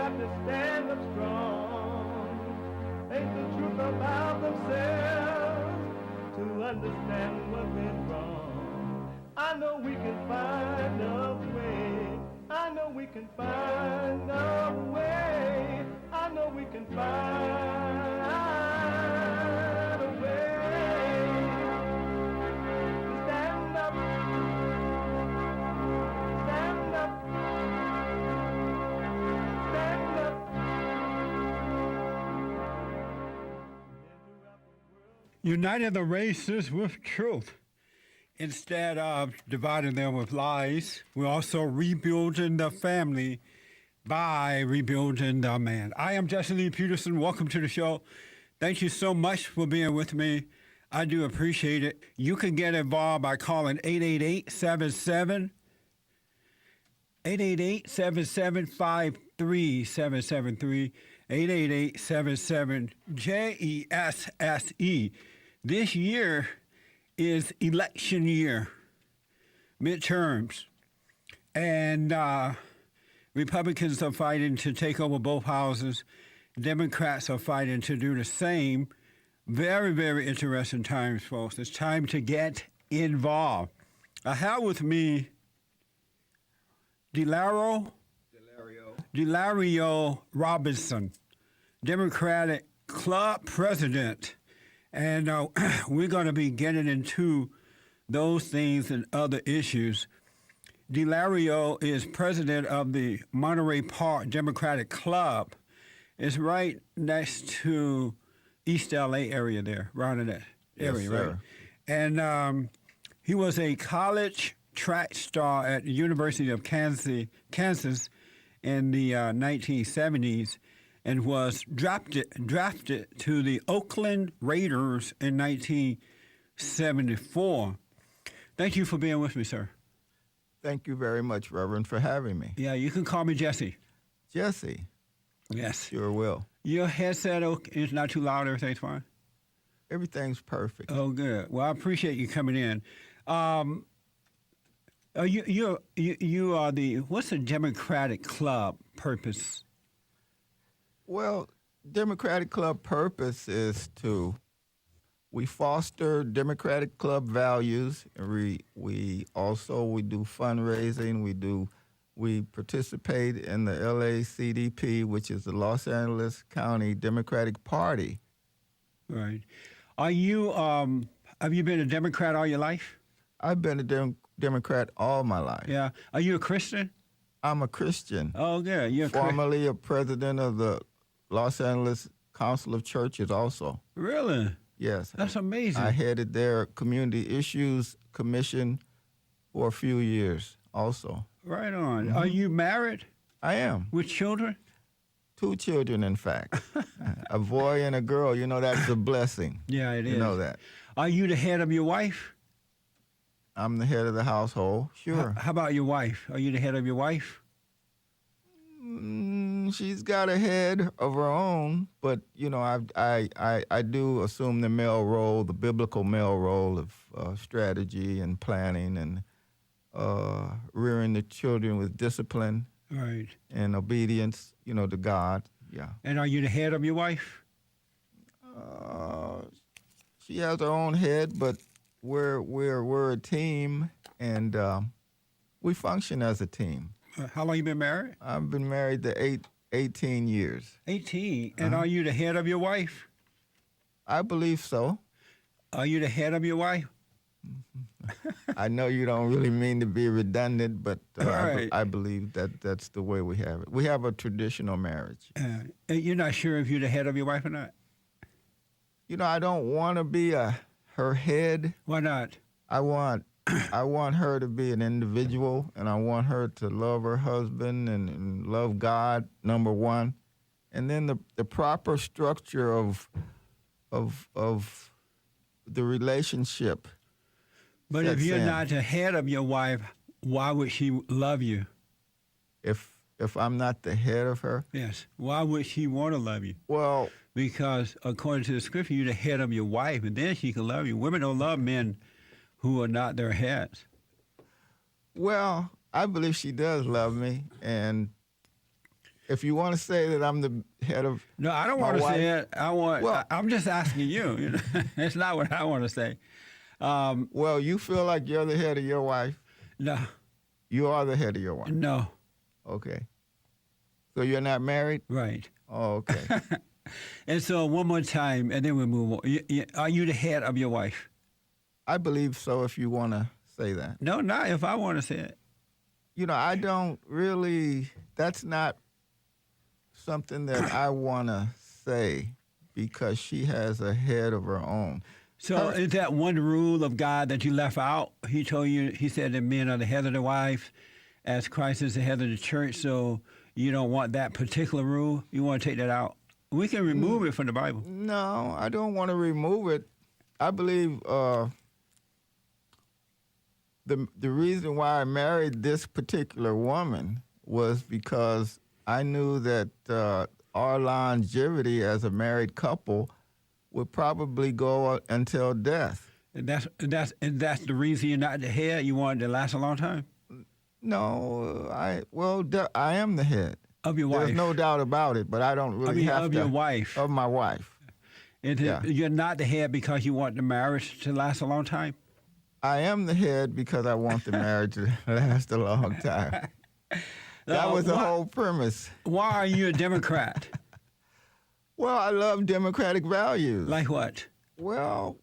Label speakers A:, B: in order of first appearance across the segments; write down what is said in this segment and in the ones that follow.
A: got to stand up strong. Ain't the truth about themselves to understand what went wrong. I know we can find a way. I know we can find a way. I know we can find a way to stand up, stand up, stand up.
B: Uniting the races with truth. Instead of dividing them with lies, we're also rebuilding the family by rebuilding the man. I am Jesse Lee Peterson. Welcome to the show. Thank you so much for being with me. I do appreciate it. You can get involved by calling 888-77 888-7753-773 888-77-JESSE. This year is election year, midterms, and Republicans are fighting to take over both houses. Democrats are fighting to do the same. Very, very interesting times, folks. It's time to get involved. I have with me Delario Robinson, Democratic Club President. And we're going to be getting into those things and other issues. Delario is president of the Monterey Park Democratic Club. It's right next to East LA area there, right in that area,
C: yes,
B: right? And he was a college track star at the University of Kansas in the 1970s. And was drafted to the Oakland Raiders in 1974. Thank you for being with me, sir.
C: Thank you very much, Reverend, for having me.
B: Yeah, you can call me Jesse.
C: Jesse.
B: Yes.
C: Sure will.
B: Your headset is not too loud. Everything's fine?
C: Everything's perfect.
B: Oh, good. Well, I appreciate you coming in. You are what's the Democratic Club purpose?
C: Well, Democratic Club purpose is we foster Democratic Club values. We do fundraising. We participate in the LACDP, which is the Los Angeles County Democratic Party.
B: Right. Are you have you been a Democrat all your life?
C: I've been a Democrat all my life.
B: Yeah. Are you a Christian?
C: I'm a Christian.
B: Oh, good. You're
C: formerly a president of the Los Angeles Council of Churches also.
B: Really?
C: Yes.
B: That's amazing.
C: I headed their Community Issues Commission for a few years also.
B: Right on.
C: Mm-hmm.
B: Are you married?
C: I am.
B: With children?
C: 2 children, in fact. A boy and a girl. You know, that's a blessing.
B: Yeah, it is.
C: You know that.
B: Are you the head of your wife?
C: I'm the head of the household, sure.
B: How about your wife? Are you the head of your wife?
C: She's got a head of her own, but you know, I do assume the male role, the biblical male role of strategy and planning and rearing the children with discipline,
B: right,
C: and obedience, you know, to God. Yeah.
B: And are you the head of your wife?
C: She has her own head, but we're a team, and we function as a team.
B: How long you been married?
C: I've been married to 18 years.
B: 18? And are you the head of your wife?
C: I believe so.
B: Are you the head of your wife?
C: I know you don't really mean to be redundant, but
B: right.
C: I believe that's the way we have it. We have a traditional marriage.
B: You're not sure if you're the head of your wife or not?
C: You know, I don't want to be her head.
B: Why not?
C: I want her to be an individual, and I want her to love her husband and love God, number one. And then the proper structure of the relationship.
B: But if you're not the head of your wife, why would she love you?
C: If I'm not the head of her?
B: Yes. Why would she want to love you?
C: Well,
B: because according to the scripture, you're the head of your wife, and then she can love you. Women don't love men who are not their heads.
C: Well, I believe she does love me, and If you want to say that I'm the head of
B: No, I don't
C: my
B: want to
C: wife,
B: say it.
C: Well-
B: I'm just asking you. You know? It's not what I want to say.
C: well, you feel like you're the head of your wife.
B: No,
C: You are the head of your wife.
B: no,
C: Okay. So you're not married?
B: right.
C: Oh, okay.
B: And so one more time, and then we move on. Are you the head of your wife?
C: I believe so. If you want to say that.
B: No, not if I want to say it.
C: You know, I don't really. That's not something that I want to say because she has a head of her own.
B: So is that one rule of God that you left out? He told you, he said that men are the head of the wife as Christ is the head of the church. So you don't want that particular rule? You want to take that out? We can remove it from the Bible.
C: No, I don't want to remove it. I believe the reason why I married this particular woman was because I knew that our longevity as a married couple would probably go until death.
B: And that's the reason you're not the head? You want it to last a long time?
C: No, I am the head.
B: Of your wife?
C: There's no doubt about it, but I don't really have
B: of
C: to.
B: your wife?
C: Of my wife. Yeah.
B: You're not the head because you want the marriage to last a long time?
C: I am the head because I want the marriage to last a long time. That was the whole premise.
B: Why are you a Democrat?
C: Well, I love democratic values.
B: Like what?
C: Well,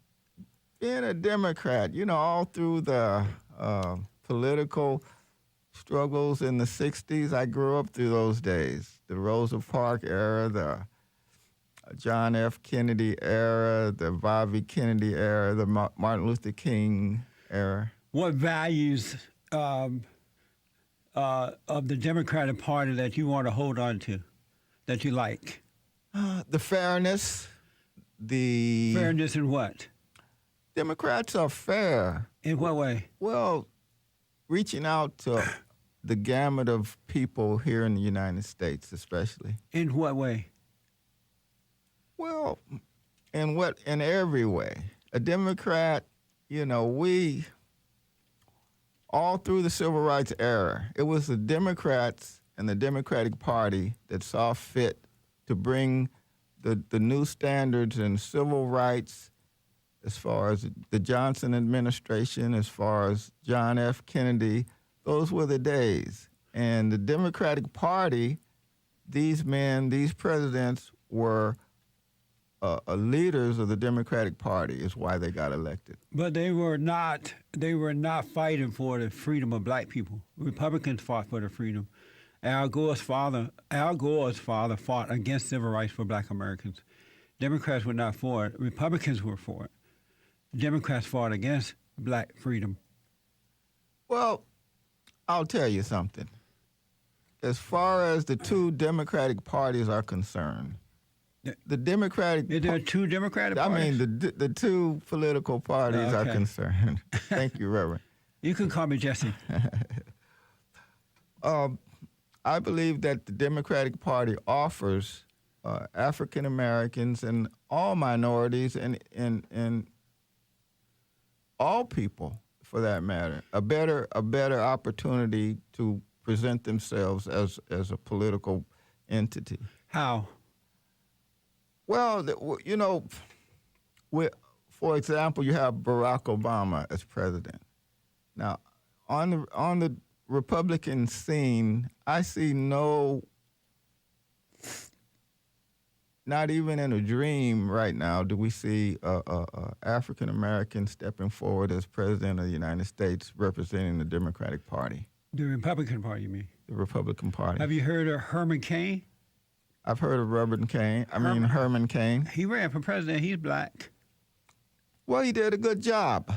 C: being a Democrat, you know, all through the political struggles in the 60s, I grew up through those days. The Rosa Parks era, the John F. Kennedy era, the Bobby Kennedy era, the Martin Luther King era.
B: What values of the Democratic Party that you want to hold on to, that you like?
C: The fairness, the...
B: Fairness in what?
C: Democrats are fair.
B: In what way?
C: Well, reaching out to the gamut of people here in the United States, especially.
B: In what way?
C: Well, in every way. A Democrat, you know, we all through the civil rights era, it was the Democrats and the Democratic Party that saw fit to bring the new standards in civil rights, as far as the Johnson administration, as far as John F. Kennedy. Those were the days. And the Democratic Party, these men, these presidents were leaders of the Democratic Party, is why they got elected.
B: But they were not fighting for the freedom of black people. Republicans fought for the freedom. Al Gore's father fought against civil rights for black Americans. Democrats were not for it. Republicans were for it. Democrats fought against black freedom.
C: Well, I'll tell you something. As far as the two Democratic parties are concerned, the Democratic...
B: There are two Democratic
C: I
B: parties?
C: mean, the two political parties are concerned. Thank you, Reverend.
B: You can call me Jesse.
C: I believe that the Democratic Party offers African Americans and all minorities and all people, for that matter, a better opportunity to present themselves as a political entity.
B: How?
C: Well, you know, for example, you have Barack Obama as president. Now, on the Republican scene, I see not even in a dream right now do we see a African American stepping forward as president of the United States representing the Democratic Party.
B: The Republican Party, you mean?
C: The Republican Party.
B: Have you heard of Herman Cain?
C: I've heard of Herman Cain.
B: He ran for president. He's black.
C: Well, he did a good job,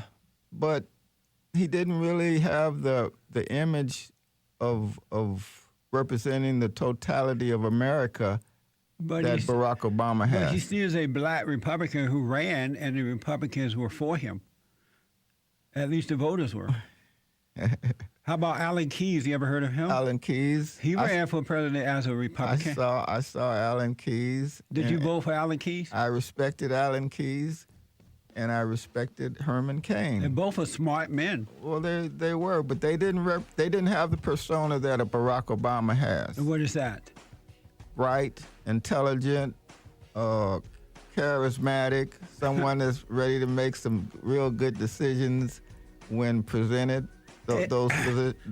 C: but he didn't really have the image of representing the totality of America that Barack Obama has.
B: But he still is a black Republican who ran, and the Republicans were for him. At least the voters were. How about Alan Keyes? You ever heard of him?
C: Alan Keyes.
B: He ran for president as a Republican.
C: I saw Alan Keyes.
B: Did you vote for Alan Keyes?
C: I respected Alan Keyes, and I respected Herman Cain.
B: And both are smart men.
C: Well, they were, but they didn't have the persona that a Barack Obama has.
B: And what is that?
C: bright, intelligent, charismatic, someone that's ready to make some real good decisions when presented. Those.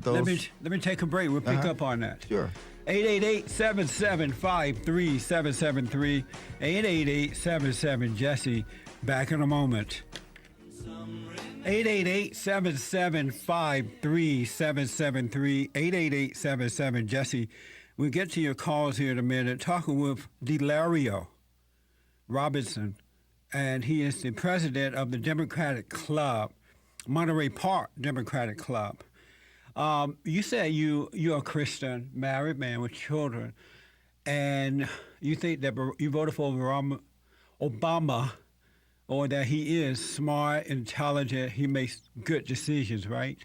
B: Let me take a break. We'll pick up on that.
C: Sure.
B: 888-775-3773. 888-77-JESSE. Back in a moment. 888-775-3773. 888-77-JESSE. We'll get to your calls here in a minute. Talking with Delario Robinson, and he is the president of the Democratic Club, Monterey Park Democratic Club. You said you're a Christian, married man with children, and you think that you voted for Obama, or that he is smart, intelligent, he makes good decisions, right?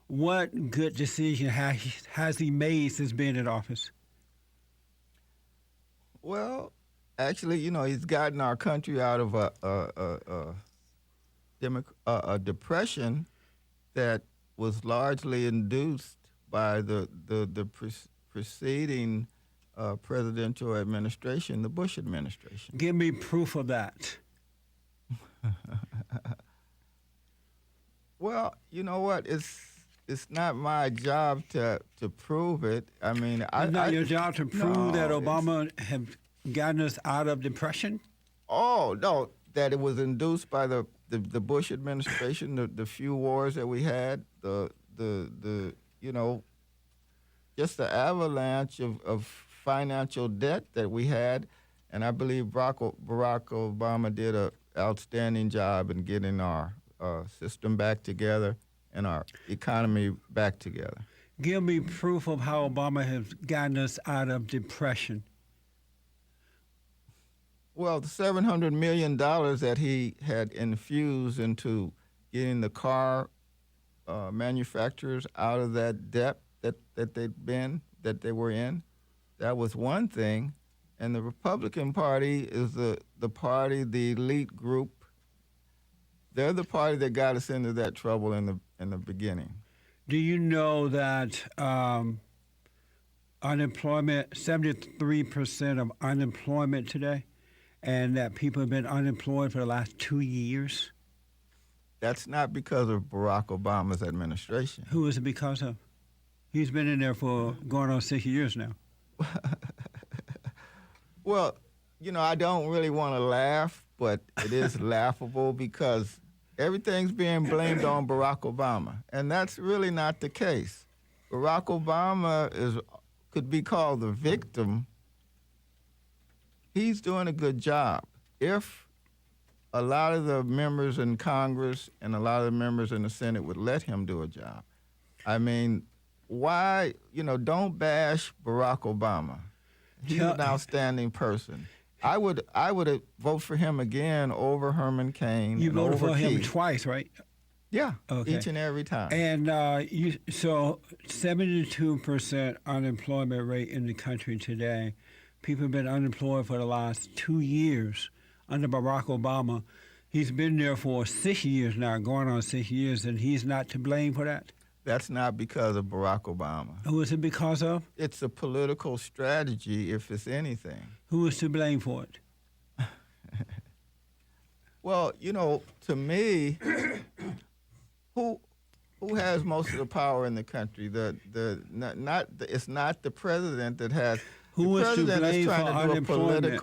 B: What good decision has he made since being in office?
C: Well, actually, he's gotten our country out of a depression that was largely induced by the preceding presidential administration, the Bush administration.
B: Give me proof of that.
C: Well, you know what? It's not my job to prove it. I mean,
B: it's not your job to prove that Obama have gotten us out of depression?
C: Oh, no, that it was induced by the Bush administration, the few wars that we had, just the avalanche of financial debt that we had. And I believe Barack Obama did an outstanding job in getting our system back together and our economy back together.
B: Give me proof of how Obama has gotten us out of depression.
C: Well, the $700 million that he had infused into getting the car manufacturers out of that debt that they were in, that was one thing. And the Republican Party is the elite group. They're the party that got us into that trouble in the beginning.
B: Do you know that unemployment, 73% of unemployment today, and that people have been unemployed for the last 2 years?
C: That's not because of Barack Obama's administration.
B: Who is it because of? He's been in there for going on 6 years now.
C: Well, I don't really want to laugh, but it is laughable because everything's being blamed on Barack Obama, and that's really not the case. Barack Obama could be called the victim. He's doing a good job. If a lot of the members in Congress and a lot of the members in the Senate would let him do a job. I mean, why, don't bash Barack Obama. He's an outstanding person. I would vote for him again over Herman Cain.
B: You voted for him
C: Key.
B: Twice, right?
C: Yeah,
B: okay.
C: Each and every time.
B: And so 72% unemployment rate in the country today. People have been unemployed for the last 2 years under Barack Obama. He's been there for 6 years now, going on 6 years, and he's not to blame for that?
C: That's not because of Barack Obama.
B: Who is it because of?
C: It's a political strategy, if it's anything.
B: Who is to blame for it?
C: Well, to me, who has most of the power in the country? It's not the president that has.
B: Who
C: the
B: is to
C: president
B: blame
C: is trying
B: for
C: to do
B: unemployment?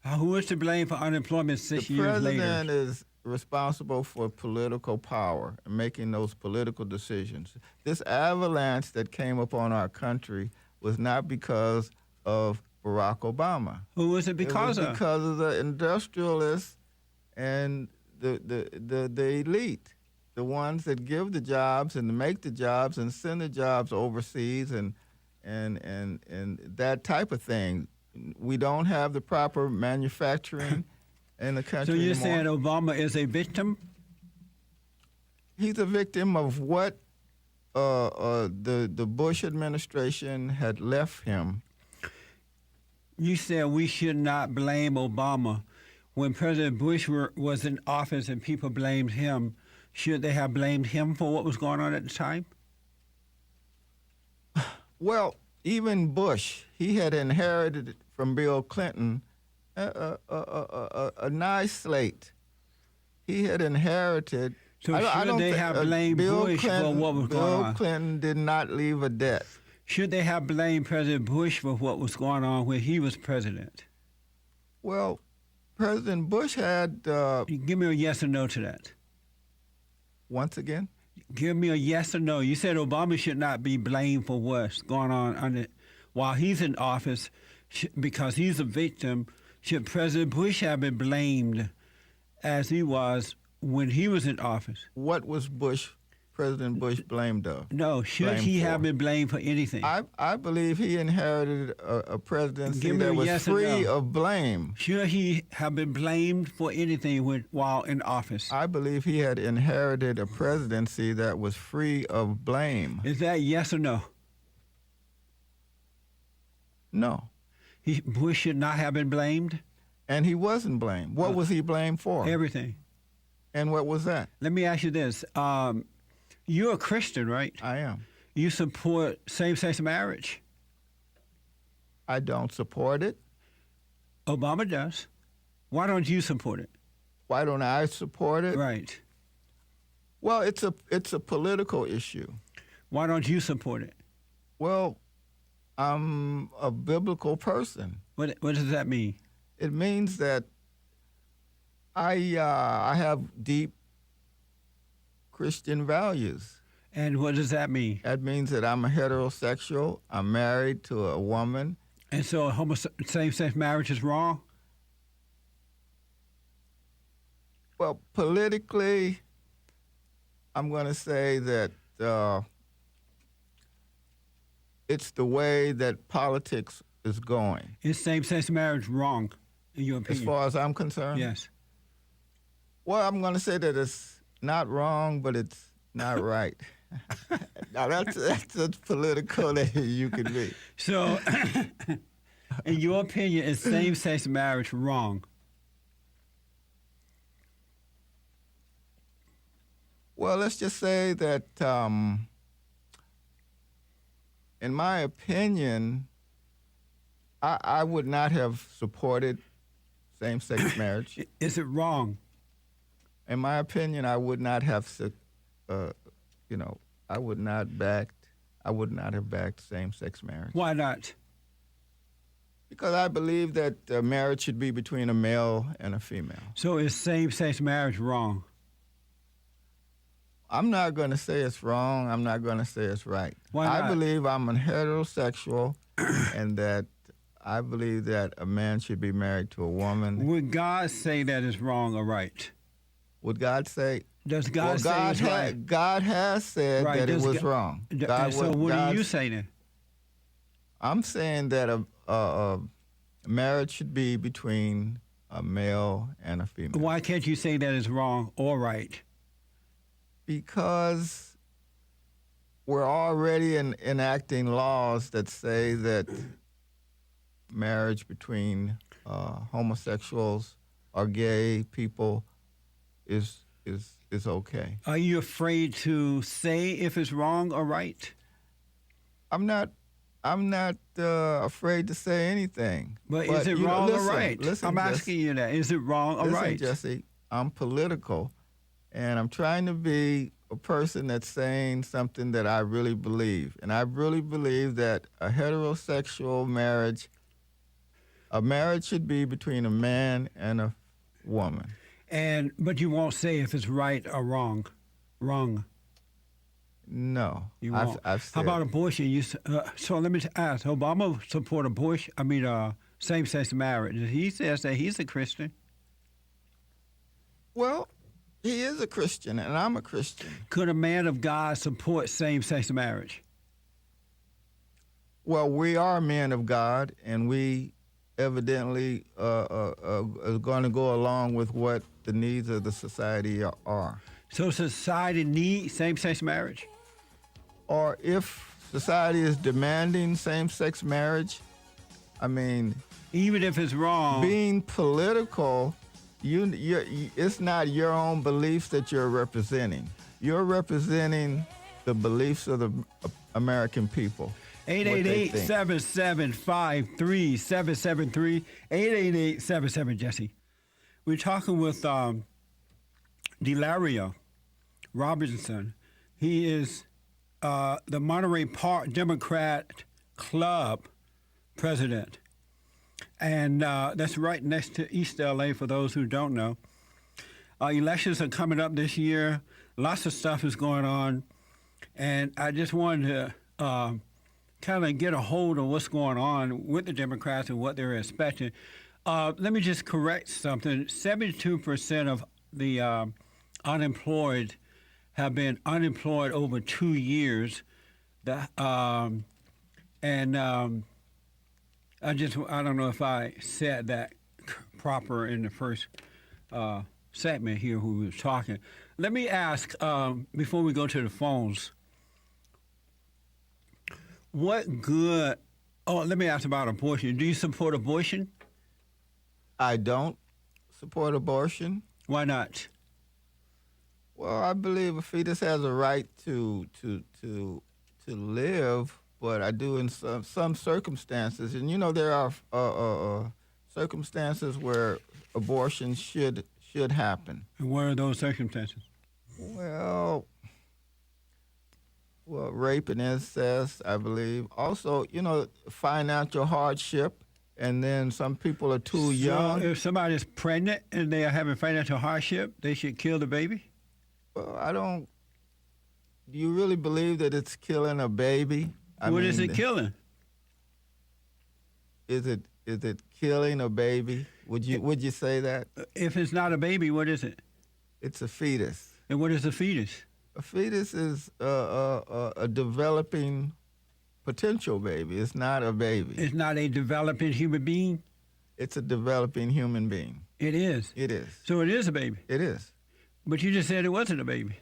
B: Who is to blame for unemployment 6 years later?
C: The president is responsible for political power and making those political decisions. This avalanche that came upon our country was not because of Barack Obama.
B: Who was it because of?
C: Because of the industrialists and the elite, the ones that give the jobs and make the jobs and send the jobs overseas and that type of thing. We don't have the proper manufacturing in the country
B: So you're
C: anymore.
B: saying Obama is a victim?
C: He's a victim of what the Bush administration had left him.
B: You said we should not blame Obama. When President Bush was in office and people blamed him, should they have blamed him for what was going on at the time?
C: Well, even Bush, he had inherited from Bill Clinton a nice slate. He had inherited.
B: So should they have blamed
C: Bill
B: Bush for
C: Clinton,
B: what was going on?
C: Bill Clinton did not leave a debt.
B: Should they have blamed President Bush for what was going on when he was president?
C: Well, President Bush had.
B: Give me a yes or no to that.
C: Once again?
B: Give me a yes or no. You said Obama should not be blamed for what's going on while he's in office because he's a victim. Should President Bush have been blamed as he was when he was in office?
C: What was President Bush blamed of?
B: No, should he have been blamed for anything?
C: I believe he inherited a presidency that was
B: yes
C: free of blame.
B: Should he have been blamed for anything while in office?
C: I believe he had inherited a presidency that was free of blame.
B: Is that yes or no?
C: No.
B: Bush should not have been blamed?
C: And he wasn't blamed. What was he blamed for?
B: Everything.
C: And what was that?
B: Let me ask you this. You're a Christian, right?
C: I am.
B: You support same-sex marriage?
C: I don't support it.
B: Obama does. Why don't you support it?
C: Why don't I support it?
B: Right.
C: Well, it's a political issue.
B: Why don't you support it?
C: Well, I'm a biblical person.
B: What does that mean?
C: It means that I have deep Christian values.
B: And what does that mean?
C: That means that I'm a heterosexual. I'm married to a woman.
B: And so same-sex marriage is wrong?
C: Well, politically, I'm going to say that it's the way that politics is going.
B: Is same-sex marriage wrong, in your opinion?
C: As far as I'm concerned?
B: Yes.
C: Well, I'm going to say that it's not wrong, but it's not right. Now, that's as political as you can be.
B: So, in your opinion, is same-sex marriage wrong?
C: Well, let's just say that, in my opinion, I would not have supported same-sex marriage.
B: Is it wrong?
C: In my opinion, I would not have, I would not have backed same-sex marriage.
B: Why not?
C: Because I believe that marriage should be between a male and a female.
B: So is same-sex marriage wrong?
C: I'm not going to say it's wrong. I'm not going to say it's right.
B: Why not?
C: I believe I'm a heterosexual and that I believe that a man should be married to a woman.
B: Would God say that is wrong or right?
C: Would God say?
B: Does God say it's right?
C: God has said
B: Right.
C: that it
B: Does
C: was
B: God-
C: wrong.
B: So what do you say then?
C: I'm saying that a marriage should be between a male and a female.
B: Why can't you say that is wrong or right?
C: Because we're already enacting laws that say that marriage between homosexuals or gay people is okay.
B: Are you afraid to say if it's wrong or right?
C: I'm not afraid to say anything.
B: But is it wrong or right?
C: Listen,
B: I'm asking you that. Is it wrong or right?
C: Jesse, I'm political, and I'm trying to be a person that's saying something that I really believe. And I really believe that a heterosexual marriage, a marriage should be between a man and a woman.
B: But you won't say if it's right or wrong. Wrong.
C: No,
B: You won't.
C: I've said.
B: How about abortion? So let me ask. Obama support abortion? Same-sex marriage. He says that he's a Christian.
C: Well, he is a Christian, and I'm a Christian.
B: Could a man of God support same-sex marriage?
C: Well, we are men of God, and we evidently are going to go along with what the needs of the society are.
B: So society needs same-sex marriage?
C: Or if society is demanding same-sex marriage, I mean,
B: even if it's wrong,
C: being political, it's not your own beliefs that you're representing. You're representing the beliefs of the American people. think.
B: 888-775-3773. 888-77-JESSE. We're talking with Delario Robinson. He is the Monterey Park Democrat Club president. And that's right next to East LA for those who don't know. Elections are coming up this year. Lots of stuff is going on. And I just wanted to kind of get a hold of what's going on with the Democrats and what they're expecting. Let me just correct something. 72% of the unemployed have been unemployed over 2 years. I don't know if I said that proper in the first segment here who was talking. Let me ask, before we go to the phones, let me ask about abortion. Do you support abortion?
C: I don't support abortion.
B: Why not?
C: Well, I believe a fetus has a right to live, but I do in some circumstances. And, there are circumstances where abortion should happen.
B: And what are those circumstances?
C: Well, rape and incest, I believe. Also, financial hardship, and then some people are too young.
B: So if somebody's pregnant and they are having financial hardship, they should kill the baby?
C: Well, do you really believe that it's killing a baby?
B: What is it killing?
C: Is it killing a baby? Would you say that?
B: If it's not a baby, what is it?
C: It's a fetus.
B: And what is a fetus?
C: A fetus is a developing potential baby. It's not a baby.
B: It's not a developing human being?
C: It's a developing human being.
B: It is?
C: It is.
B: So it is a baby?
C: It is.
B: But you just said it wasn't a baby.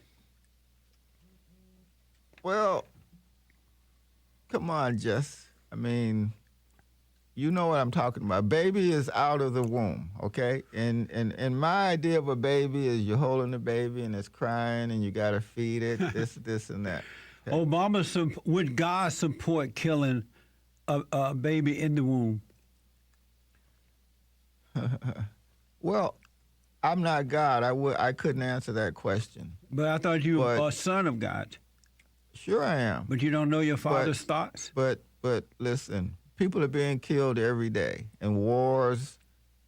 C: Well, come on, Jess. I mean, you know what I'm talking about. Baby is out of the womb, okay? And my idea of a baby is you're holding the baby and it's crying and you got to feed it, this, and that. Okay?
B: Would God support killing a baby in the womb?
C: Well, I'm not God. I couldn't answer that question.
B: But I thought you were a son of God.
C: Sure I am.
B: But you don't know your father's thoughts?
C: But listen, people are being killed every day in wars.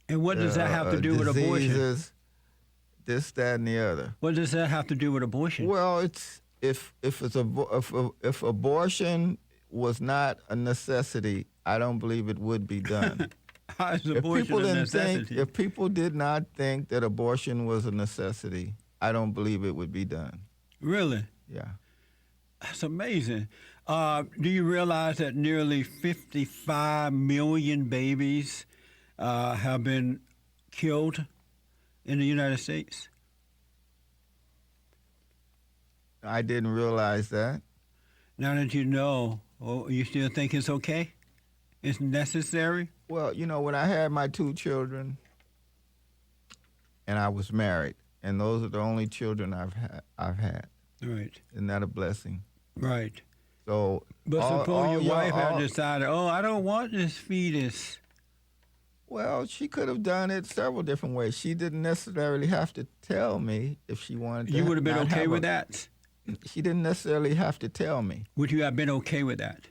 B: And what does that have to do with abortion?
C: This, that, and the other.
B: What does that have to do with abortion?
C: Well, it's if abortion was not a necessity, I don't believe it would be done.
B: How is abortion a necessity?
C: If people did not think that abortion was a necessity, I don't believe it would be done.
B: Really?
C: Yeah.
B: That's amazing. Do you realize that nearly 55 million babies have been killed in the United States?
C: I didn't realize that.
B: Now that you know, you still think it's okay? It's necessary?
C: Well, when I had my 2 children and I was married, and those are the only children I've had.
B: Right.
C: Isn't that a blessing?
B: Right.
C: So,
B: but suppose your wife had decided, I don't want this fetus.
C: Well, she could have done it several different ways. She didn't necessarily have to tell me if she wanted to.
B: You would have been okay with that?
C: She didn't necessarily have to tell me.
B: Would you have been okay with that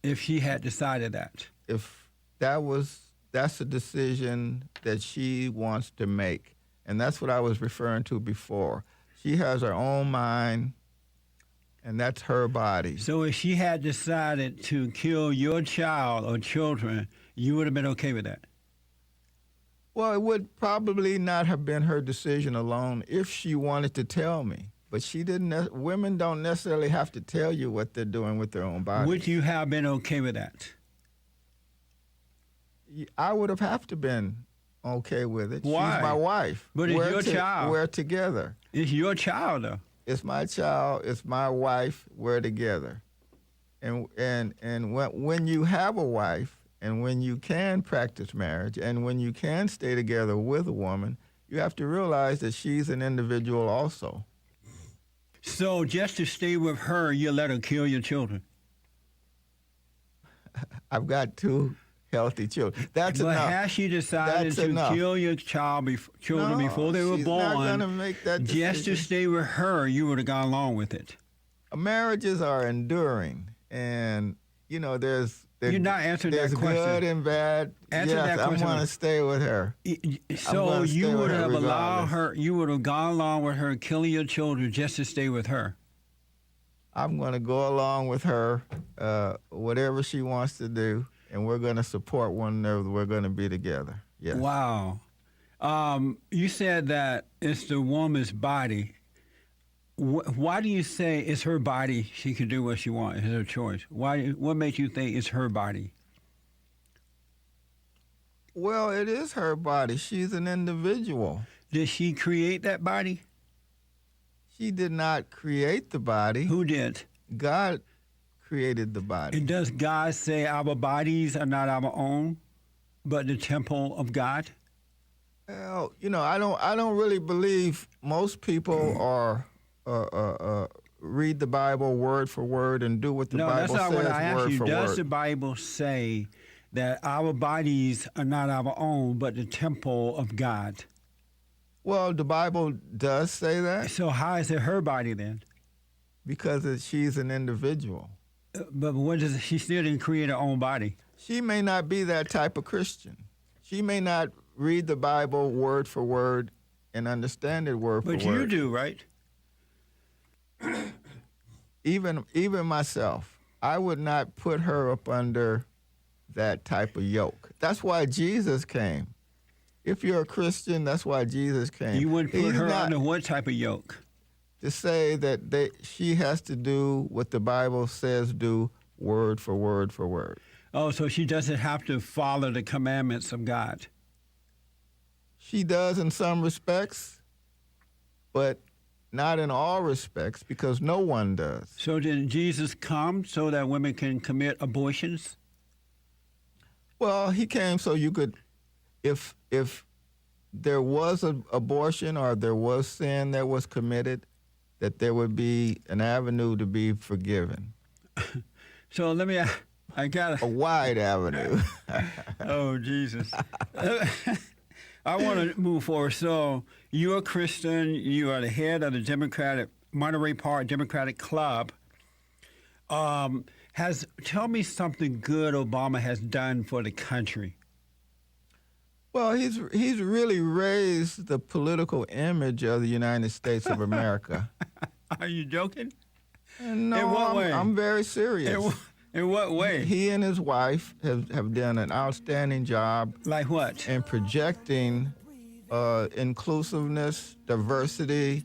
B: if she had decided that?
C: If that's a decision that she wants to make. And that's what I was referring to before. She has her own mind, and that's her body.
B: So if she had decided to kill your child or children, you would have been okay with that?
C: Well, it would probably not have been her decision alone if she wanted to tell me. But she didn't. Women don't necessarily have to tell you what they're doing with their own bodies.
B: Would you have been okay with that?
C: I would have to been okay with it.
B: Why?
C: She's my wife.
B: But it's your child.
C: We're together.
B: It's your child, though.
C: It's my child. It's my wife. We're together. And when you have a wife, and when you can practice marriage, and when you can stay together with a woman, you have to realize that she's an individual also.
B: So just to stay with her, you let her kill your children?
C: I've got 2 healthy children. That's
B: but
C: enough.
B: has she decided
C: That's
B: to
C: enough.
B: kill your children
C: No,
B: before they were
C: she's not
B: born
C: gonna make that
B: just to
C: decision.
B: stay with her? You would have gone along with it.
C: Marriages are enduring, and there's
B: You're not answering that
C: there's
B: question.
C: good and bad.
B: Answer
C: yes,
B: that
C: I'm
B: question.
C: going to stay with her.
B: So
C: gonna stay
B: you
C: with
B: would
C: her
B: have allowed
C: regardless.
B: her. You would have gone along with her killing your children just to stay with her.
C: I'm going to go along with her, whatever she wants to do, and we're going to support one another. We're going to be together. Yes.
B: Wow. You said that it's the woman's body. Why do you say it's her body? She can do what she wants. It's her choice. Why? What makes you think it's her body?
C: Well, it is her body. She's an individual.
B: Did she create that body?
C: She did not create the body.
B: Who did?
C: God created the body.
B: And does God say our bodies are not our own, but the temple of God?
C: Well, I don't really believe most people are read the Bible word for word and do what the
B: No,
C: Bible
B: that's not
C: says
B: what I asked
C: word
B: you.
C: for
B: Does
C: word.
B: the Bible say that our bodies are not our own, but the temple of God?
C: Well, the Bible does say that
B: So how is it her body then?
C: because she's an individual.
B: But what does she still didn't create her own body?
C: She may not be that type of Christian. She may not read the Bible word for word and understand it word
B: But
C: for word.
B: you do, right?
C: Even myself, I would not put her up under that type of yoke. That's why Jesus came. If you're a Christian, that's why Jesus came.
B: You wouldn't put
C: He's
B: her
C: not
B: under what type of yoke?
C: to say that she has to do what the Bible says do, word for word for word.
B: Oh, so she doesn't have to follow the commandments of God.
C: She does in some respects, but not in all respects, because no one does.
B: So did Jesus come so that women can commit abortions?
C: Well, he came so you could, if there was an abortion or there was sin that was committed, that there would be an avenue to be forgiven.
B: So let me, I got
C: A wide avenue.
B: Oh, Jesus. I want to move forward. So you're a Christian. You are the head of the Monterey Park Democratic Club. Tell me something good Obama has done for the country.
C: Well, he's really raised the political image of the United States of America.
B: Are you joking?
C: No,
B: In what way?
C: I'm very serious.
B: In what way?
C: He and his wife have done an outstanding job
B: Like what?
C: in projecting inclusiveness, diversity,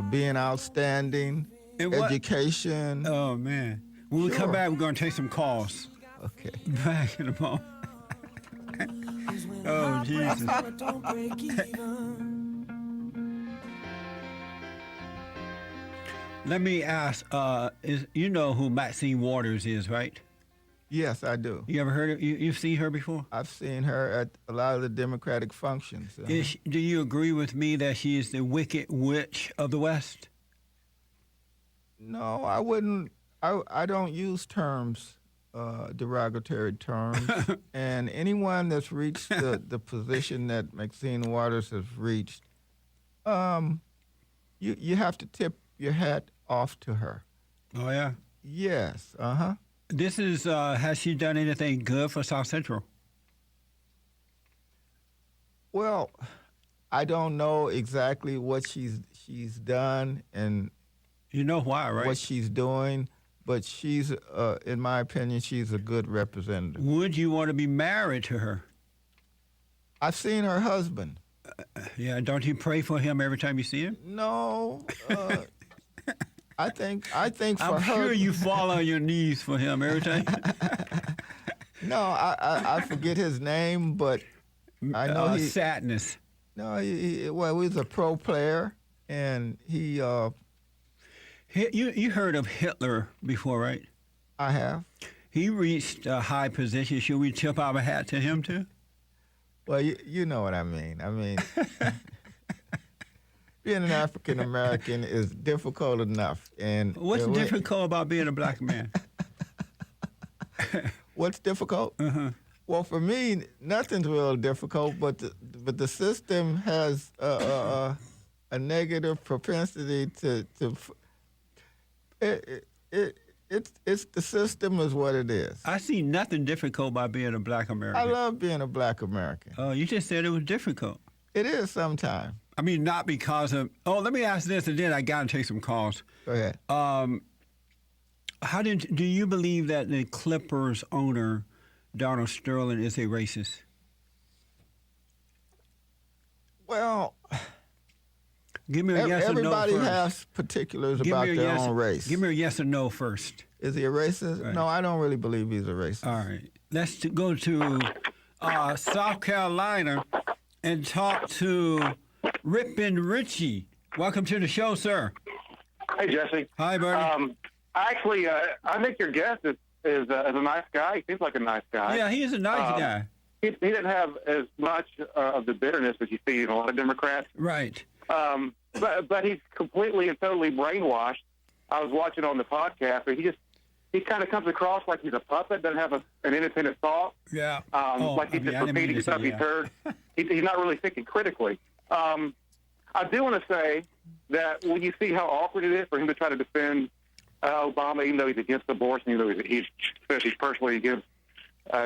C: being outstanding,
B: In what?
C: education.
B: Oh, man. When we come
C: Sure.
B: back, we're going to take some calls.
C: Okay.
B: Back in a moment. Oh, Jesus. Let me ask, you know who Maxine Waters is, right?
C: Yes, I do.
B: You ever heard of you've seen her before?
C: I've seen her at a lot of the Democratic functions.
B: Do you agree with me that she is the wicked witch of the West?
C: No, I wouldn't. I don't use terms, derogatory terms. And anyone that's reached the position that Maxine Waters has reached, you have to tip your hat off to her.
B: Oh, yeah?
C: Yes, uh-huh.
B: This is, has she done anything good for South Central?
C: Well, I don't know exactly what she's done and
B: You know why, right?
C: what she's doing, but she's, in my opinion, she's a good representative.
B: Would you want to be married to her?
C: I've seen her husband.
B: Yeah, don't you pray for him every time you see him?
C: No, I think for
B: I'm
C: her.
B: sure you fall on your knees for him every time.
C: No, I forget his name, but I know he.
B: Sadness.
C: No, well, he's a pro player, and he.
B: You heard of Hitler before, right?
C: I have.
B: He reached a high position. Should we tip our hat to him too?
C: Well, you know what I mean. I mean, being an African American is difficult enough, and
B: What's difficult about being a black man?
C: What's difficult? Well, for me, nothing's real difficult, but the system has a negative propensity it's the system is what it is.
B: I see nothing difficult by being a black American.
C: I love being a black American.
B: Oh, you just said it was difficult.
C: It is sometimes.
B: I mean, not because of. Oh, let me ask this, and then I got to take some calls.
C: Go ahead.
B: Do you believe that the Clippers owner, Donald Sterling, is a racist?
C: Well,
B: give me a yes or no
C: everybody
B: first.
C: has particulars about their own race.
B: Give me a yes or no first.
C: Is he a racist?
B: Right.
C: No, I don't really believe he's a racist.
B: All right. Let's go to South Carolina and talk to Rippin' Richie. Welcome to the show, sir.
D: Hey, Jesse.
B: Hi, buddy.
D: Actually, I think your guest is a nice guy. He seems like a nice guy.
B: Yeah, he is a nice guy.
D: He didn't have as much of the bitterness that you see in a lot of Democrats.
B: Right.
D: But he's completely and totally brainwashed. I was watching on the podcast, but he kind of comes across like he's a puppet, doesn't have an independent thought.
B: Yeah.
D: Like he's just repeating stuff he's heard. He's not really thinking critically. I do want to say that when you see how awkward it is for him to try to defend Obama, even though he's against abortion, even though he's personally against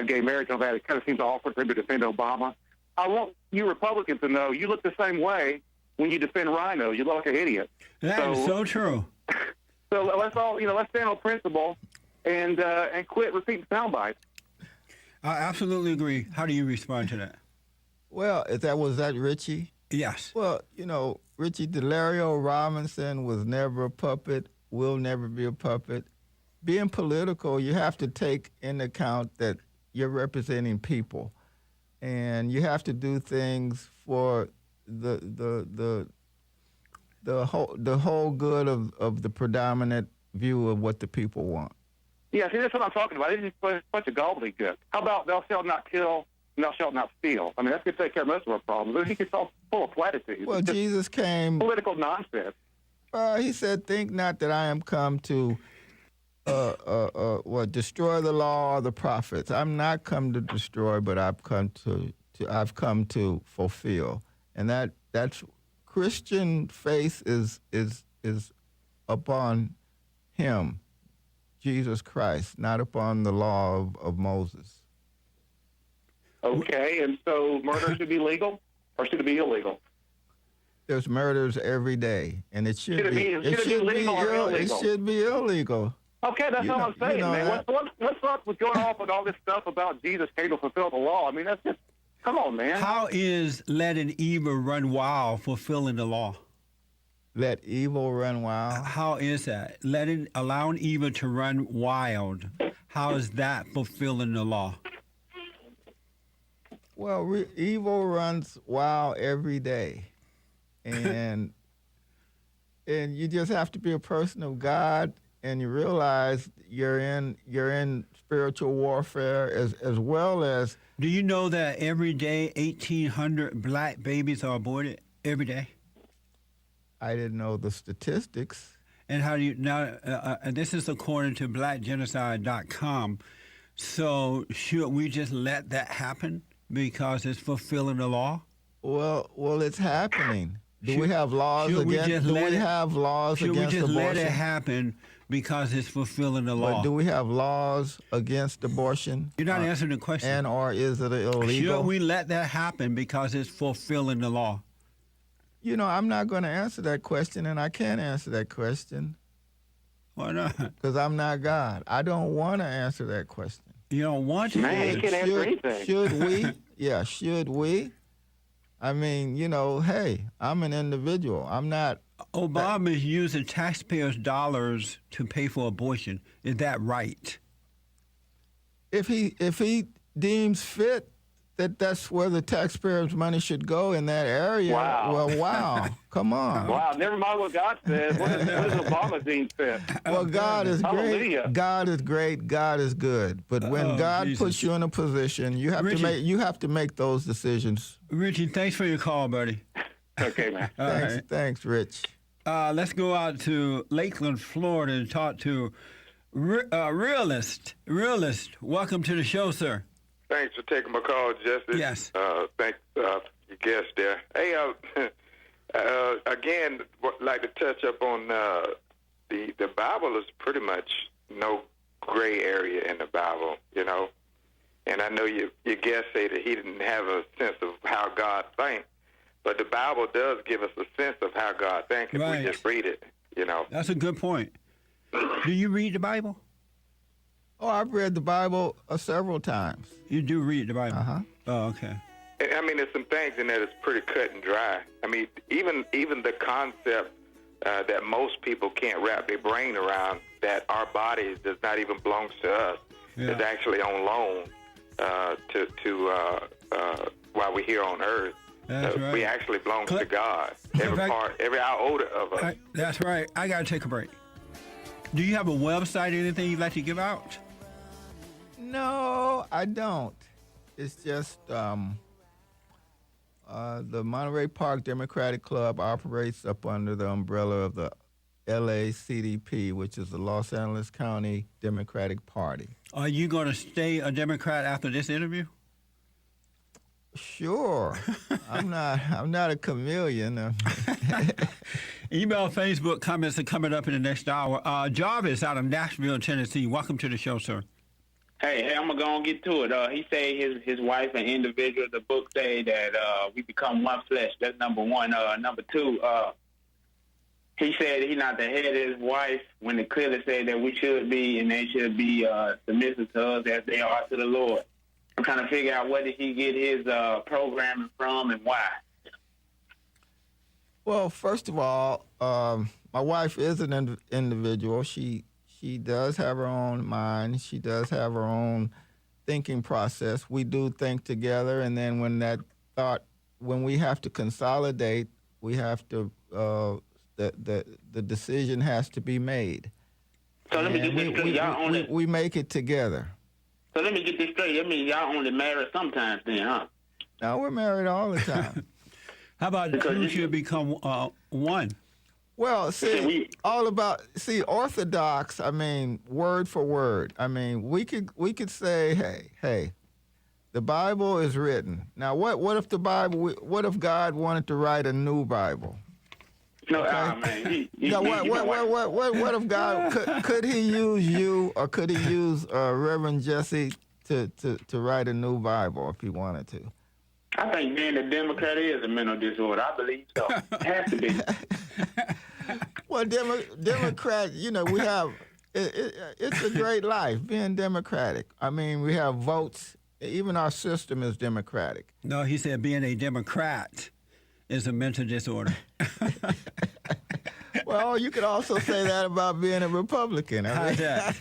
D: gay marriage and all that, it kind of seems awkward for him to defend Obama. I want you Republicans to know you look the same way when you defend Rhino. You look like an idiot.
B: That is so true.
D: So let's all, let's stand on principle and quit repeating sound bites.
B: I absolutely agree. How do you respond to that?
C: Well, was that Richie?
B: Yes.
C: Well, Richie Delario Robinson was never a puppet, will never be a puppet. Being political, you have to take into account that you're representing people, and you have to do things for the whole good of the predominant view of what the people want.
D: Yeah, see, that's what I'm talking about. It's just a bunch of gobbledygook. How about thou shalt not kill, and thou shalt not steal? I mean, that's going to take care of most of our problems. It's all full of platitudes.
C: Well, Jesus came...
D: Political nonsense.
C: He said, think not that I am come to destroy the law or the prophets. I'm not come to destroy, but I've come to fulfill. And that's Christian faith is upon him, Jesus Christ, not upon the law of Moses.
D: Okay, and so murder should be legal or should it be illegal?
C: There's murders every day, and it should be illegal.
D: Okay, that's all I'm saying, man. What's up with going off with all this stuff about Jesus came to fulfill the law? I mean, that's just, come on, man.
B: How is letting evil run wild fulfilling the law?
C: Let evil run wild?
B: How is that? Allowing evil to run wild. How is that fulfilling the law?
C: Well, evil runs wild every day. And you just have to be a person of God, and you realize you're in spiritual warfare as well as.
B: Do you know that every day 1,800 black babies are aborted every day?
C: I didn't know the statistics.
B: And how do you now? This is according to BlackGenocide.com. So should we just let that happen because it's fulfilling the law?
C: Well, it's happening. Do we have laws against abortion?
B: Should we just let it happen because it's fulfilling the law?
C: But do we have laws against abortion?
B: You're not answering the question.
C: And or is it illegal?
B: Should we let that happen because it's fulfilling the law?
C: I'm not going to answer that question, and I can't answer that question.
B: Why not?
C: Because I'm not God. I don't want to answer that question.
B: You don't want to?
D: Man, you can't answer anything.
C: Should we? Yeah, should we? I mean, hey, I'm an individual. I'm not.
B: Obama is using taxpayers' dollars to pay for abortion. Is that right?
C: If he deems fit that's where the taxpayers' money should go in that area.
D: Wow.
C: Well, wow. Come on.
D: Wow, never mind what God says. What is Obama deem fit?
C: Well, God is great.
D: Hallelujah.
C: God is great. God is good. But when God puts you in a position, you have to make those decisions.
B: Richie, thanks for your call, buddy.
D: Okay, man.
C: Thanks, Rich.
B: Let's go out to Lakeland, Florida, and talk to Realist. Welcome to the show, sir.
E: Thanks for taking my call, Justice.
B: Yes.
E: Thanks your guest there. Hey, again, like to touch up on the Bible is pretty much no gray area in the Bible, you know. And I know your guest say that he didn't have a sense of how God thinks, but the Bible does give us a sense of how God thinks if we just read it, you know.
B: That's a good point. Do you read the Bible?
C: Oh, I've read the Bible several times.
B: You do read the Bible?
C: Uh-huh.
B: Oh, okay.
E: I mean, there's some things in there that's pretty cut and dry. I mean, even the concept that most people can't wrap their brain around, that our bodies does not even belong to us, is actually on loan while we're here on earth.
B: That's right.
E: We actually belong to God. Every iota of us.
B: That's right. I got to take a break. Do you have a website or anything you'd like to give out?
C: No, I don't. It's just the Monterey Park Democratic Club operates up under the umbrella of the LACDP, which is the Los Angeles County Democratic Party.
B: Are you going to stay a Democrat after this interview?
C: Sure. I'm not a chameleon.
B: Email, Facebook comments are coming up in the next hour. Jarvis out of Nashville, Tennessee. Welcome to the show, sir.
F: Hey, I'm going to go and get to it. He say his wife and individual, the book say that we become one flesh. That's number one. Number two, he said he's not the head of his wife when it clearly said that we should be and they should be submissive to us as they are to the Lord. I'm trying to figure out where did he get his programming from and why.
C: Well, first of all, my wife is an individual. She does have her own mind. She does have her own thinking process. We do think together, and then when we have to consolidate, we have to the decision has to be made.
F: So let me get this straight.
C: We make it together.
F: So let me get this straight. That means y'all only married sometimes then, huh?
C: No, we're married all the time.
B: How about two should become one?
C: Well, orthodox, I mean, word for word. I mean, we could say, hey, the Bible is written. Now, what if God wanted to write a new Bible?
F: No,
C: okay?
F: Man.
C: What if God could he use you or could he use Reverend Jesse to write a new Bible if he wanted to?
F: I think being a Democrat is a mental disorder. I believe so. It has to be.
C: Well, Democrat, we have it's a great life being Democratic. I mean, we have votes. Even our system is democratic.
B: No, he said being a Democrat is a mental disorder.
C: Well, you could also say that about being a Republican.
B: How's that?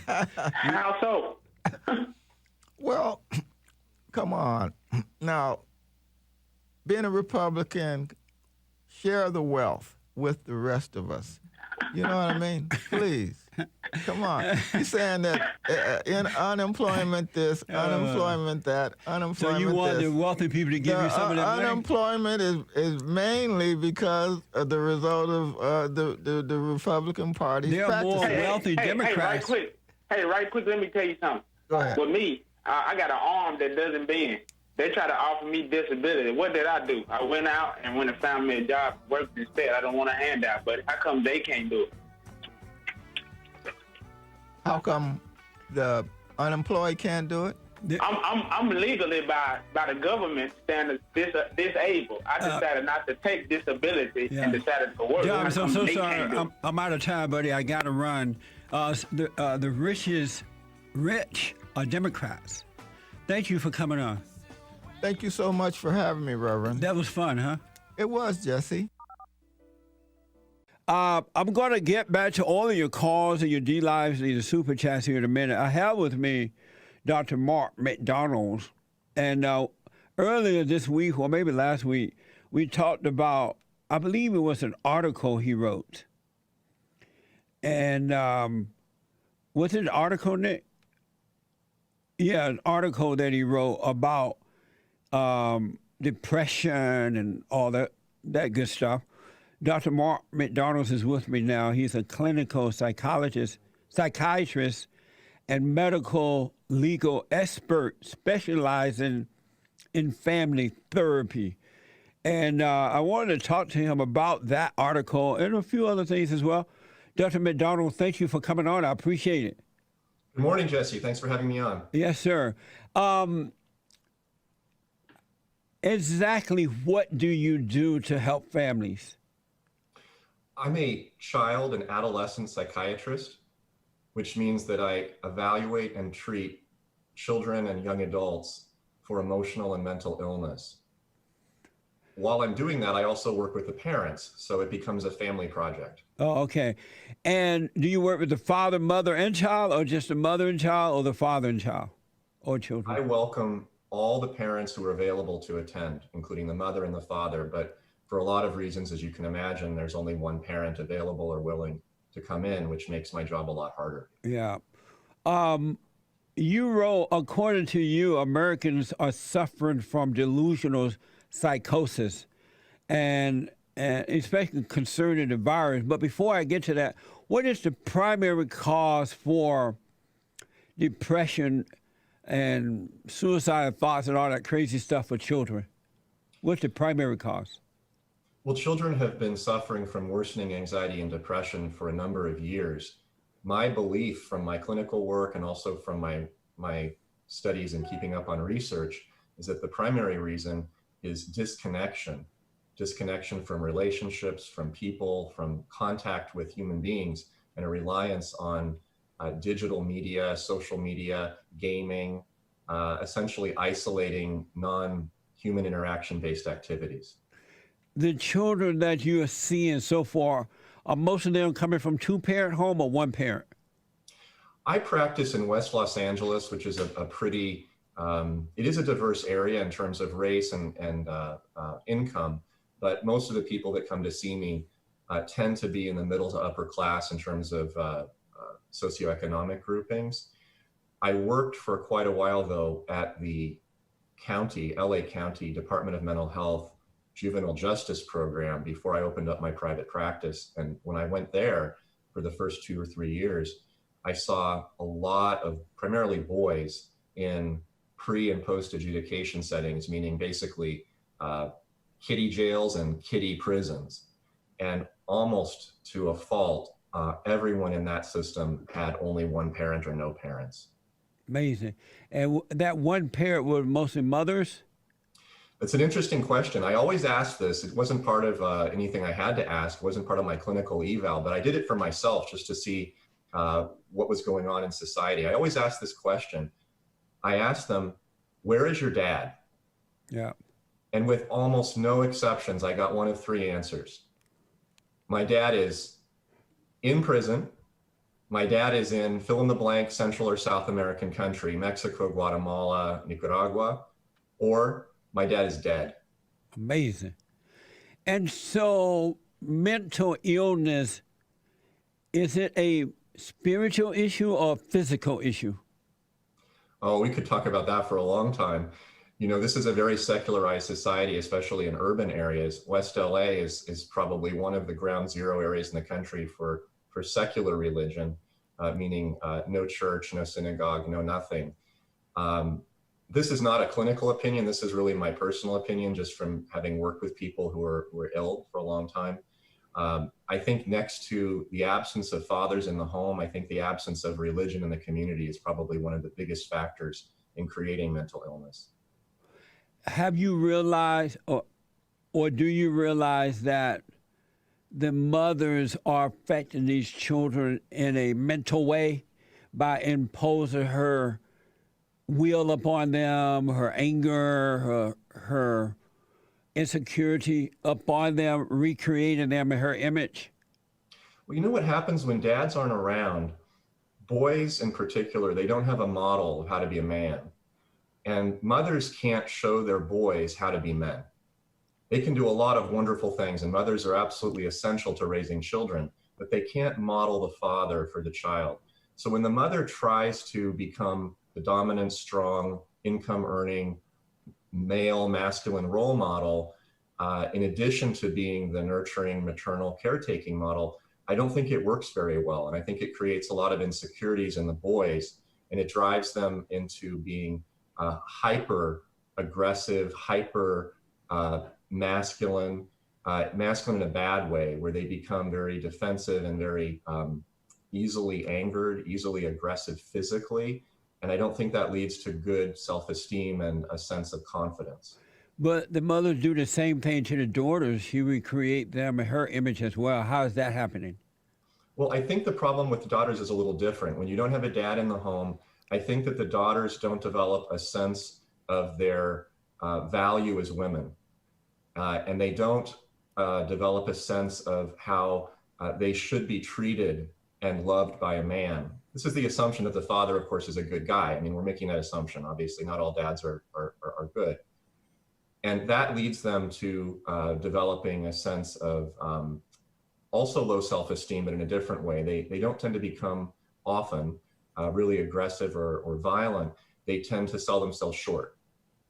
F: How so?
C: Well, come on. Now, being a Republican, share the wealth with the rest of us. You know what I mean? Please. Come on. You're saying that in unemployment this, unemployment that, unemployment
B: this. So you want the wealthy people to give you some of that money?
C: Unemployment is mainly because of the result of the Republican Party's
B: There are more wealthy Democrats.
F: Right quick, let me tell you something.
C: Go ahead.
F: With me, I got an arm that doesn't bend. They try to offer me disability. What did I do? I went out and went and found me a job, worked instead. I don't want a handout, but how come they can't do it?
C: How come the unemployed can't do it?
F: I'm legally by the government standards disabled. I decided not to take disability and decided to work.
B: John, I'm so sorry. I'm out of time, buddy. I got to run. The rich are Democrats. Thank you for coming on.
C: Thank you so much for having me, Reverend.
B: That was fun, huh?
C: It was, Jesse.
B: I'm going to get back to all of your calls and your D-Lives and your Super Chats here in a minute. I have with me Dr. Mark McDonald. And earlier this week, or maybe last week, we talked about, I believe it was an article he wrote. And was it an article, Nick? Yeah, an article that he wrote about depression and all that good stuff. Dr. Mark McDonald is with me now. He's a clinical psychiatrist and medical legal expert specializing in family therapy. And I wanted to talk to him about that article and a few other things as well. Dr. McDonald, thank you for coming on. I appreciate it.
G: Good morning, Jesse. Thanks for having me on.
B: Yes, sir. Exactly what do you do to help families?
G: I'm a child and adolescent psychiatrist, which means that I evaluate and treat children and young adults for emotional and mental illness. While I'm doing that, I also work with the parents, so it becomes a family project.
B: Oh, okay. And do you work with the father, mother, and child, or just the mother and child, or the father and child, or children?
G: I welcome all the parents who are available to attend, including the mother and the father, but for a lot of reasons, as you can imagine, there's only one parent available or willing to come in, which makes my job a lot harder.
B: Yeah. You wrote, according to you, Americans are suffering from delusional psychosis and especially concerning the virus. But before I get to that, what is the primary cause for depression and suicidal thoughts and all that crazy stuff for children? What's the primary cause?
G: Well, children have been suffering from worsening anxiety and depression for a number of years. My belief from my clinical work and also from my studies and keeping up on research is that the primary reason is disconnection from relationships, from people, from contact with human beings, and a reliance on digital media, social media, gaming, essentially isolating non-human interaction-based activities.
B: The children that you are seeing so far, are most of them coming from two-parent home or one parent?
G: I practice in West Los Angeles, which is a pretty, it is a diverse area in terms of race and income, but most of the people that come to see me tend to be in the middle to upper class in terms of socioeconomic groupings. I worked for quite a while, though, at the LA County Department of Mental Health Juvenile Justice Program before I opened up my private practice. And when I went there for the first 2 or 3 years, I saw a lot of primarily boys in pre and post adjudication settings, meaning basically kiddie jails and kiddie prisons. And almost to a fault, everyone in that system had only one parent or no parents.
B: Amazing. And that one parent were mostly mothers?
G: It's an interesting question. I always asked this. It wasn't part of anything I had to ask. It wasn't part of my clinical eval, but I did it for myself just to see what was going on in society. I always ask this question. I asked them, where is your dad?
B: Yeah.
G: And with almost no exceptions, I got one of 3 answers. My dad is in prison. My dad is in fill in the blank Central or South American country, Mexico, Guatemala, Nicaragua, or my dad is dead.
B: Amazing. And so mental illness, is it a spiritual issue or a physical issue?
G: Oh, we could talk about that for a long time. You know, this is a very secularized society, especially in urban areas. West LA is probably one of the ground zero areas in the country for secular religion, meaning no church, no synagogue, no nothing. This is not a clinical opinion. This is really my personal opinion, just from having worked with people who were ill for a long time. I think next to the absence of fathers in the home, I think the absence of religion in the community is probably one of the biggest factors in creating mental illness.
B: Have you realized, or do you realize that the mothers are affecting these children in a mental way by imposing her will upon them, her anger, her insecurity upon them, recreating them in her image?
G: Well, you know what happens when dads aren't around? Boys in particular, they don't have a model of how to be a man. And mothers can't show their boys how to be men. They can do a lot of wonderful things, and mothers are absolutely essential to raising children, but they can't model the father for the child. So when the mother tries to become the dominant, strong, income-earning, male, masculine role model, in addition to being the nurturing, maternal, caretaking model, I don't think it works very well. And I think it creates a lot of insecurities in the boys. and it drives them into being hyper aggressive, hyper masculine, masculine in a bad way, where they become very defensive and very easily angered, easily aggressive physically. And I don't think that leads to good self-esteem and a sense of confidence.
B: But the mothers do the same thing to the daughters. She recreate them in her image as well. How is that happening?
G: Well, I think the problem with the daughters is a little different. When you don't have a dad in the home, I think that the daughters don't develop a sense of their value as women. And they don't develop a sense of how they should be treated and loved by a man. This is the assumption that the father, of course, is a good guy. I mean, we're making that assumption. Obviously, not all dads are good. And that leads them to developing a sense of also low self-esteem, but in a different way. They don't tend to become often really aggressive or violent. They tend to sell themselves short.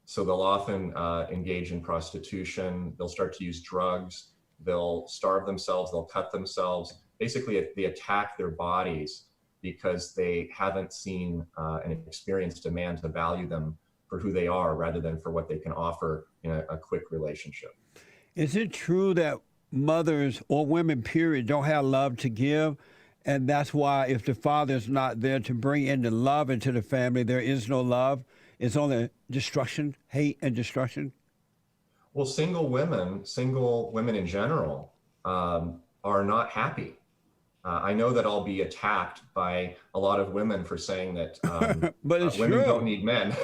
G: So they'll often engage in prostitution. They'll start to use drugs. They'll starve themselves. They'll cut themselves. Basically, they attack their bodies because they haven't seen and experienced a man to value them for who they are rather than for what they can offer in a quick relationship.
B: Is it true that mothers or women, period, don't have love to give? And that's why if the father's not there to bring in the love into the family, there is no love. It's only destruction, hate and destruction.
G: Well, single women in general, are not happy. I know that I'll be attacked by a lot of women for saying that
B: but it's
G: women
B: true.
G: don't need men.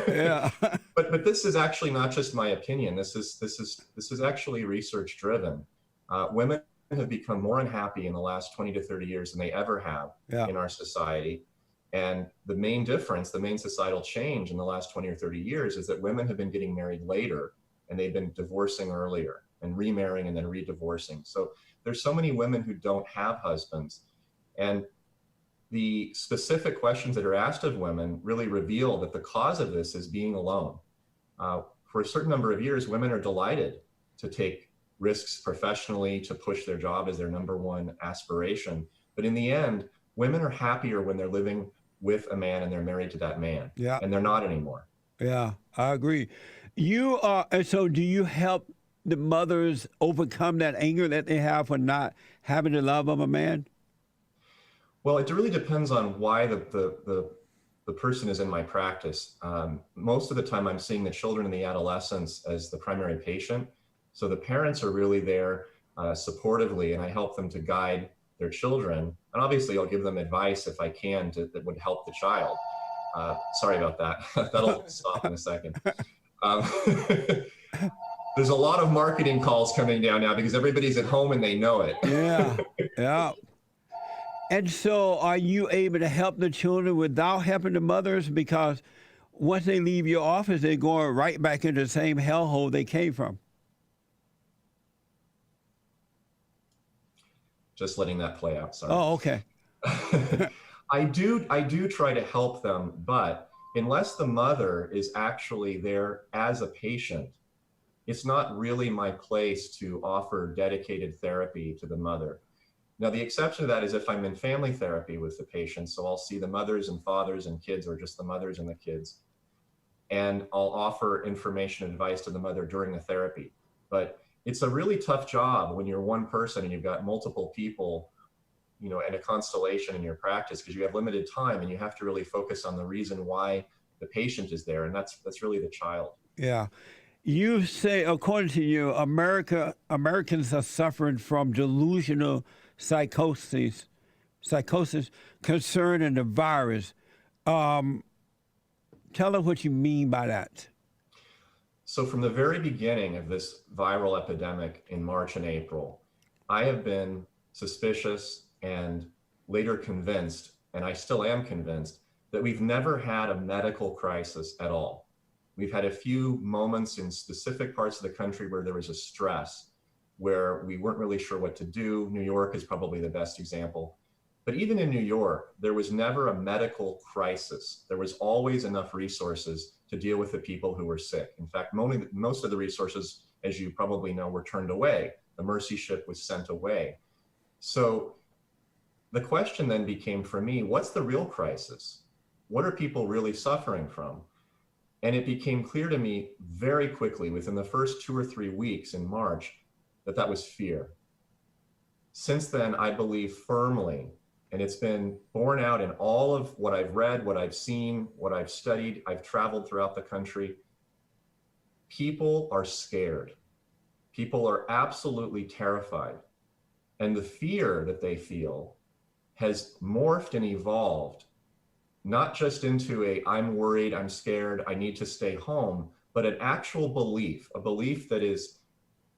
B: Yeah.
G: But this is actually not just my opinion. This is actually research driven. Women have become more unhappy in the last 20 to 30 years than they ever have in our society. And the main difference, the main societal change in the last 20 or 30 years is that women have been getting married later and they've been divorcing earlier and remarrying and then re-divorcing. So there's so many women who don't have husbands. And the specific questions that are asked of women really reveal that the cause of this is being alone. For a certain number of years, women are delighted to take risks professionally, to push their job as their number one aspiration. But in the end, women are happier when they're living with a man and they're married to that man.
B: Yeah.
G: And they're not anymore.
B: Yeah, I agree. And so do you help the mothers overcome that anger that they have for not having the love of a man?
G: Well, it really depends on why the person is in my practice. Most of the time I'm seeing the children and the adolescents as the primary patient. So the parents are really there supportively, and I help them to guide their children. And obviously I'll give them advice if I can that would help the child. Sorry about that. That'll stop in a second. There's a lot of marketing calls coming down now because everybody's at home and they know it.
B: Yeah, yeah. And so are you able to help the children without helping the mothers? Because once they leave your office, they're going right back into the same hellhole they came from.
G: Just letting that play out, sorry.
B: Oh, okay.
G: I do try to help them, but unless the mother is actually there as a patient, it's not really my place to offer dedicated therapy to the mother. Now, the exception to that is if I'm in family therapy with the patient, so I'll see the mothers and fathers and kids, or just the mothers and the kids, and I'll offer information and advice to the mother during the therapy. But it's a really tough job when you're one person and you've got multiple people, you know, and a constellation in your practice, because you have limited time and you have to really focus on the reason why the patient is there, and that's really the child.
B: Yeah. You say, according to you, Americans are suffering from delusional psychosis concerning the virus. Tell us what you mean by that.
G: So from the very beginning of this viral epidemic in March and April, I have been suspicious and later convinced, and I still am convinced, that we've never had a medical crisis at all. We've had a few moments in specific parts of the country where there was a stress, where we weren't really sure what to do. New York is probably the best example. But even in New York, there was never a medical crisis. There was always enough resources to deal with the people who were sick. In fact, most of the resources, as you probably know, were turned away. The Mercy ship was sent away. So the question then became for me, what's the real crisis? what are people really suffering from? And it became clear to me very quickly within the first 2 or 3 weeks in March that that was fear. Since then, I believe firmly, and it's been borne out in all of what I've read, what I've seen, what I've studied, I've traveled throughout the country. People are scared. People are absolutely terrified. And the fear that they feel has morphed and evolved, not just into a I'm worried, I'm scared, I need to stay home, but an actual belief, a belief that is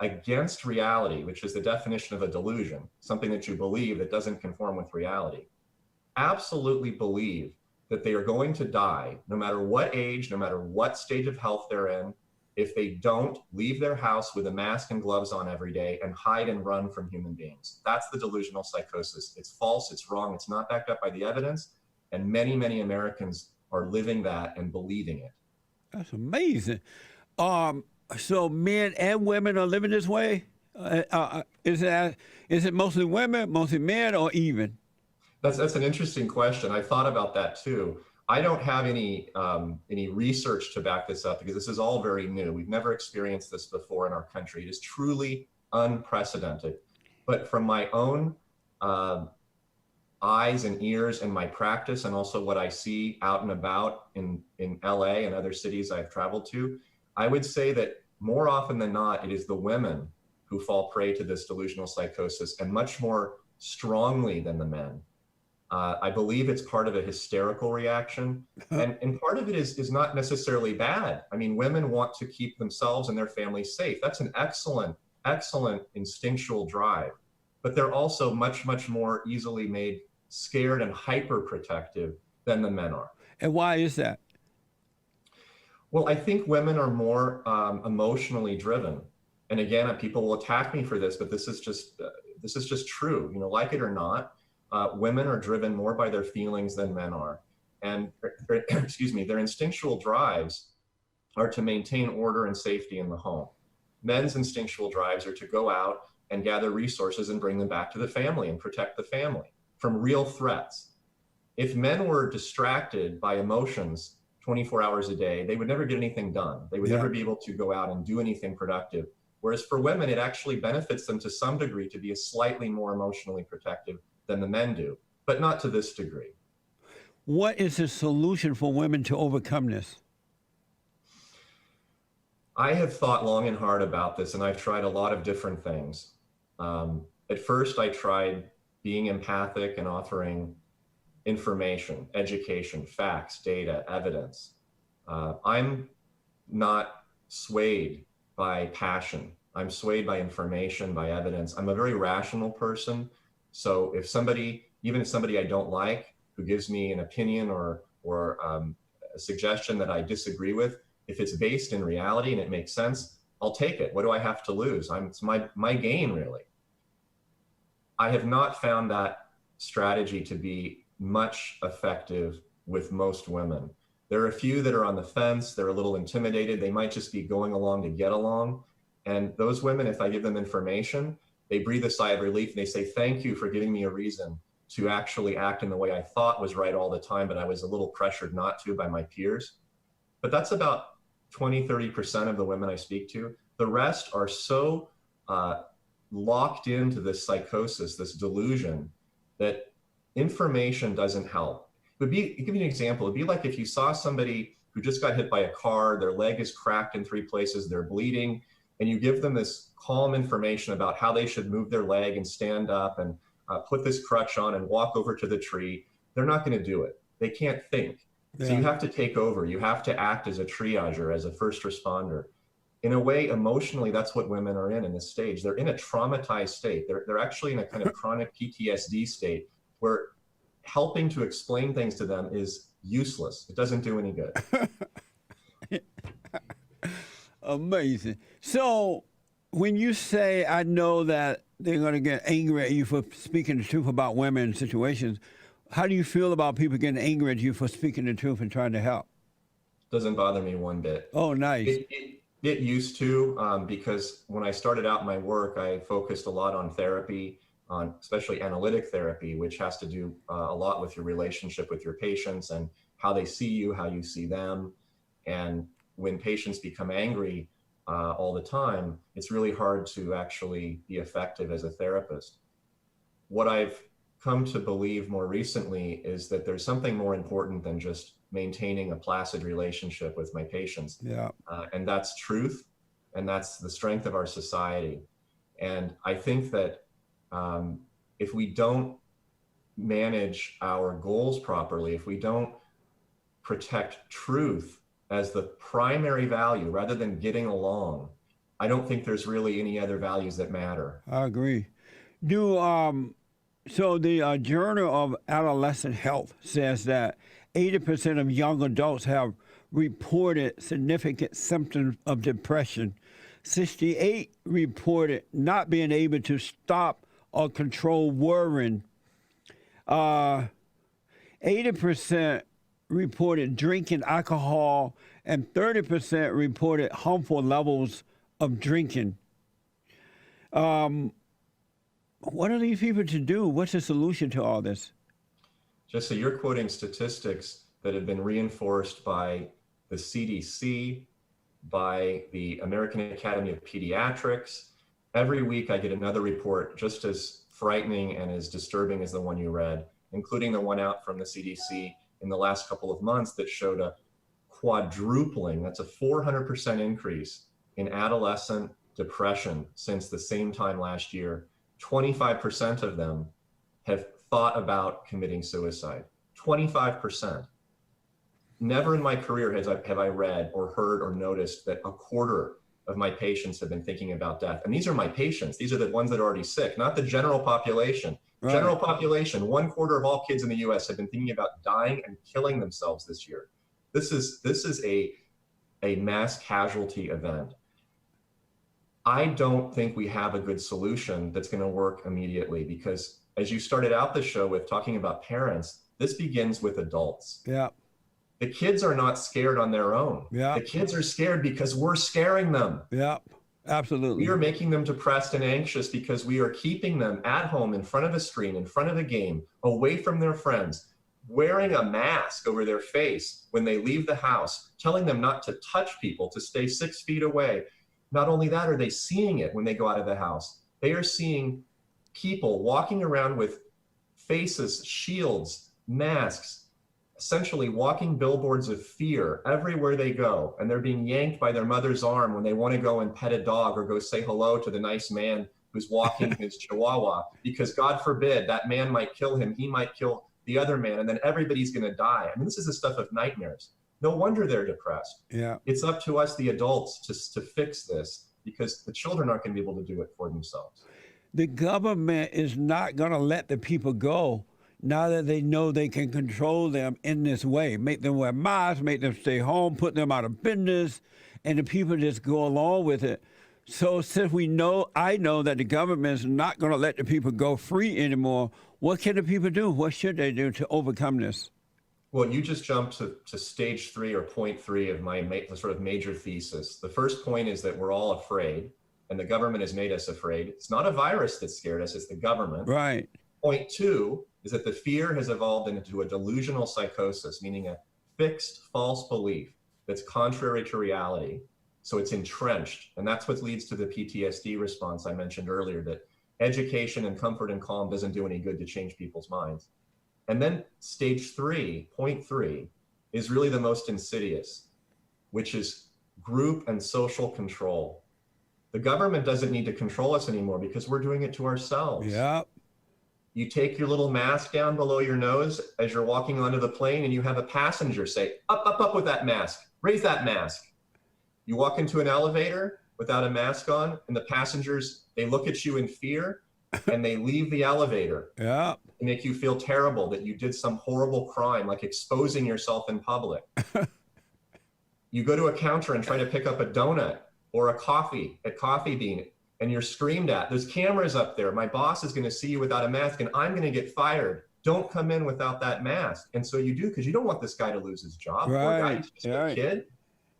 G: against reality, which is the definition of a delusion, something that you believe that doesn't conform with reality. Absolutely believe that they are going to die, no matter what age, no matter what stage of health they're in, if they don't leave their house with a mask and gloves on every day and hide and run from human beings. That's the delusional psychosis. It's false, it's wrong, it's not backed up by the evidence. And many, many Americans are living that and believing it.
B: That's amazing. So men and women are living this way? Is it mostly women, mostly men, or even?
G: That's an interesting question. I thought about that too. I don't have any research to back this up because this is all very new. We've never experienced this before in our country. It is truly unprecedented. But from my own eyes and ears and my practice, and also what I see out and about in LA and other cities I've traveled to, I would say that more often than not, it is the women who fall prey to this delusional psychosis, and much more strongly than the men. I believe it's part of a hysterical reaction, and part of it is not necessarily bad. I mean, women want to keep themselves and their families safe. That's an excellent instinctual drive, but they're also much, much more easily made scared and hyper protective than the men are.
B: And why is that?
G: Well, I think women are more emotionally driven. And again, people will attack me for this, but this is just true. You know, like it or not, women are driven more by their feelings than men are. And their instinctual drives are to maintain order and safety in the home. Men's instinctual drives are to go out and gather resources and bring them back to the family and protect the family from real threats. If men were distracted by emotions 24 hours a day, they would never get anything done. They would never be able to go out and do anything productive. Whereas for women, it actually benefits them to some degree to be a slightly more emotionally protective than the men do, but not to this degree.
B: What is the solution for women to overcome this?
G: I have thought long and hard about this, and I've tried a lot of different things. At first, I tried being empathic and offering information, education, facts, data, evidence. I'm not swayed by passion. I'm swayed by information, by evidence. I'm a very rational person. So if somebody, even if somebody I don't like, who gives me an opinion or a suggestion that I disagree with, if it's based in reality and it makes sense, I'll take it. What do I have to lose? It's my gain, really. I have not found that strategy to be much effective with most women. There are a few that are on the fence. They're a little intimidated. They might just be going along to get along. And those women, if I give them information, they breathe a sigh of relief and they say, thank you for giving me a reason to actually act in the way I thought was right all the time, but I was a little pressured not to by my peers. But that's about 20, 30% of the women I speak to. The rest are so locked into this psychosis, this delusion, that information doesn't help. I'll give you an example. It'd be like if you saw somebody who just got hit by a car, their leg is cracked in 3 places, they're bleeding, and you give them this calm information about how they should move their leg and stand up and put this crutch on and walk over to the tree. They're not going to do it. They can't think. Yeah. So you have to take over. You have to act as a triager, as a first responder. In a way, emotionally, that's what women are in this stage. They're in a traumatized state. They're actually in a kind of chronic PTSD state where helping to explain things to them is useless. It doesn't do any good.
B: Amazing. So when you say, I know that they're going to get angry at you for speaking the truth about women situations, how do you feel about people getting angry at you for speaking the truth and trying to help?
G: Doesn't bother me one bit.
B: Oh, nice.
G: It used to, because when I started out my work, I focused a lot on therapy, on especially analytic therapy, which has to do a lot with your relationship with your patients and how they see you, how you see them. And when patients become angry all the time, it's really hard to actually be effective as a therapist. What I've come to believe more recently is that there's something more important than just maintaining a placid relationship with my patients.
B: Yeah.
G: And that's truth, and that's the strength of our society. And I think that if we don't manage our goals properly, if we don't protect truth as the primary value rather than getting along, I don't think there's really any other values that matter.
B: I agree. So the Journal of Adolescent Health says that 80% of young adults have reported significant symptoms of depression. 68 reported not being able to stop or control worrying. 80% reported drinking alcohol, and 30% reported harmful levels of drinking. What are these people to do? What's the solution to all this?
G: Just so you're quoting statistics that have been reinforced by the CDC, by the American Academy of Pediatrics. Every week I get another report just as frightening and as disturbing as the one you read, including the one out from the CDC in the last couple of months that showed a quadrupling, that's a 400% increase in adolescent depression since the same time last year. 25% of them have thought about committing suicide. 25%. Never in my career have I read or heard or noticed that a quarter of my patients have been thinking about death. And these are my patients. These are the ones that are already sick, not the general population. Right. General population, 1/4 of all kids in the US have been thinking about dying and killing themselves this year. This is a mass casualty event. I don't think we have a good solution that's going to work immediately, because as you started out the show with talking about parents, this begins with adults.
B: Yeah.
G: The kids are not scared on their own.
B: Yeah.
G: The kids are scared because we're scaring them.
B: Yeah, absolutely.
G: We are making them depressed and anxious because we are keeping them at home in front of a screen, in front of a game, away from their friends, wearing a mask over their face when they leave the house, telling them not to touch people, to stay 6 feet away. Not only that, are they seeing it when they go out of the house? They are seeing people walking around with faces, shields, masks, essentially walking billboards of fear everywhere they go. And they're being yanked by their mother's arm when they want to go and pet a dog or go say hello to the nice man who's walking his chihuahua, because God forbid that man might kill him. He might kill the other man, and then everybody's going to die. I mean, this is the stuff of nightmares. No wonder they're depressed.
B: Yeah.
G: It's up to us, the adults, to fix this, because the children aren't going to be able to do it for themselves.
B: The government is not going to let the people go now that they know they can control them in this way. Make them wear masks, make them stay home, put them out of business, and the people just go along with it. So since I know that the government is not going to let the people go free anymore, what can the people do? What should they do to overcome this?
G: Well, you just jumped to stage 3 or point 3 of my sort of major thesis. The first point is that we're all afraid, and the government has made us afraid. It's not a virus that scared us, it's the government.
B: Right.
G: Point 2 is that the fear has evolved into a delusional psychosis, meaning a fixed false belief that's contrary to reality. So it's entrenched. And that's what leads to the PTSD response I mentioned earlier, that education and comfort and calm doesn't do any good to change people's minds. And then stage 3, point 3, is really the most insidious, which is group and social control. The government doesn't need to control us anymore because we're doing it to ourselves.
B: Yeah.
G: You take your little mask down below your nose as you're walking onto the plane, and you have a passenger say, up, up, up with that mask, raise that mask. You walk into an elevator without a mask on, and the passengers, they look at you in fear and they leave the elevator.
B: Yeah.
G: To make you feel terrible that you did some horrible crime, like exposing yourself in public. You go to a counter and try to pick up a donut or a coffee at Coffee Bean, and you're screamed at. There's cameras up there. My boss is going to see you without a mask, and I'm going to get fired. Don't come in without that mask. And so you do, because you don't want this guy to lose his job.
B: Right.
G: Poor guy, he's just a kid.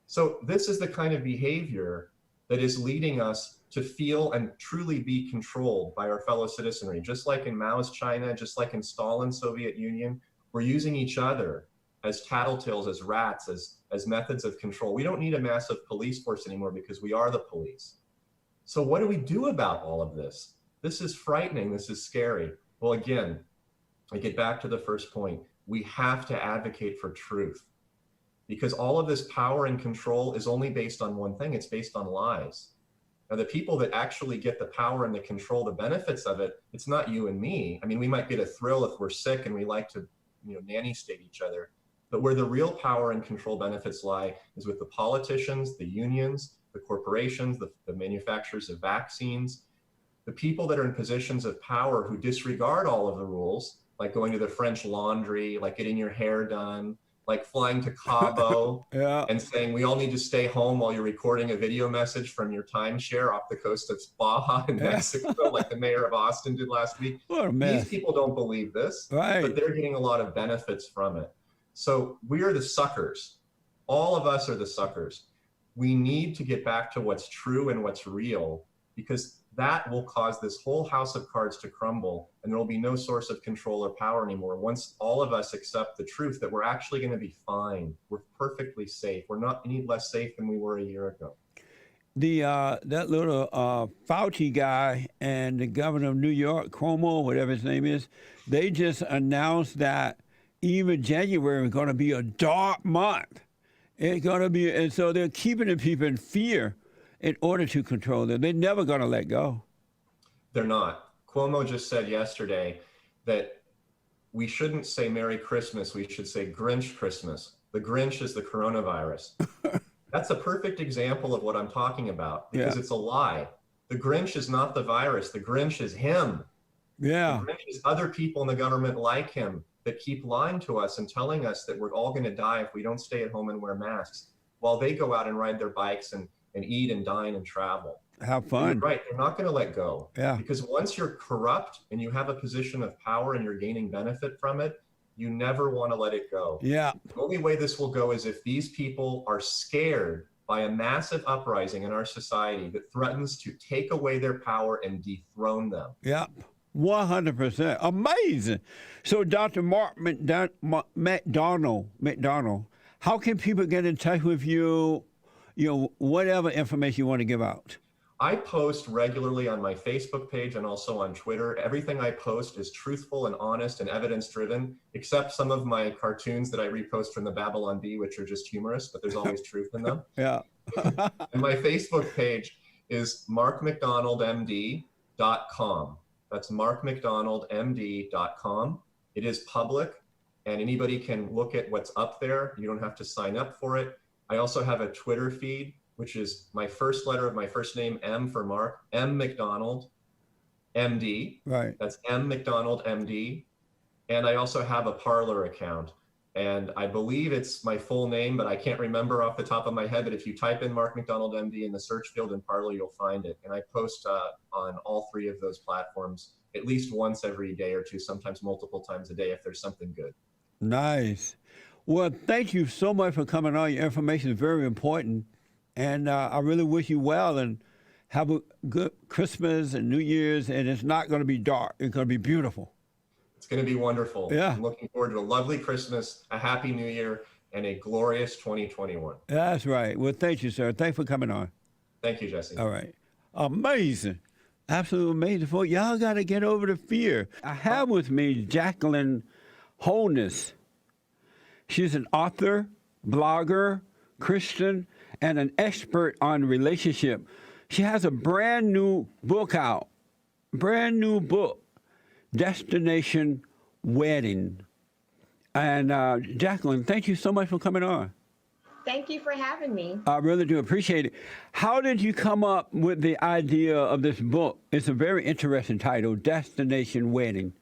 G: So this is the kind of behavior that is leading us to feel and truly be controlled by our fellow citizenry. Just like in Mao's China, just like in Stalin's Soviet Union, we're using each other as tattletales, as rats, as methods of control. We don't need a massive police force anymore because we are the police. So what do we do about all of this? This is frightening. This is scary. Well, again, I get back to the first point. We have to advocate for truth, because all of this power and control is only based on one thing. It's based on lies. Now, the people that actually get the power and the control, the benefits of it, it's not you and me. I mean, we might get a thrill if we're sick and we like to, nanny state each other. But where the real power and control benefits lie is with the politicians, the unions, the corporations, the manufacturers of vaccines, the people that are in positions of power who disregard all of the rules, like going to the French Laundry, like getting your hair done, like flying to Cabo and saying, we all need to stay home while you're recording a video message from your timeshare off the coast of Baja in Mexico, like the mayor of Austin did last week.
B: What a mess.
G: These people don't believe this,
B: right,
G: but they're getting a lot of benefits from it. So we are the suckers. All of us are the suckers. We need to get back to what's true and what's real, because that will cause this whole house of cards to crumble, and there will be no source of control or power anymore. Once all of us accept the truth that we're actually going to be fine, we're perfectly safe. We're not any less safe than we were a year ago.
B: The that little Fauci guy and the governor of New York, Cuomo, whatever his name is, they just announced that even January is going to be a dark month. It's going to be, and so they're keeping the people in fear in order to control them. They're never going to let go.
G: They're not. Cuomo just said yesterday that we shouldn't say Merry Christmas. We should say Grinch Christmas. The Grinch is the coronavirus. That's a perfect example of what I'm talking about, because it's a lie. The Grinch is not the virus. The Grinch is him.
B: Yeah.
G: The Grinch is other people in the government like him that keep lying to us and telling us that we're all going to die if we don't stay at home and wear masks, while they go out and ride their bikes and eat and dine and travel.
B: Have fun.
G: You're right. They're not going to let go.
B: Yeah.
G: Because once you're corrupt and you have a position of power and you're gaining benefit from it, you never want to let it go.
B: Yeah.
G: The only way this will go is if these people are scared by a massive uprising in our society that threatens to take away their power and dethrone them.
B: Yeah. 100%. Amazing. So, Dr. Mark McDonald, how can people get in touch with you? Whatever information you want to give out.
G: I post regularly on my Facebook page and also on Twitter. Everything I post is truthful and honest and evidence-driven, except some of my cartoons that I repost from the Babylon Bee, which are just humorous, but there's always truth in them.
B: Yeah.
G: And my Facebook page is markmcdonaldmd.com. That's markmcdonaldmd.com. It is public, and anybody can look at what's up there. You don't have to sign up for it. I also have a Twitter feed, which is my first letter of my first name, M for Mark, M McDonald, MD.
B: Right.
G: That's M McDonald, MD. And I also have a Parler account. And I believe it's my full name, but I can't remember off the top of my head. But if you type in Mark McDonald, MD in the search field in Parler, you'll find it. And I post on all three of those platforms at least once every day or two, sometimes multiple times a day if there's something good.
B: Nice. Well, thank you so much for coming on. Your information is very important. And I really wish you well and have a good Christmas and New Year's. And it's not going to be dark. It's going to be beautiful.
G: It's going to be wonderful.
B: Yeah.
G: I'm looking forward to a lovely Christmas, a happy New Year, and a glorious 2021.
B: That's right. Well, thank you, sir. Thanks for coming on.
G: Thank you, Jesse.
B: All right. Amazing. Absolutely amazing. Folks, y'all got to get over the fear. I have with me Jacqueline Holness. She's an author, blogger, Christian, and an expert on relationship. She has a brand new book out. Brand new book. Destination Wedding. And Jacqueline, thank you so much for coming on.
H: Thank you for having me.
B: I really do appreciate it. How did you come up with the idea of this book? It's a very interesting title, Destination Wedding.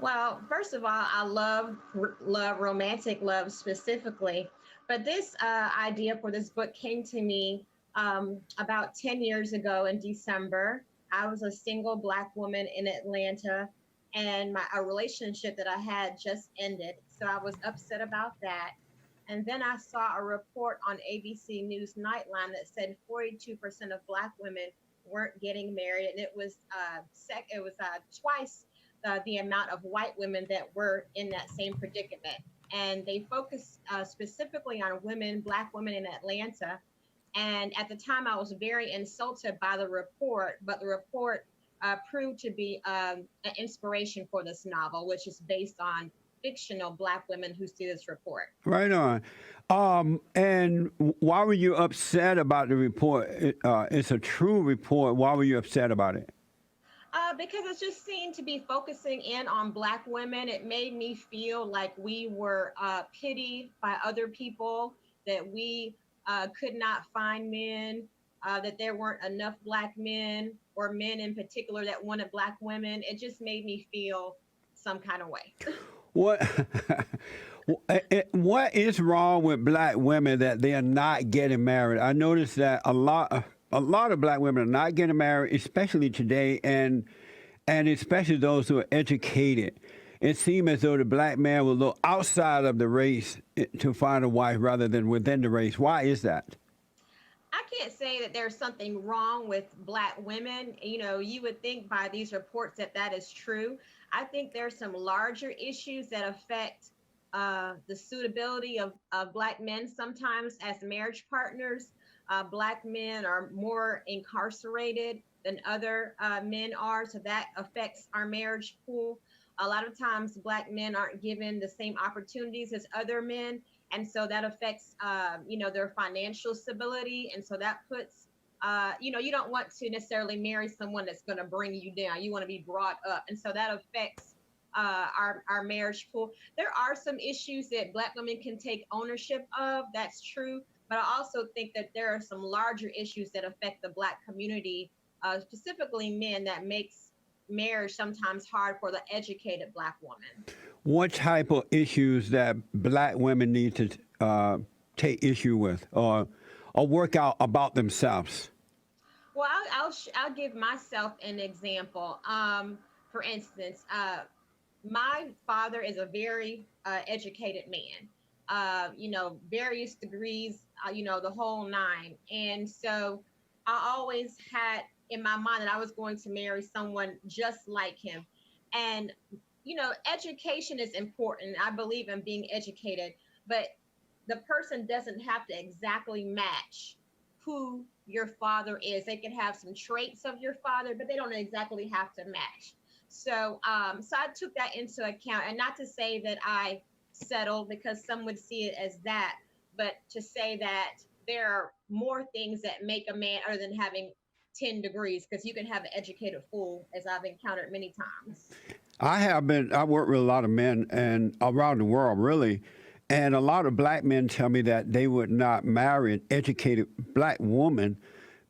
H: Well, first of all, I love romantic love specifically, but this idea for this book came to me about 10 years ago in December. I was a single Black woman in Atlanta, and a relationship that I had just ended. So I was upset about that. And then I saw a report on ABC News Nightline that said 42% of Black women weren't getting married, and it was twice the amount of white women that were in that same predicament. and they focused specifically on women, Black women in Atlanta. And at the time, I was very insulted by the report, but the report proved to be an inspiration for this novel, which is based on fictional Black women who see this report.
B: Right on. And why were you upset about the report? It's a true report. Why were you upset about it?
H: Because it just seemed to be focusing in on Black women. It made me feel like we were pitied by other people, that we could not find men, that there weren't enough Black men or men in particular that wanted Black women. It just made me feel some kind of way.
B: What what is wrong with Black women that they are not getting married? I noticed that a lot of Black women are not getting married, especially today, and especially those who are educated. It seems as though the Black man will look outside of the race to find a wife rather than within the race. Why is that?
H: I can't say that there's something wrong with Black women. You know, you would think by these reports that that is true. I think there's some larger issues that affect the suitability of Black men sometimes as marriage partners. Black men are more incarcerated than other men are, so that affects our marriage pool. A lot of times Black men aren't given the same opportunities as other men, and so that affects their financial stability, and so that puts you don't want to necessarily marry someone that's going to bring you down. You want to be brought up, and so that affects our marriage pool. There are some issues that Black women can take ownership of. That's true. But I also think that there are some larger issues that affect the Black community, specifically men, that makes marriage sometimes hard for the educated Black woman.
B: What type of issues that Black women need to take issue with or work out about themselves?
H: Well, I'll give myself an example. For instance, my father is a very educated man. Various degrees, the whole nine. And so I always had in my mind that I was going to marry someone just like him. And, education is important. I believe in being educated, but the person doesn't have to exactly match who your father is. They can have some traits of your father, but they don't exactly have to match. So I took that into account, and not to say that I settled, because some would see it as that, but to say that there are more things that make a man other than having 10 degrees, because you can have an educated fool, as I've encountered many times.
B: I work with a lot of men and around the world, really. And a lot of Black men tell me that they would not marry an educated Black woman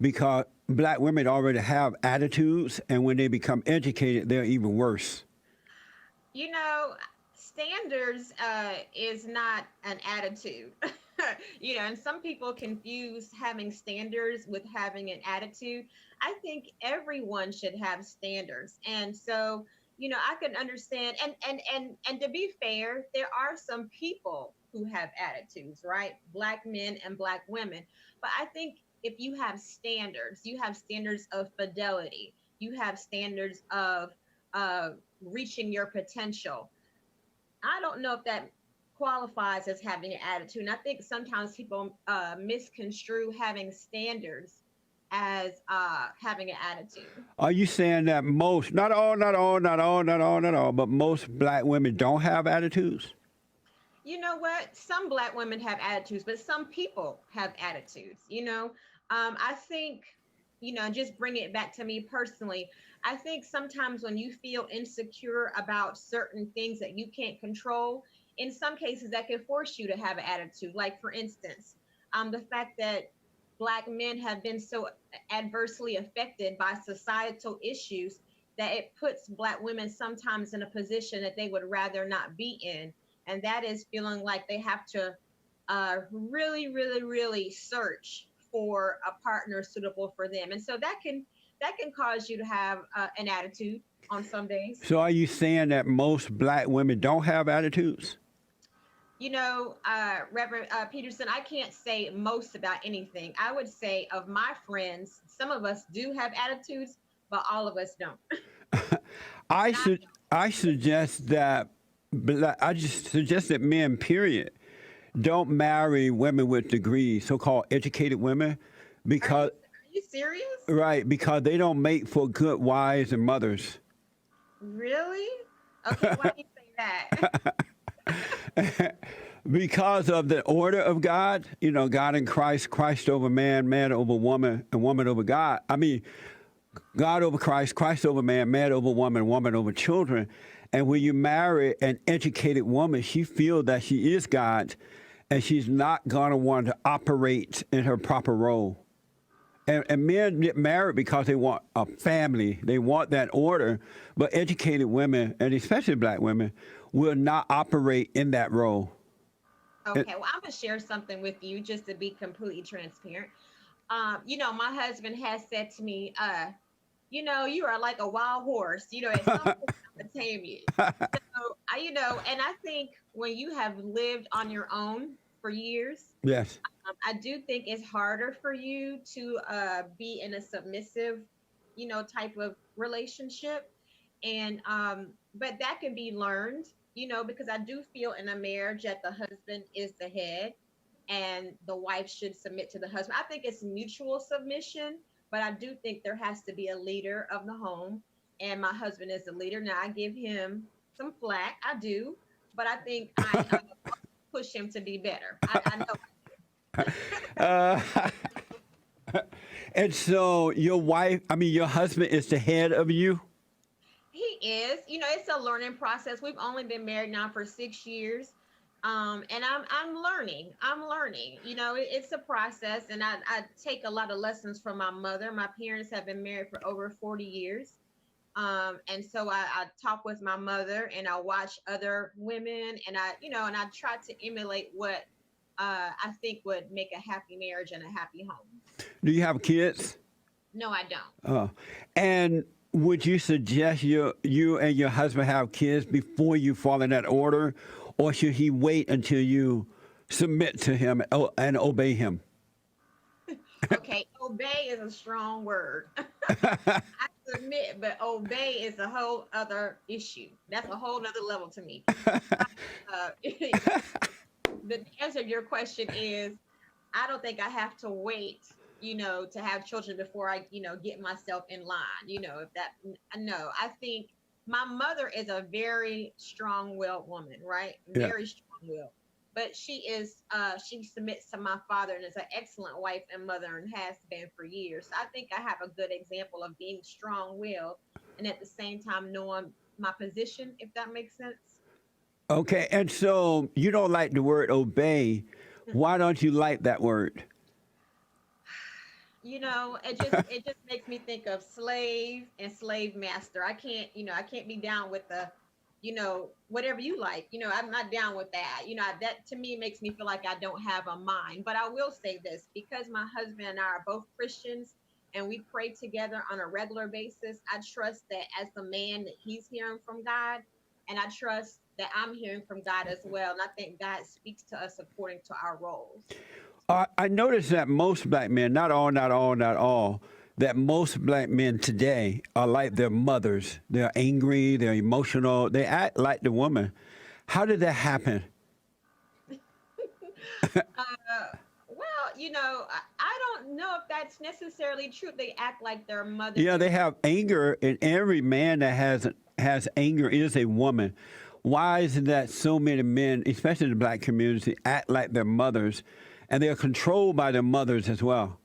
B: because Black women already have attitudes, and when they become educated, they're even worse.
H: Standards is not an attitude. And some people confuse having standards with having an attitude. I think everyone should have standards. And so, I can understand, and to be fair, there are some people who have attitudes, right? Black men and Black women. But I think if you have standards of fidelity, you have standards of reaching your potential. I don't know if that qualifies as having an attitude. And I think sometimes people misconstrue having standards as having an attitude.
B: Are you saying that most, not all, but most Black women don't have attitudes?
H: You know what? Some Black women have attitudes, but some people have attitudes. I think, just bring it back to me personally. I think sometimes when you feel insecure about certain things that you can't control, in some cases that can force you to have an attitude. Like, for instance, the fact that Black men have been so adversely affected by societal issues that it puts Black women sometimes in a position that they would rather not be in. And that is feeling like they have to really, really, really search for a partner suitable for them. And so that can cause you to have an attitude on some days.
B: So are you saying that most Black women don't have attitudes?
H: Reverend Peterson, I can't say most about anything. I would say of my friends, some of us do have attitudes, but all of us don't.
B: I suggest that I just suggest that men, period, don't marry women with degrees, so-called educated women, because
H: Are you serious?
B: right, because they don't make for good wives and mothers.
H: Really? Okay, why do you say that?
B: Because of the order of God, God in Christ, Christ over man, man over woman, and woman over God. I mean, God over Christ, Christ over man, man over woman, woman over children. And when you marry an educated woman, she feels that she is God, and she's not going to want to operate in her proper role. And men get married because they want a family. They want that order. But educated women, and especially black women, will not operate in that role.
H: Okay, well, I'm gonna share something with you just to be completely transparent. My husband has said to me, you are like a wild horse. At some point I'm gonna tame you. So and I think when you have lived on your own for years,
B: Yes.
H: I do think it's harder for you to be in a submissive, type of relationship. And but that can be learned, because I do feel in a marriage that the husband is the head and the wife should submit to the husband. I think it's mutual submission, but I do think there has to be a leader of the home, and my husband is the leader. Now I give him some flack, I do, but I think I push him to be better. I know.
B: Uh, and so your husband is the head of you?
H: He is. It's a learning process. We've only been married now for 6 years. And I'm learning. It's a process, and I take a lot of lessons from my mother. My parents have been married for over 40 years. And so I talk with my mother, and I watch other women, and I try to emulate what I think would make a happy marriage and a happy home.
B: Do you have kids?
H: No, I don't.
B: Oh. And would you suggest you and your husband have kids before you fall in that order, or should he wait until you submit to him and obey him?
H: Okay, obey is a strong word. I submit, but obey is a whole other issue. That's a whole other level to me. The answer to your question is, I don't think I have to wait, to have children before I, get myself in line. No, I think my mother is a very strong-willed woman, right?
B: Yeah.
H: Very strong-willed. But she submits to my father and is an excellent wife and mother and has been for years. So I think I have a good example of being strong-willed and at the same time knowing my position, if that makes sense.
B: Okay, and so you don't like the word obey. Why don't you like that word?
H: It just makes me think of slave and slave master. I can't be down with the, whatever you like. I'm not down with that. That to me makes me feel like I don't have a mind. But I will say this, because my husband and I are both Christians and we pray together on a regular basis, I trust that as the man that he's hearing from God, and I trust that I'm hearing from God as well. And I think God speaks to us according to our roles.
B: I noticed that most black men, not all, that most black men today are like their mothers. They're angry, they're emotional, they act like the woman. How did that happen?
H: I don't know if that's necessarily true. They act like their mother.
B: Yeah, they have anger, and every man that has anger is a woman. Why is it that so many men, especially in the black community, act like their mothers, and they are controlled by their mothers as well?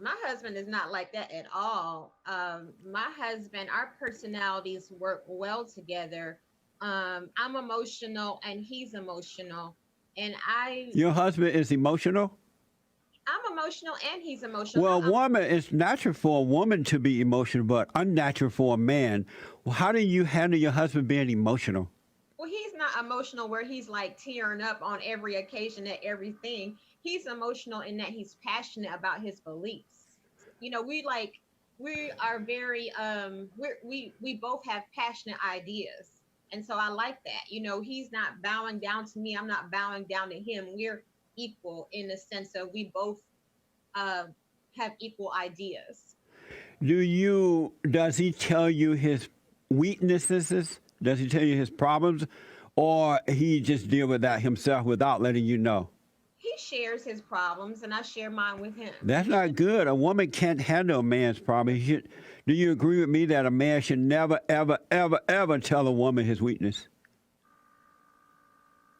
H: My husband is not like that at all. My husband, our personalities work well together. I'm emotional and he's emotional.
B: Your husband is emotional?
H: I'm emotional and he's emotional.
B: Well, it's natural for a woman to be emotional, but unnatural for a man. Well, how do you handle your husband being emotional?
H: Well, he's not emotional where he's like tearing up on every occasion at everything. He's emotional in that he's passionate about his beliefs. We are very, we both have passionate ideas. And so I like that. He's not bowing down to me. I'm not bowing down to him. We're equal in the sense of we both have equal ideas.
B: Does he tell you his weaknesses Does he tell you his problems, or he just deal with that himself without letting you know?
H: He shares his problems, and I share mine with him.
B: That's not good. A woman can't handle a man's problem. Do you agree with me that a man should never, ever, ever, ever tell a woman his weakness?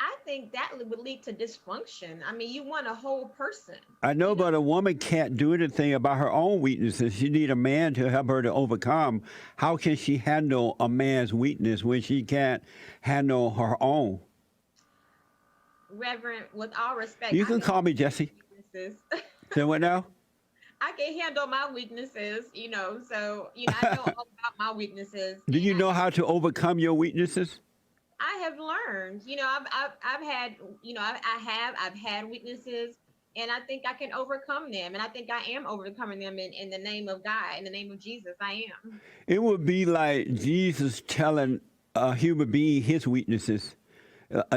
H: I think that would lead to dysfunction. I mean, you want a whole person.
B: I know, but a woman can't do anything about her own weaknesses. She need a man to help her to overcome. How can she handle a man's weakness when she can't handle her own?
H: Reverend, with all respect,
B: You can call me Jesse.
H: weaknesses.
B: Say what now?
H: I can handle my weaknesses, so, I know all about my weaknesses.
B: Do you know how to overcome your weaknesses?
H: I have learned, I've had, I've had weaknesses, and I think I can overcome them. And I think I am overcoming them in the name of God, in the name of Jesus. I am.
B: It would be like Jesus telling a human being his weaknesses.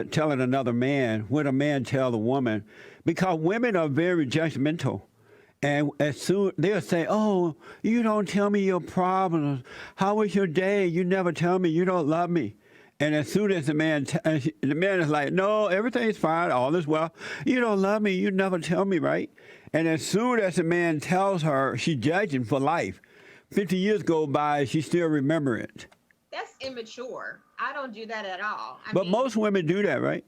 B: Telling another man what a man tell a woman, because women are very judgmental, and as soon they'll say, "Oh, you don't tell me your problems. How was your day? You never tell me. You don't love me." And as soon as the man is like, "No, everything's fine. All is well. You don't love me. You never tell me, right?" And as soon as the man tells her, she judging for life. 50 years go by, she still remember it.
H: That's immature. I don't do that at all.
B: But most women do that, right?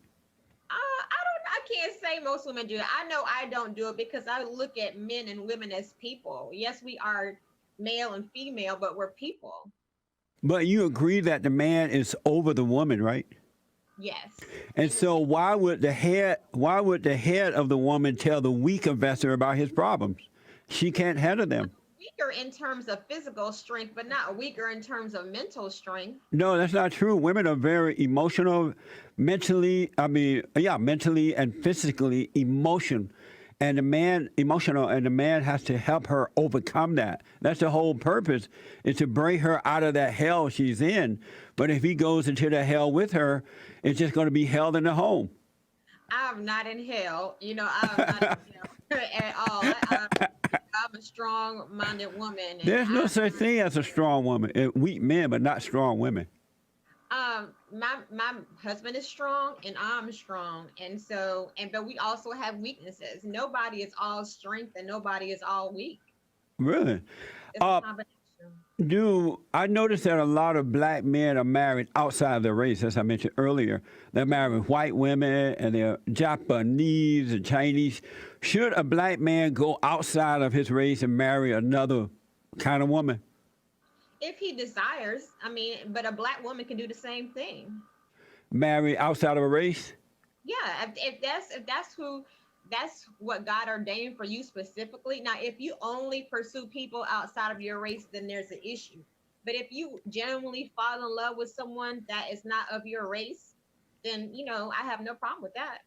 H: I can't say most women do it. I know I don't do it because I look at men and women as people. Yes, we are male and female, but we're people.
B: But you agree that the man is over the woman, right?
H: Yes.
B: And so why would the head of the woman tell the weaker vessel about his problems? She can't handle them.
H: Weaker in terms of physical strength, but not weaker in terms of mental strength.
B: No, that's not true. Women are very emotional, mentally and physically and the man has to help her overcome that. That's the whole purpose, is to bring her out of that hell she's in. But if he goes into the hell with her, it's just going to be hell in the home.
H: I'm not in hell. I'm not in hell at all. I'm a strong-minded woman.
B: There's no such thing as a strong woman. Weak men, but not strong women.
H: My husband is strong and I'm strong, but we also have weaknesses. Nobody is all strength and nobody is all weak.
B: Really?
H: It's a combination.
B: I noticed that a lot of black men are married outside of their race, as I mentioned earlier. They're married white women and they're Japanese and Chinese. Should a black man go outside of his race and marry another kind of woman?
H: If he desires, but a black woman can do the same thing.
B: Marry outside of a race?
H: Yeah, if that's what God ordained for you specifically. Now, if you only pursue people outside of your race, then there's an issue. But if you genuinely fall in love with someone that is not of your race, then, I have no problem with that.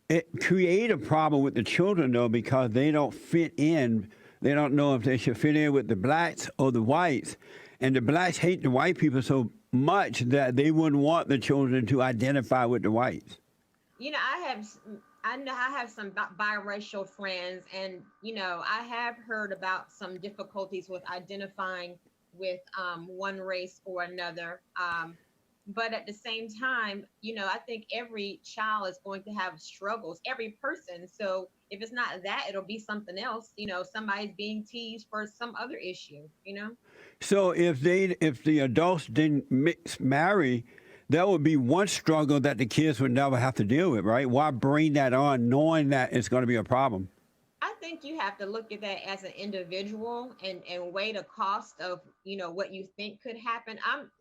B: It creates a problem with the children, though, because they don't fit in. They don't know if they should fit in with the blacks or the whites. And the blacks hate the white people so much that they wouldn't want the children to identify with the whites.
H: I know I have some biracial friends, and I have heard about some difficulties with identifying with one race or another. But at the same time, I think every child is going to have struggles, every person. So if it's not that, it'll be something else. Somebody's being teased for some other issue, So
B: if the adults didn't marry, that would be one struggle that the kids would never have to deal with, right? Why bring that on knowing that it's going to be a problem?
H: I think you have to look at that as an individual and weigh the cost of, what you think could happen.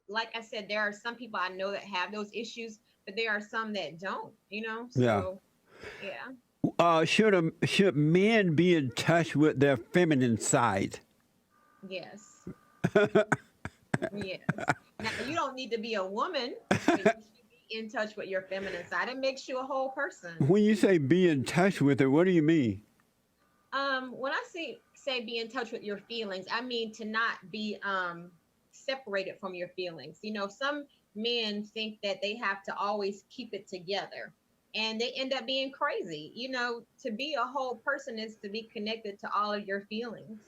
H: Like I said, there are some people I know that have those issues, but there are some that don't, So, yeah.
B: Should men be in touch with their feminine side?
H: Yes. Yes. Now, you don't need to be a woman, but you should be in touch with your feminine side. It makes you a whole person.
B: When you say be in touch with it, what do you mean?
H: When I say be in touch with your feelings, I mean to not be separated from your feelings. Some men think that they have to always keep it together, and they end up being crazy. To be a whole person is to be connected to all of your feelings.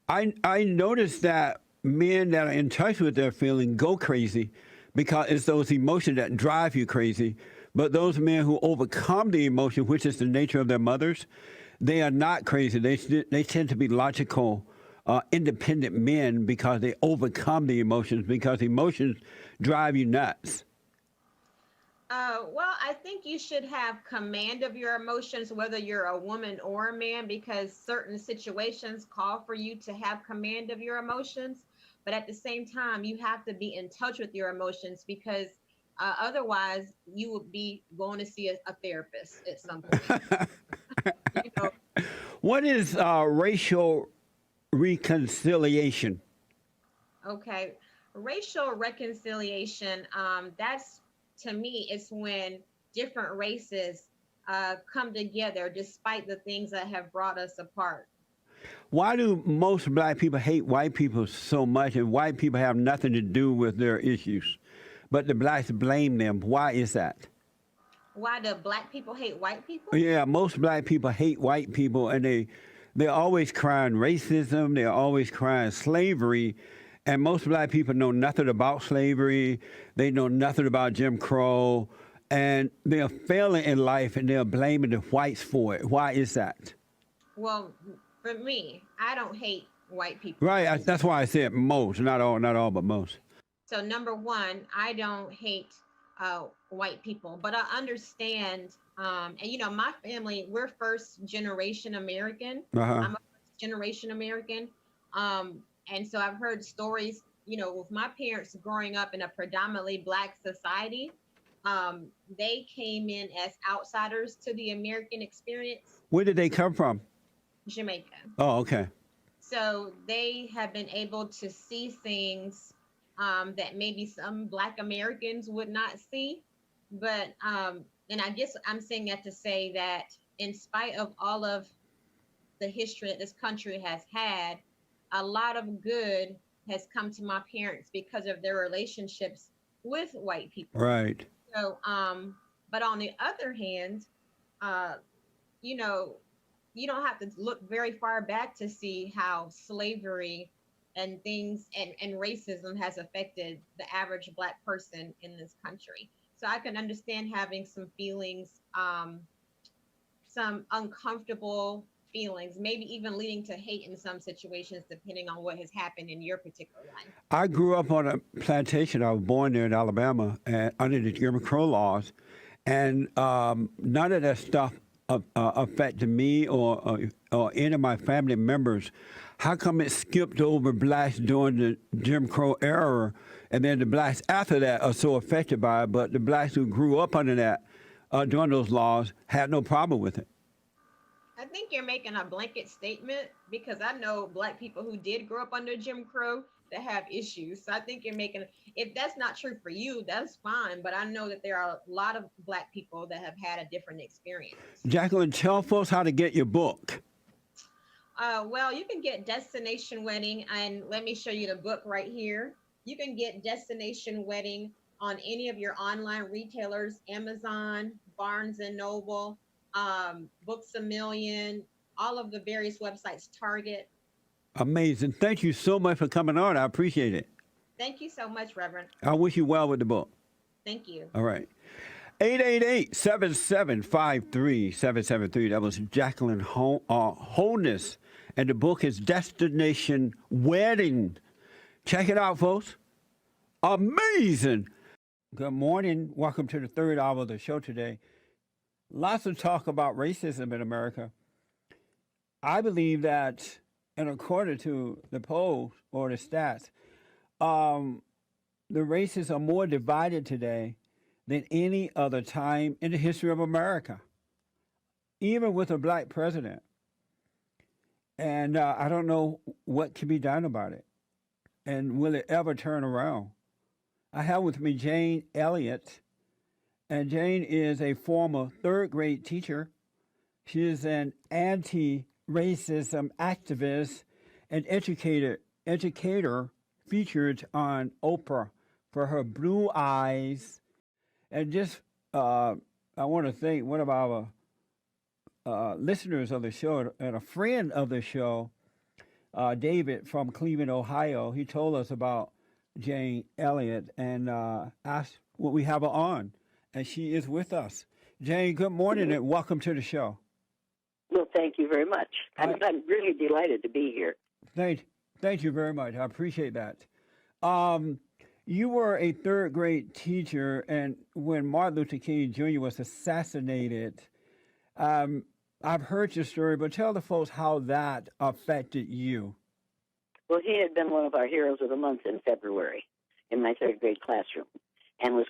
B: I noticed that men that are in touch with their feeling go crazy because it's those emotions that drive you crazy. But those men who overcome the emotion, which is the nature of their mothers, they are not crazy. They tend to be logical, independent men because they overcome the emotions, because emotions drive you nuts.
H: Well, I think you should have command of your emotions, whether you're a woman or a man, because certain situations call for you to have command of your emotions. But at the same time, you have to be in touch with your emotions because otherwise you would be going to see a therapist at some point. You know,
B: What is racial reconciliation?
H: okay. Racial reconciliation, that's to me, it's when different races come together despite the things that have brought us apart.
B: Why do most black people hate white people so much and white people have nothing to do with their issues? But the blacks blame them. Why is that?
H: Why do black people hate white people?
B: Yeah, most black people hate white people and they're always crying racism, they're always crying slavery. And most black people know nothing about slavery. They know nothing about Jim Crow. And they're failing in life and they're blaming the whites for it. Why is that?
H: Well, for me, I don't hate white people.
B: Right. That's why I said most. Not all, but most.
H: So, number one, I don't hate white people, but I understand. And, you know, my family, we're first generation American.
B: Uh-huh.
H: I'm a first generation American. And so I've heard stories, you know, with my parents growing up in a predominantly black society. They came in as outsiders to the American experience.
B: Where did they come from?
H: Jamaica.
B: Oh, okay.
H: So they have been able to see things that maybe some Black Americans would not see. But, and I guess I'm saying that to say that in spite of all of the history that this country has had, a lot of good has come to my parents because of their relationships with white people.
B: Right.
H: So, but on the other hand, you know, you don't have to look very far back to see how slavery and things and racism has affected the average Black person in this country. So I can understand having some feelings, some uncomfortable feelings, maybe even leading to hate in some situations, depending on what has happened in your particular life.
B: I grew up on a plantation. I was born there in Alabama and under the Jim Crow laws. And none of that stuff affected me or any of my family members. How come it skipped over blacks during the Jim Crow era, and then the blacks after that are so affected by it, but the blacks who grew up under that during those laws had no problem with it?
H: I think you're making a blanket statement because I know Black people who did grow up under Jim Crow that have issues. So I think you're making, if that's not true for you, that's fine. But I know that there are a lot of Black people that have had a different experience.
B: Jacqueline, tell folks how to get your book.
H: Well, you can get Destination Wedding, and let me show you the book right here. You can get Destination Wedding on any of your online retailers, Amazon, Barnes and Noble, Books A Million, all of the various websites, Target.
B: Amazing. Thank you so much for coming on. I appreciate it.
H: Thank you so much, Reverend.
B: I wish you well with the book.
H: Thank you.
B: All right. 888-7753-773. That was Jacqueline Holness. And the book is Destination Wedding. Check it out, folks. Amazing. Good morning. Welcome to the third hour of the show today. Lots of talk about racism in America. I believe that, and according to the polls or the stats, the races are more divided today than any other time in the history of America, even with a Black president. And I don't know what can be done about it. And will it ever turn around? I have with me Jane Elliott. And Jane is a former third grade teacher. She is an anti-racism activist and educator featured on Oprah for her blue eyes. And just, I want to thank one of our listeners of the show and a friend of the show, David from Cleveland, Ohio. He told us about Jane Elliott and asked what we have her on, and she is with us. Jane, good morning and welcome to the show.
I: Well, thank you very much. I'm really delighted to be here.
B: Thank you very much. I appreciate that. You were a third grade teacher, and when Martin Luther King Jr. was assassinated, I've heard your story, but tell the folks how that affected you.
I: Well, he had been one of our heroes of the month in February in my third grade classroom and was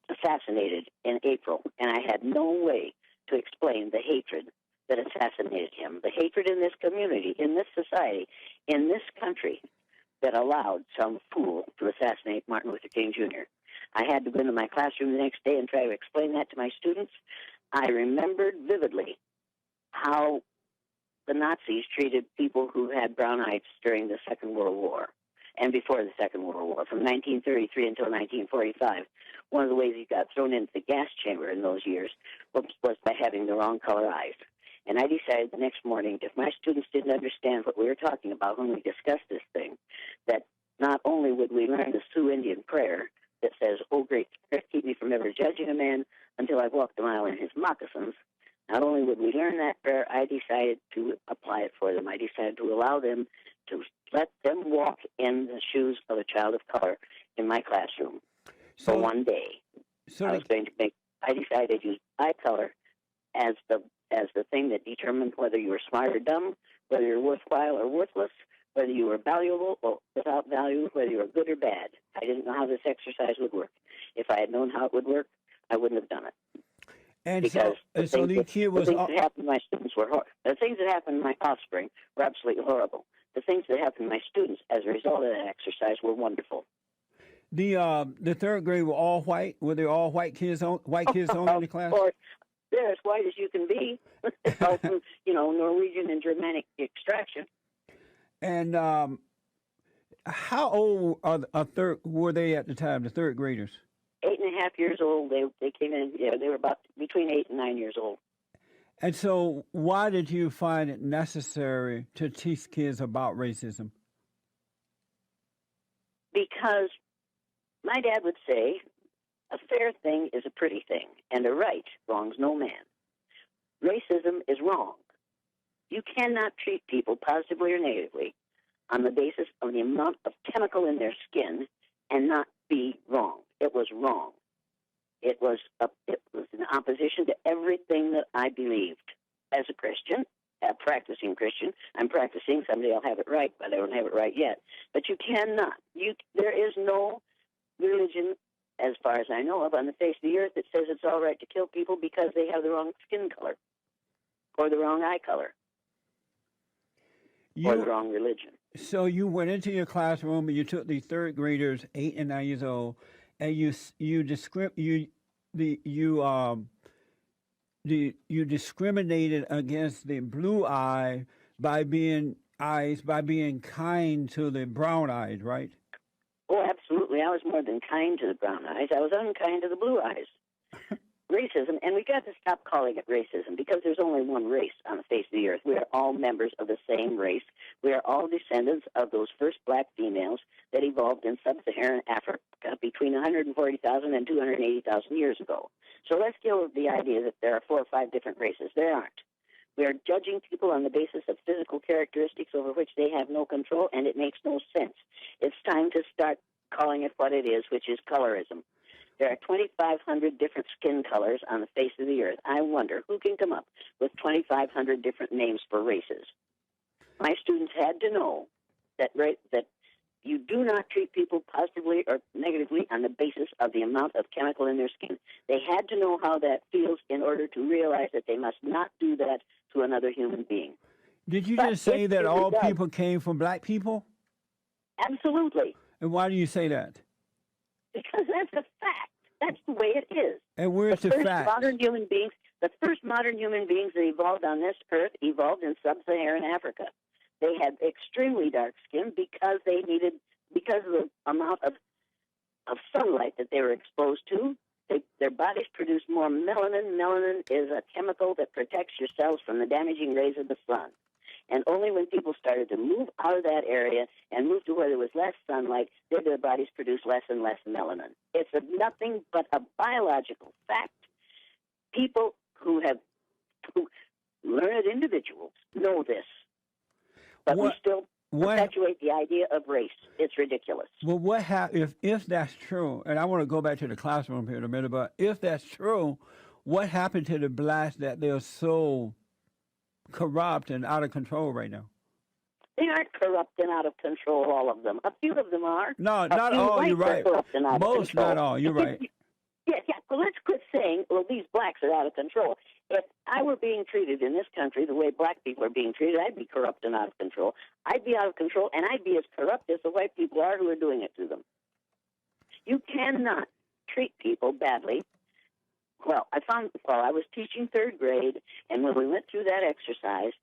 I: assassinated in April, and I had no way to explain the hatred that assassinated him, the hatred in this community, in this society, in this country that allowed some fool to assassinate Martin Luther King Jr. I had to go into my classroom the next day and try to explain that to my students. I remembered vividly how the Nazis treated people who had brown eyes during the Second World War and before the Second World War, from 1933 until 1945. One of the ways he got thrown into the gas chamber in those years was by having the wrong color eyes. And I decided the next morning, if my students didn't understand what we were talking about when we discussed this thing, that not only would we learn the Sioux Indian prayer that says, "Oh, great Spirit, keep me from ever judging a man until I've walked a mile in his moccasins," not only would we learn that prayer, I decided to apply it for them. I decided to allow them to let them walk in the shoes of a child of color in my classroom for one day. I decided to use eye color as the thing that determined whether you were smart or dumb, whether you're worthwhile or worthless, whether you were valuable or without value, whether you were good or bad. I didn't know how this exercise would work. If I had known how it would work, I wouldn't have done it.
B: And
I: because
B: the things
I: that happened to my students were horrible. The things that happened to my offspring were absolutely horrible. The things that happened to my students as a result of that exercise were wonderful.
B: The third grade were all white. Were they all white kids? White kids only in the class?
I: Of course, they're as white as you can be. All from, Norwegian and Germanic extraction.
B: And how old were they at the time? The third graders?
I: 8.5 years old. They came in. Yeah, they were about between 8 and 9 years old.
B: And so, why did you find it necessary to teach kids about racism?
I: Because my dad would say, a fair thing is a pretty thing, and a right wrongs no man. Racism is wrong. You cannot treat people positively or negatively on the basis of the amount of chemical in their skin and not be wrong. It was wrong. It was in opposition to everything that I believed as a Christian, a practicing Christian. I'm practicing. Someday I'll have it right, but I don't have it right yet. But you cannot. There is no religion, as far as I know of, on the face of the earth that says it's all right to kill people because they have the wrong skin color or the wrong eye color or the wrong religion.
B: So you went into your classroom and you took the third graders, 8 and 9 years old, and you discriminated against the blue eye by being kind to the brown eyes, right?
I: Oh, absolutely. I was more than kind to the brown eyes. I was unkind to the blue eyes. Racism, and we got to stop calling it racism because there's only one race on the face of the earth. We are all members of the same race. We are all descendants of those first black females that evolved in sub-Saharan Africa between 140,000 and 280,000 years ago. So let's deal with the idea that there are 4 or 5 different races. There aren't. We are judging people on the basis of physical characteristics over which they have no control, and it makes no sense. It's time to start calling it what it is, which is colorism. There are 2,500 different skin colors on the face of the earth. I wonder who can come up with 2,500 different names for races. My students had to know that you do not treat people positively or negatively on the basis of the amount of chemical in their skin. They had to know how that feels in order to realize that they must not do that to another human being.
B: Did you just say that all people came from black people?
I: Absolutely.
B: And why do you say that?
I: Because that's a fact. That's the way it is.
B: And where's the fact?
I: The first modern human beings that evolved on this earth evolved in sub-Saharan Africa. They had extremely dark skin because of the amount of sunlight that they were exposed to. Their bodies produced more melanin. Melanin is a chemical that protects your cells from the damaging rays of the sun. And only when people started to move out of that area and move to where there was less sunlight did their bodies produce less and less melanin. It's nothing but a biological fact. People who learned individuals know this. But we still perpetuate the idea of race. It's ridiculous.
B: Well, if that's true, and I want to go back to the classroom here in a minute, but if that's true, what happened to the blacks that they're so corrupt and out of control right now?
I: They aren't corrupt and out of control, all of them. A few of them are.
B: No, not all, you're right. Most, not all, you're right.
I: Yeah. Well, let's quit saying, well, these blacks are out of control. If I were being treated in this country the way black people are being treated, I'd be corrupt and out of control. I'd be out of control, and I'd be as corrupt as the white people are who are doing it to them. You cannot treat people badly. Well, I found while I was teaching third grade, and when we went through that exercise,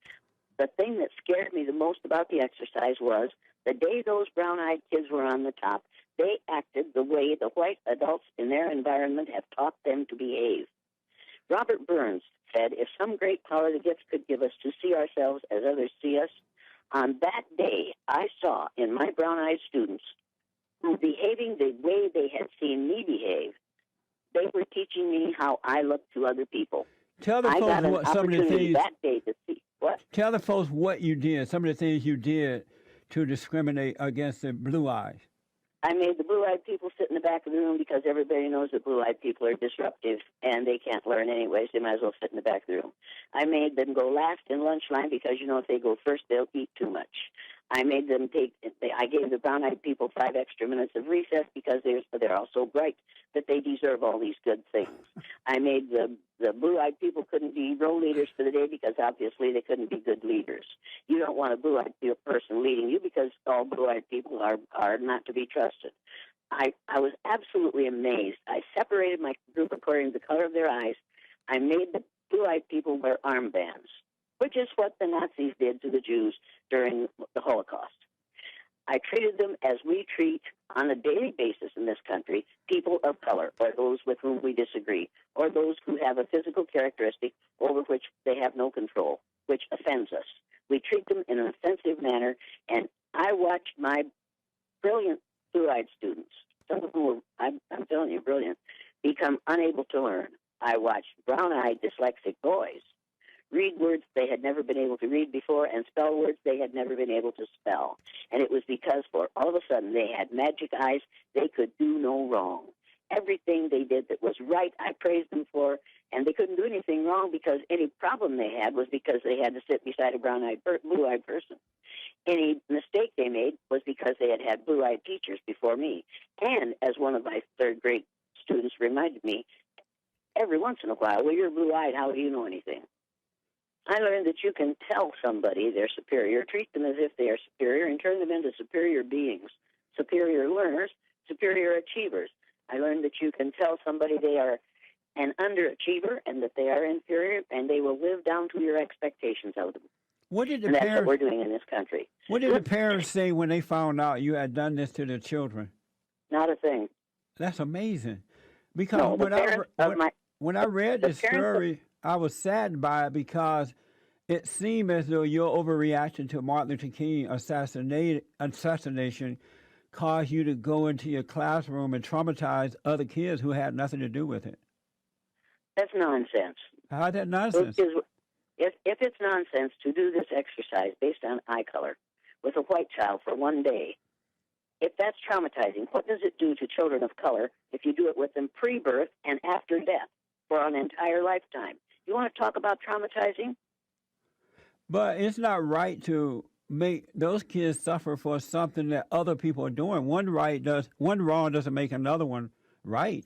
I: the thing that scared me the most about the exercise was the day those brown-eyed kids were on the top, they acted the way the white adults in their environment have taught them to behave. Robert Burns said, if some great power the gifts could give us to see ourselves as others see us, on that day I saw in my brown-eyed students who behaving the way they had seen me behave, they were teaching me how I look to other people.
B: Tell the folks what some of the things
I: that day to see. What?
B: Tell the folks what you did, some of the things you did to discriminate against the blue eyes.
I: I made the blue-eyed people sit in the back of the room because everybody knows that blue-eyed people are disruptive and they can't learn anyways. They might as well sit in the back of the room. I made them go last in lunch line because, if they go first, they'll eat too much. I made them I gave the brown-eyed people 5 extra minutes of recess because they're all so bright that they deserve all these good things. I made the blue-eyed people couldn't be role leaders for the day because obviously they couldn't be good leaders. You don't want a blue-eyed person leading you because all blue-eyed people are not to be trusted. I was absolutely amazed. I separated my group according to the color of their eyes. I made the blue-eyed people wear armbands, which is what the Nazis did to the Jews during the Holocaust. I treated them as we treat on a daily basis in this country people of color, or those with whom we disagree, or those who have a physical characteristic over which they have no control, which offends us. We treat them in an offensive manner, and I watched my brilliant blue-eyed students, some of whom were, I'm telling you, brilliant, become unable to learn. I watched brown-eyed dyslexic boys read words they had never been able to read before and spell words they had never been able to spell. And it was because for all of a sudden they had magic eyes. They could do no wrong. Everything they did that was right, I praised them for, and they couldn't do anything wrong because any problem they had was because they had to sit beside a blue-eyed person. Any mistake they made was because they had blue-eyed teachers before me. And as one of my third grade students reminded me, every once in a while, well, you're blue-eyed, how do you know anything? I learned that you can tell somebody they're superior, treat them as if they are superior, and turn them into superior beings, superior learners, superior achievers. I learned that you can tell somebody they are an underachiever and that they are inferior, and they will live down to your expectations of them. That's what we're doing in this country.
B: What did the parents say when they found out you had done this to their children?
I: Not a thing.
B: That's amazing. Because when I read this story, I was saddened by it because it seemed as though your overreaction to Martin Luther King assassination caused you to go into your classroom and traumatize other kids who had nothing to do with it.
I: That's nonsense.
B: How's that nonsense?
I: If it's nonsense to do this exercise based on eye color with a white child for one day, if that's traumatizing, what does it do to children of color if you do it with them pre-birth and after death for an entire lifetime? You want to talk about traumatizing?
B: But it's not right to make those kids suffer for something that other people are doing. One wrong doesn't make another one right.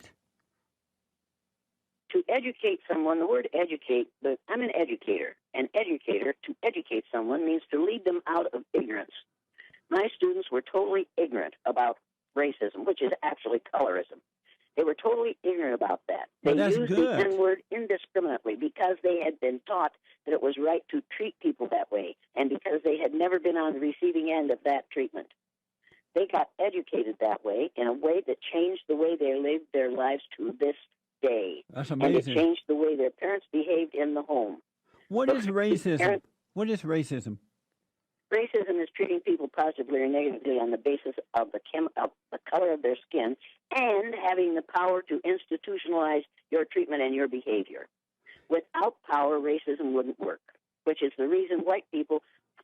I: To educate someone, the word educate, but I'm an educator. An educator, to educate someone means to lead them out of ignorance. My students were totally ignorant about racism, which is actually colorism. They were totally ignorant about that. They used the N-word indiscriminately because they had been taught that it was right to treat people that way and because they had never been on the receiving end of that treatment. They got educated that way in a way that changed the way they lived their lives to this day.
B: That's amazing.
I: And it changed the way their parents behaved in the home.
B: What is racism? What is racism?
I: Racism is treating people positively or negatively on the basis of of the color of their skin and having the power to institutionalize your treatment and your behavior. Without power, racism wouldn't work, which is the reason white people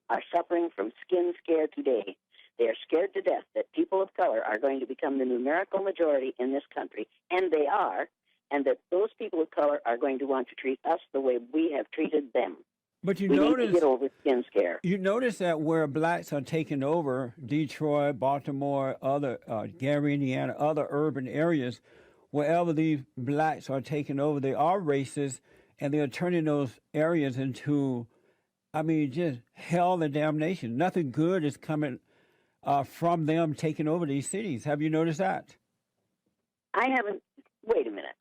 I: are suffering from skin scare today. They are scared to death that people of color are going to become the numerical majority in this country, and they are, and that those people of color are going to want to treat us the way we have treated them.
B: But you
I: we
B: notice,
I: need to get over skin scare.
B: You notice that where blacks are taking over, Detroit, Baltimore, other Gary, Indiana, other urban areas, wherever these blacks are taking over, they are racist, and they are turning those areas into, I mean, just hell and damnation. Nothing good is coming from them taking over these cities. Have you noticed that?
I: I haven't. Wait a minute.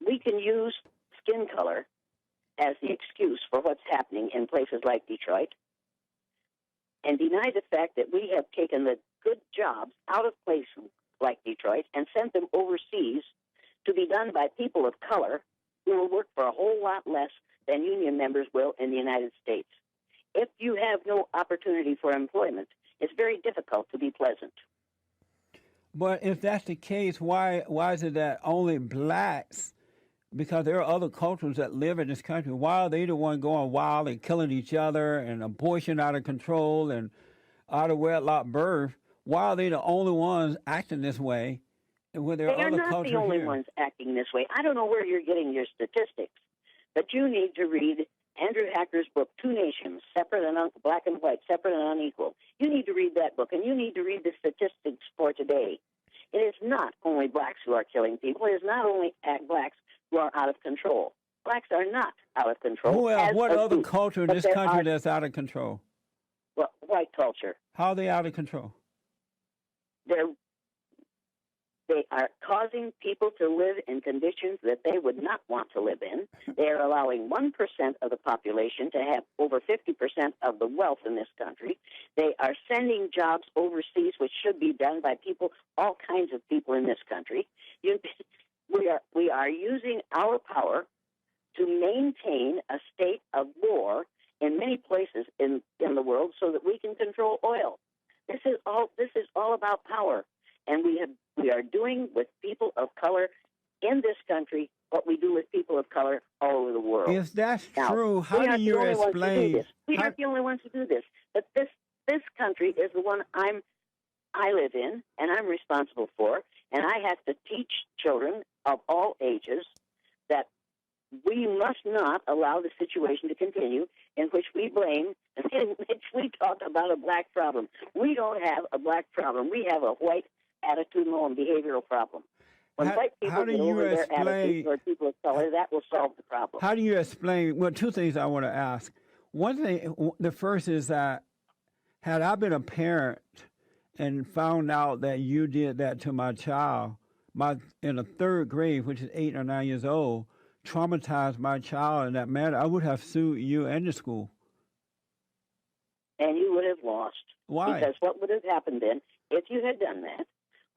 I: We can use skin color as the excuse for what's happening in places like Detroit and deny the fact that we have taken the good jobs out of places like Detroit and sent them overseas to be done by people of color who will work for a whole lot less than union members will in the United States. If you have no opportunity for employment, it's very difficult to be pleasant.
B: But if that's the case, why is it that only blacks, because there are other cultures that live in this country, why are they the one going wild and killing each other and abortion out of control and out of wedlock birth? Why are they the only ones acting this way when there are other cultures here? They are not the only
I: ones acting this way. I don't know where you're getting your statistics, but you need to read Andrew Hacker's book, Two Nations, Separate and Black and White, Separate and Unequal. You need to read that book, and you need to read the statistics for today. It is not only blacks who are killing people. It is not only blacks who are out of control. Blacks are not out of control.
B: Well, what other culture in this country that's out of control?
I: Well, white culture.
B: How are they out of control?
I: They are causing people to live in conditions that they would not want to live in. They are allowing 1% of the population to have over 50% of the wealth in this country. They are sending jobs overseas, which should be done by people, all kinds of people in this country. We are using our power to maintain a state of war in many places in the world so that we can control oil. This is all about power. And we are doing with people of color in this country what we do with people of color all over the world.
B: If that's true, how do you explain?
I: We aren't the only ones to do this. But this country is the one I live in and I'm responsible for, and I have to teach children of all ages that we must not allow the situation to continue in which we blame, in which we talk about a black problem. We don't have a black problem. We have a white attitudinal and behavioral problem. When white people get over their attitude toward people of color, that will solve the problem.
B: How do you explain? Well, two things I want to ask. One thing, the first is that had I been a parent and found out that you did that to my child, in the third grade, which is 8 or 9 years old, traumatized my child in that manner, I would have sued you and the school.
I: And you would have lost.
B: Why?
I: Because what would have happened then, if you had done that,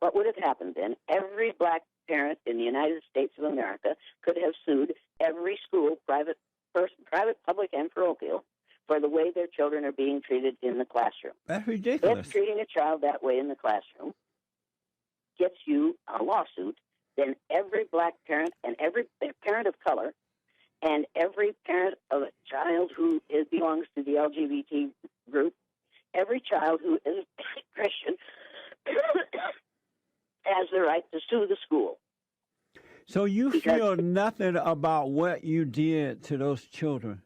I: what would have happened then? Every black parent in the United States of America could have sued every school, private, public, and parochial, for the way their children are being treated in the classroom.
B: That's ridiculous.
I: If treating a child that way in the classroom gets you a lawsuit, then every black parent and every parent of color and every parent of a child who belongs to the LGBT group, every child who is Christian has the right to sue the school.
B: So you feel nothing about what you did to those children?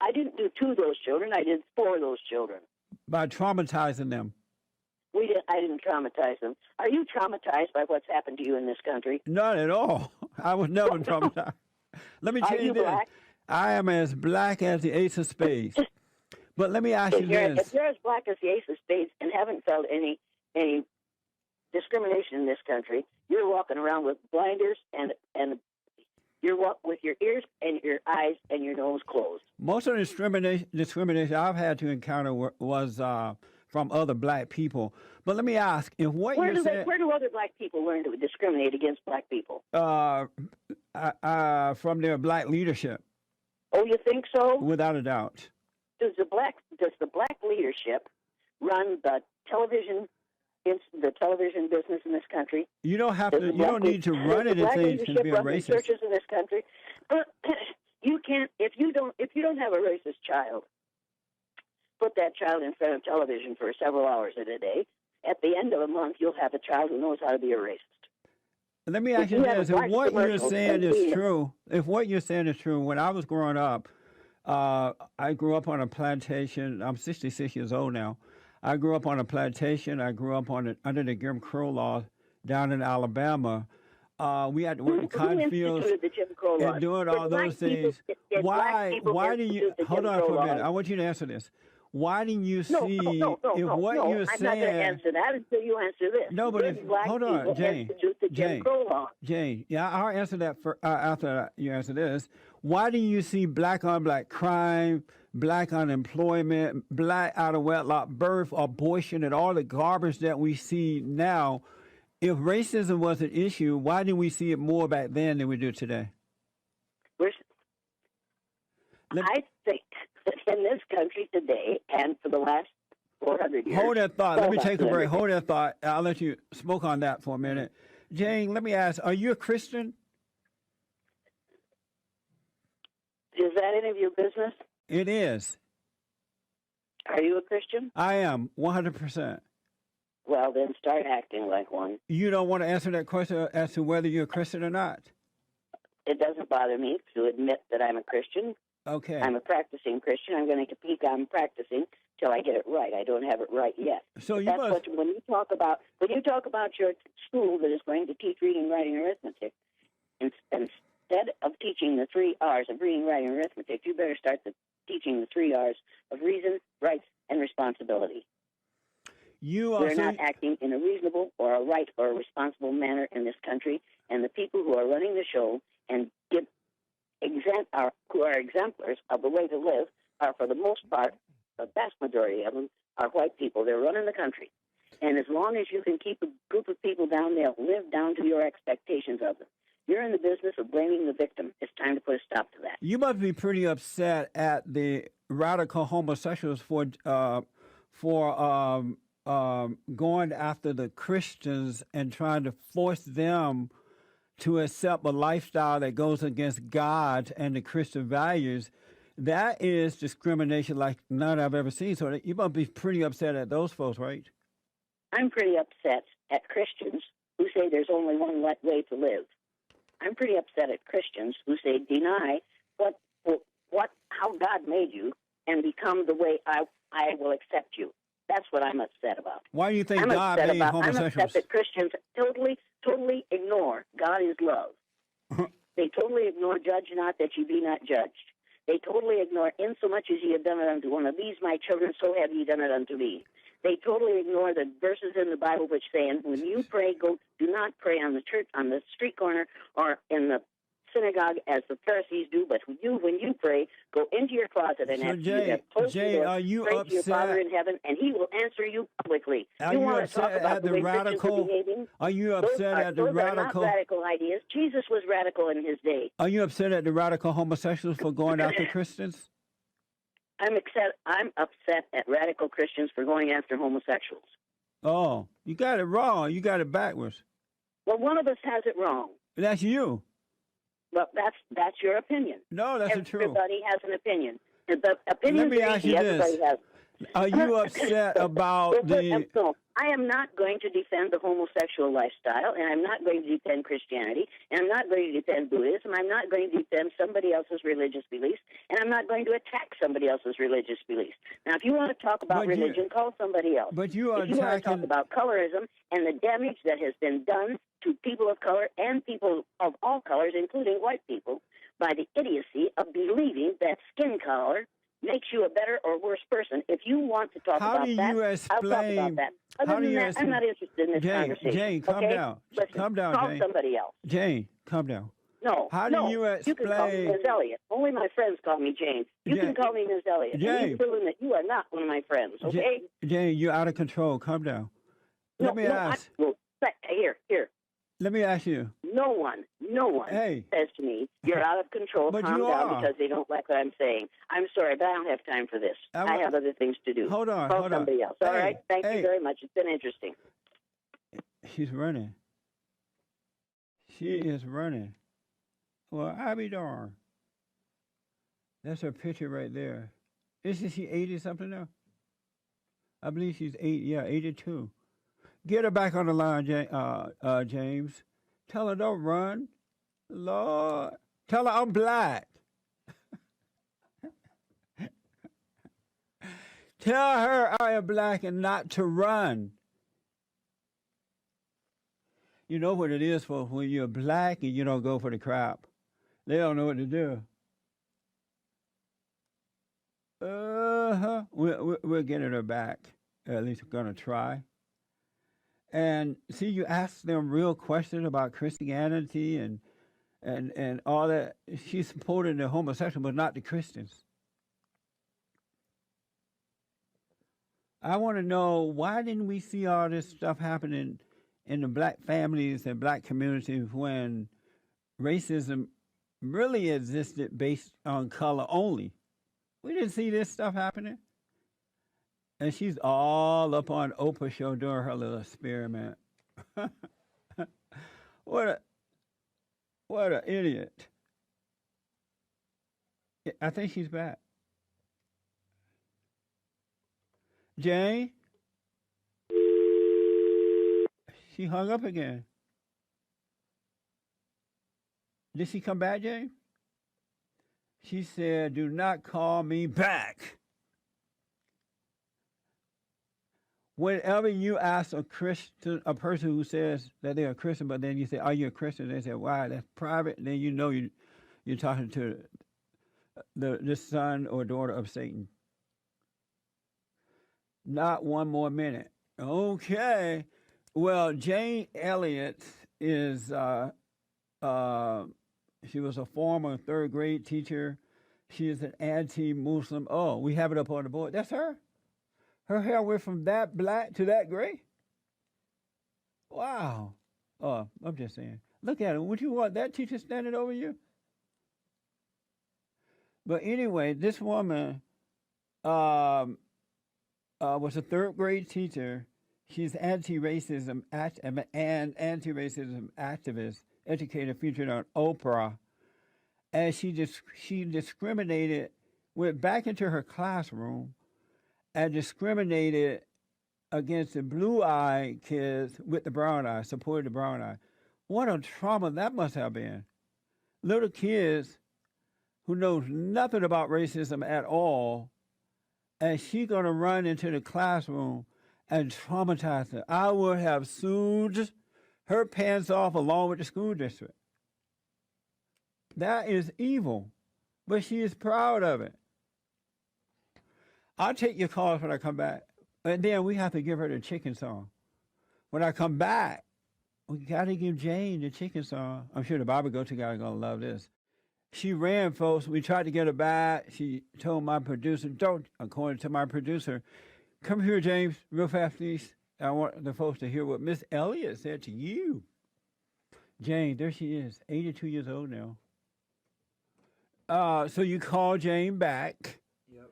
I: I didn't do to those children. I did for those children.
B: By traumatizing them?
I: I didn't traumatize them. Are you traumatized by what's happened to you in this country?
B: Not at all. I was never traumatized. Let me tell you this.
I: Black?
B: I am as black as the ace of spades. But let me ask you this.
I: If you're as black as the ace of spades and haven't felt any discrimination in this country, you're walking around with blinders and you're with your ears and your eyes and your nose closed.
B: Most of the discrimination I've had to encounter was from other black people. But let me ask, if what
I: where
B: you said...
I: Where do other black people learn to discriminate against black people?
B: From their black leadership.
I: Oh, you think so?
B: Without a doubt.
I: does the black leadership run the television business in this country?
B: You don't have to. You don't need to run it if they can be a racist.
I: Churches in this country. You can't if you don't have a racist child. Put that child in front of television for several hours a day. At the end of a month, you'll have a child who knows how to be a racist.
B: Let me ask you this: if what you're saying is true, when I was growing up, I grew up on a plantation. I'm 66 years old now. I grew up on a plantation. I grew up under the Jim Crow law down in Alabama. We had to work in cotton fields and doing all those things. Why do you hold on for a minute? I want you to answer this. Why do you see if what you're saying? I'm not going to answer that until you answer this. No, but hold on, Jane. Yeah, I'll answer that after you answer this. Why do you see black on black crime, black unemployment, black out of wedlock birth, abortion, and all the garbage that we see now? If racism was an issue, why do we see it more back then than we do today?
I: I think that in this country today and for the last 400 years.
B: Hold that thought. Let me take a break. Hold that thought. I'll let you smoke on that for a minute. Jane, let me ask, are you a Christian?
I: Is that any of your business?
B: It is.
I: Are you a Christian?
B: I am, 100%.
I: Well, then start acting like one.
B: You don't want to answer that question as to whether you're a Christian or not?
I: It doesn't bother me to admit that I'm a Christian.
B: Okay.
I: I'm a practicing Christian. I'm going to keep on practicing till I get it right. I don't have it right yet.
B: So you
I: that's
B: must...
I: what, when you talk about your school that is going to teach reading, writing, arithmetic, instead of teaching the 3 R's of reading, writing, arithmetic, you better start teaching the 3 R's of reason, rights, and responsibility. We're not acting in a reasonable or a right or a responsible manner in this country, and the people who are running the show and who are exemplars of the way to live are, for the most part, the vast majority of them are white people. They're running the country. And as long as you can keep a group of people down, they'll live down to your expectations of them. You're in the business of blaming the victim. It's time to put a stop to that.
B: You must be pretty upset at the radical homosexuals for going after the Christians and trying to force them to accept a lifestyle that goes against God and the Christian values. That is discrimination like none I've ever seen. So you must be pretty upset at those folks, right?
I: I'm pretty upset at Christians who say there's only one way to live. I'm pretty upset at Christians who say deny how God made you and become the way I will accept you. That's what I'm upset about.
B: Why do you think God made homosexuals?
I: I'm upset that Christians totally ignore God is love. They totally ignore judge not that you be not judged. They totally ignore insomuch as ye have done it unto one of these my children, so have ye done it unto me. They totally ignore the verses in the Bible which say, when you pray, do not pray on the street corner or in the synagogue as the Pharisees do, but when you pray, go into your closet and after you have closed the door,
B: are you
I: pray
B: upset?
I: to your Father in heaven, and He will answer you publicly.
B: Are you upset at the radical? Are you upset at the radical?
I: Those are not radical ideas. Jesus was radical in His day.
B: Are you upset at the radical homosexuals for going after Christians?
I: I'm upset at radical Christians for going after homosexuals.
B: Oh, you got it wrong. You got it backwards.
I: Well, one of us has it wrong.
B: That's you.
I: Well, that's your opinion.
B: No, that's true.
I: Everybody has an opinion. The opinion
B: Let me ask you this. Are you upset about
I: No, I am not going to defend the homosexual lifestyle, and I'm not going to defend Christianity, and I'm not going to defend Buddhism. I'm not going to defend somebody else's religious beliefs, and I'm not going to attack somebody else's religious beliefs. Now, if you want to talk about religion, call somebody else.
B: But you are
I: if you want to talk about colorism and the damage that has been done to people of color and people of all colors, including white people, by the idiocy of believing that skin color makes you a better or worse person. If you want to talk about that, I'll talk about that. Other than that, I'm not interested in this conversation.
B: Jane, calm down.
I: Listen,
B: calm down,
I: call
B: Jane.
I: somebody else.
B: Jane, calm down.
I: No,
B: you explain?
I: You can call me Ms. Elliott. Only my friends call me Jane. You can call me Ms. Elliott.
B: Jane.
I: You've proven that you are not one of my friends, okay?
B: Jane, you're out of control. Calm down. Let me ask.
I: Here.
B: Let me ask you.
I: No one says to me, "You're out of control,
B: But
I: calm
B: you
I: down,"
B: are.
I: because they don't like what I'm saying. I'm sorry, but I don't have time for this. I have other things to do.
B: Hold on,
I: Call
B: hold on.
I: somebody else. All
B: Hey,
I: right? Thank
B: hey.
I: you very much. It's been interesting.
B: She's running. She is running. Well, I be darned. That's her picture right there. Isn't she 80-something now? I believe she's 82. Get her back on the line, James. Tell her don't run. Lord. Tell her I'm black. Tell her I am black and not to run. You know what it is for when you're black and you don't go for the crap. They don't know what to do. We're getting her back. At least we're going to try. And see, you ask them real questions about Christianity and all that. She supported the homosexual, but not the Christians. I want to know, why didn't we see all this stuff happening in the black families and black communities when racism really existed based on color only? We didn't see this stuff happening. And she's all up on Oprah show doing her little experiment. What an idiot. I think she's back. Jane? She hung up again. Did she come back, Jane? She said, "Do not call me back." Whenever you ask a Christian, a person who says that they're a Christian, but then you say, "Are you a Christian?" They say, "Why? That's private." And then you know you're talking to the son or daughter of Satan. Not one more minute. Okay. Well, Jane Elliott is, she was a former third grade teacher. She is an anti-Muslim. Oh, we have it up on the board. That's her? Her hair went from that black to that gray? Wow. Oh, I'm just saying. Look at it. Would you want that teacher standing over you? But anyway, this woman was a third grade teacher. She's anti-racism and anti-racism activist, educator featured on Oprah. And she discriminated, went back into her classroom and discriminated against the blue-eyed kids with the brown eye, supported the brown eye. What a trauma that must have been. Little kids who knows nothing about racism at all, and she gonna run into the classroom and traumatize her. I would have sued her pants off along with the school district. That is evil, but she is proud of it. I'll take your calls when I come back, and then we have to give her the chicken song. When I come back, we got to give Jane the chicken song. I'm sure the Bible go-to guy is gonna love this. She ran, folks. We tried to get her back. She told my producer, according to my producer, come here, James, real fast, please. I want the folks to hear what Miss Elliott said to you. Jane, there she is, 82 years old now. So you call Jane back. Yep.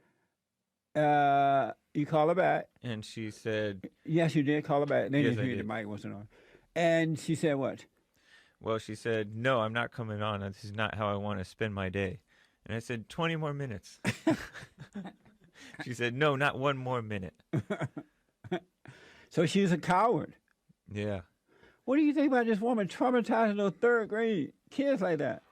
B: You call her back.
J: And she said...
B: Yes, you did call her back. Then
J: yes,
B: you hear the mic wasn't on. And she said what?
J: Well, she said, "No, I'm not coming on. This is not how I want to spend my day." And I said, 20 more minutes. She said, "No, not one more minute."
B: So she's a coward.
J: Yeah.
B: What do you think about this woman traumatizing those third grade kids like that?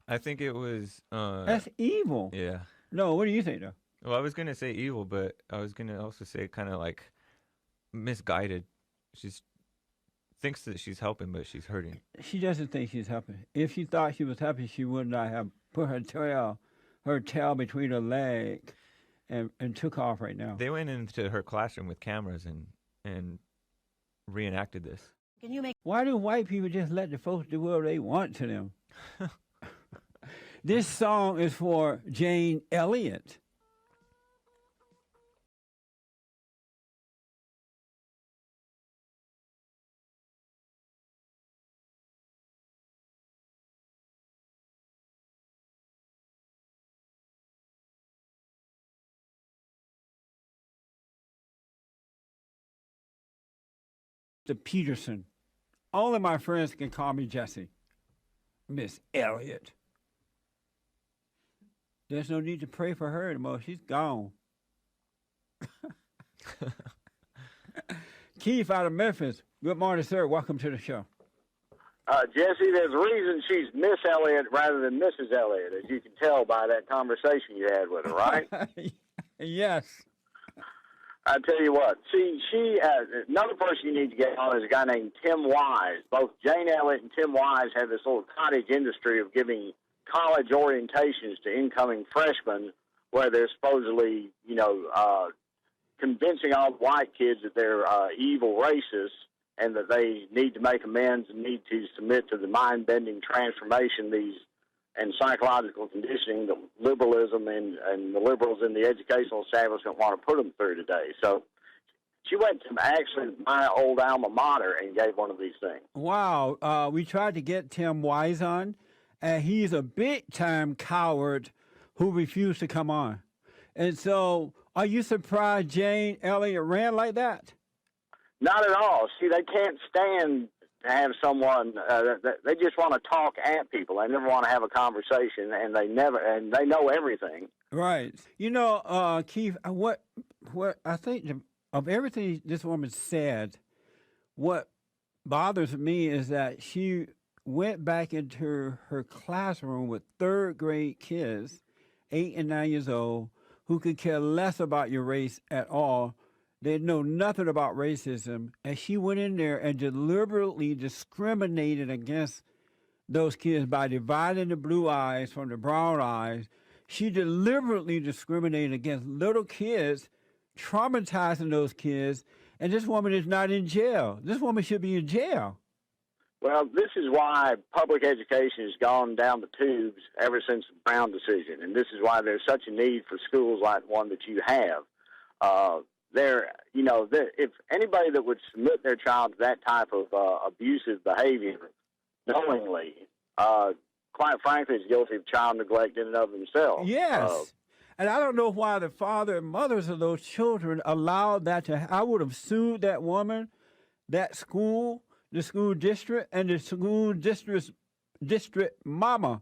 J: I think it was...
B: That's evil.
J: Yeah.
B: No, what do you think, though?
J: Well, I was going to say evil, but I was going to also say kind of like misguided. She's thinks that she's helping, but she's hurting.
B: She doesn't think she's helping. If she thought she was helping, she would not have put her tail between her leg and took off right now.
J: They went into her classroom with cameras and reenacted this.
B: Why do white people just let the folks do whatever they want to them? This song is for Jane Elliott. Mr. Peterson. Only my friends can call me Jesse. Miss Elliott. There's no need to pray for her anymore. She's gone. Keith out of Memphis. Good morning, sir. Welcome to the show.
K: Jesse, there's a reason she's Miss Elliott rather than Mrs. Elliott, as you can tell by that conversation you had with her, right?
B: Yes.
K: I tell you what, she another person you need to get on is a guy named Tim Wise. Both Jane Elliott and Tim Wise have this little cottage industry of giving college orientations to incoming freshmen, where they're supposedly, convincing all the white kids that they're evil racists and that they need to make amends and need to submit to the mind-bending transformation and psychological conditioning that liberalism and the liberals in the educational establishment want to put them through today. So she went to actually my old alma mater and gave one of these things.
B: Wow. We tried to get Tim Wise on, and he's a big-time coward who refused to come on. And so are you surprised Jane Elliott ran like that?
K: Not at all. See, they can't stand to have someone. They just want to talk at people. They never want to have a conversation, and they know everything.
B: Right. Keith, what I think of everything this woman said, what bothers me is that she went back into her classroom with third grade kids, 8 and 9 years old, who could care less about your race at all. They know nothing about racism, and she went in there and deliberately discriminated against those kids by dividing the blue eyes from the brown eyes. She deliberately discriminated against little kids, traumatizing those kids, and this woman is not in jail. This woman should be in jail.
K: Well, this is why public education has gone down the tubes ever since the Brown decision, and this is why there's such a need for schools like one that you have. If anybody that would submit their child to that type of abusive behavior knowingly, quite frankly, is guilty of child neglect in and of themselves.
B: Yes. And I don't know why the father and mothers of those children allowed that to. I would have sued that woman, that school, the school district, and the school district mama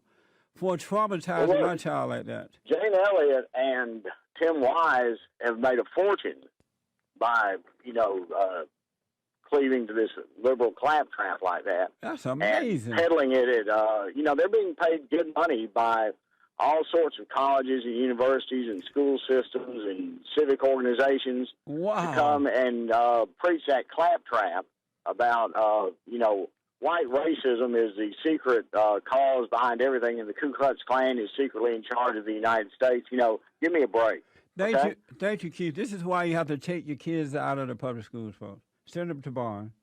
B: for traumatizing my child like that.
K: Jane Elliott and Tim Wise have made a fortune by, cleaving to this liberal claptrap like that.
B: That's amazing.
K: And peddling it at, they're being paid good money by all sorts of colleges and universities and school systems and civic organizations to come and preach that claptrap about, white racism is the secret cause behind everything, and the Ku Klux Klan is secretly in charge of the United States. Give me a break.
B: Thank you, Keith. This is why you have to take your kids out of the public schools, folks. Send them to Barn.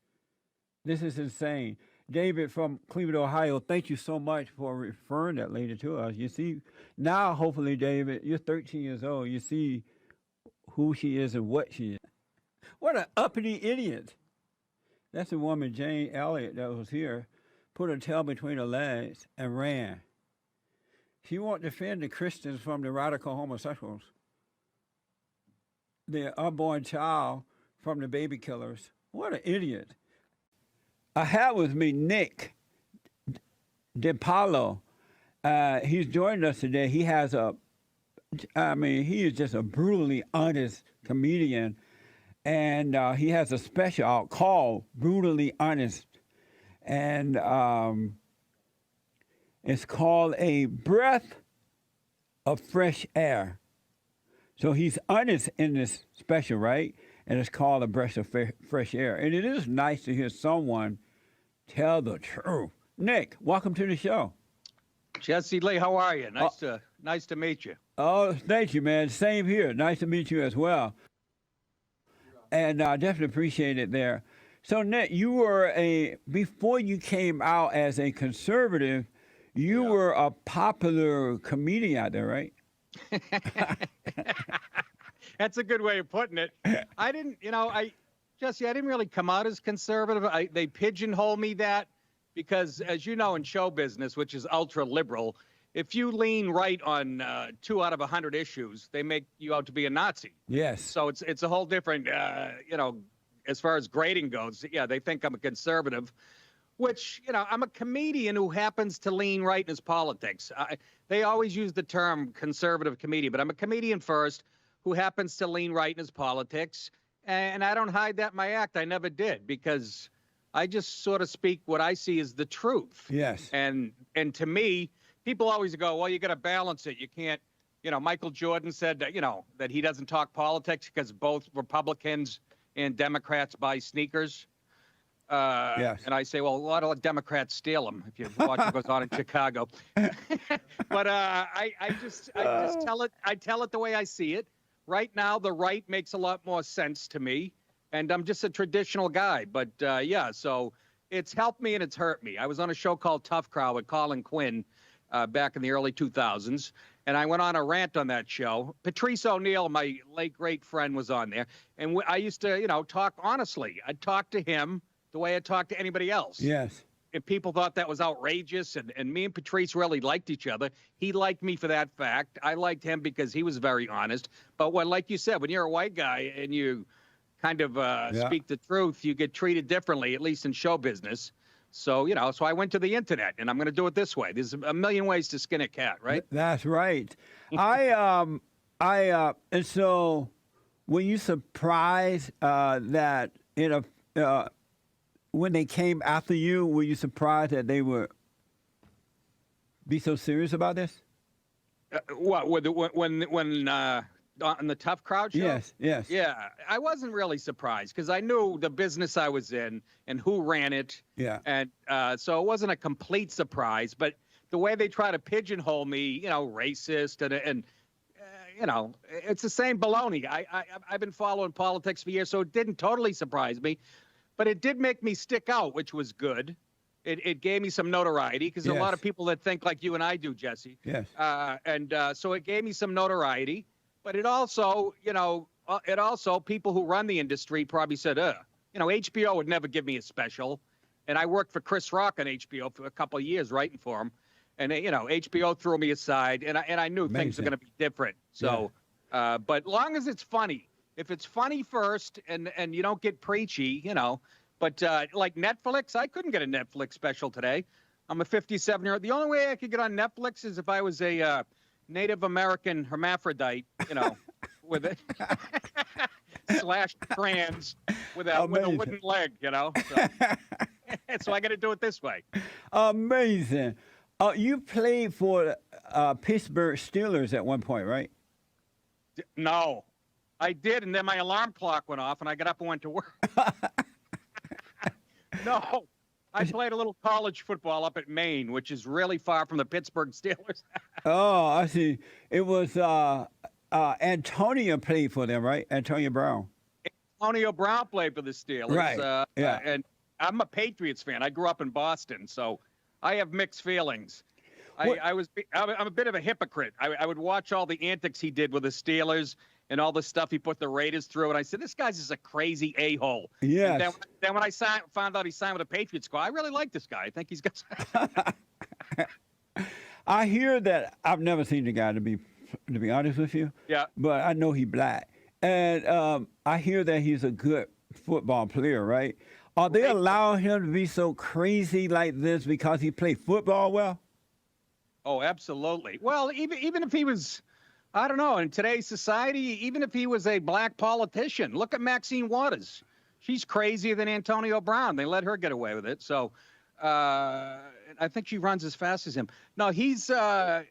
B: This is insane. David from Cleveland, Ohio, thank you so much for referring that lady to us. You see, now, hopefully, David, you're 13 years old. You see who she is and what she is. What an uppity idiot. That's the woman, Jane Elliott, that was here, put her tail between her legs and ran. She won't defend the Christians from the radical homosexuals, the unborn child from the baby killers. What an idiot. I have with me Nick DiPaolo. He's joined us today. He has he is just a brutally honest comedian. And he has a special out called Brutally Honest. And it's called A Breath of Fresh Air. So he's honest in this special, right? And it's called A Breath of Fresh Air. And it is nice to hear someone tell the truth. Nick, welcome to the show.
L: Jesse Lee, how are you? Nice to meet you.
B: Oh, thank you, man. Same here. Nice to meet you as well. And I definitely appreciate it there. So, Nick, you were before you came out as a conservative, you were a popular comedian out there, right?
L: That's a good way of putting it. I didn't really come out as conservative. They pigeonhole me that because, as you know, in show business, which is ultra liberal, if you lean right on 2 out of 100 issues, they make you out to be a Nazi.
B: Yes.
L: So it's a whole different, as far as grading goes, yeah, they think I'm a conservative, which, I'm a comedian who happens to lean right in his politics. They always use the term conservative comedian, but I'm a comedian first who happens to lean right in his politics. And I don't hide that in my act. I never did, because I just sort of speak what I see as the truth.
B: Yes.
L: And to me, people always go, well, you got to balance it. You can't, Michael Jordan said that, that he doesn't talk politics because both Republicans and Democrats buy sneakers.
B: Yes.
L: And I say, well, a lot of Democrats steal them if you watch what goes on in Chicago. But I just tell it. I tell it the way I see it. Right now, the right makes a lot more sense to me, and I'm just a traditional guy. But so it's helped me and it's hurt me. I was on a show called Tough Crowd with Colin Quinn back in the early 2000s, and I went on a rant on that show. Patrice O'Neill, my late great friend, was on there, and I used to, talk honestly. I'd talk to him the way I talk to anybody else.
B: Yes.
L: If people thought that was outrageous, and me and Patrice really liked each other, he liked me for that fact. I liked him because he was very honest. But like you said, when you're a white guy and you kind of speak the truth, you get treated differently, at least in show business. So, so I went to the internet, and I'm going to do it this way. There's a million ways to skin a cat, right?
B: That's right. And so were you surprised that when they came after you, were you surprised that they would be so serious about this?
L: What, when on the Tough Crowd show?
B: Yes.
L: Yeah, I wasn't really surprised because I knew the business I was in and who ran it.
B: Yeah.
L: And so it wasn't a complete surprise, but the way they try to pigeonhole me, racist and it's the same baloney. I've been following politics for years, so it didn't totally surprise me. But it did make me stick out, which was good. It gave me some notoriety because a lot of people that think like you and I do, Jesse.
B: Yes.
L: So it gave me some notoriety. But it also, people who run the industry probably said, HBO would never give me a special. And I worked for Chris Rock on HBO for a couple of years writing for him. And, HBO threw me aside. And I knew things were going to be different. So, but long as it's funny. If it's funny first and you don't get preachy, but like Netflix, I couldn't get a Netflix special today. I'm a 57-year-old. The only way I could get on Netflix is if I was a Native American hermaphrodite, with it slash trans with a wooden leg, So, so I got to do it this way.
B: Amazing. You played for Pittsburgh Steelers at one point, right?
L: No. I did, and then my alarm clock went off, and I got up and went to work. No, I played a little college football up at Maine, which is really far from the Pittsburgh Steelers.
B: Oh, I see. It was Antonio played for them, right? Antonio Brown.
L: Antonio Brown played for the Steelers.
B: Right,
L: and I'm a Patriots fan. I grew up in Boston, so I have mixed feelings. I'm a bit of a hypocrite. I would watch all the antics he did with the Steelers and all the stuff he put the Raiders through, and I said, this guy's just a crazy a-hole.
B: Yes.
L: And then when I found out he signed with the Patriots, I really like this guy. I think he's got.
B: I hear that. I've never seen the guy, to be honest with you.
L: Yeah.
B: But I know he's black, and I hear that he's a good football player, right? Are they allowing him to be so crazy like this because he played football well?
L: Oh, absolutely. Well, even if he was, I don't know, in today's society, even if he was a black politician, look at Maxine Waters. She's crazier than Antonio Brown. They let her get away with it. So I think she runs as fast as him. No, he's, I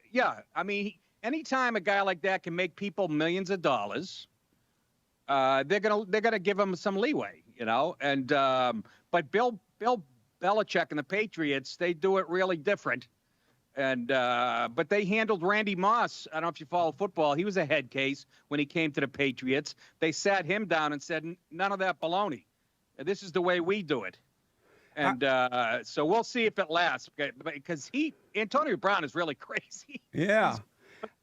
L: mean, anytime a guy like that can make people millions of dollars, they're gonna give him some leeway, And but Bill Belichick and the Patriots, they do it really different. And but they handled Randy Moss. I don't know if you follow football. He was a head case when he came to the Patriots. They sat him down and said, none of that baloney. This is the way we do it. And so we'll see if it lasts, because Antonio Brown is really crazy.
B: Yeah.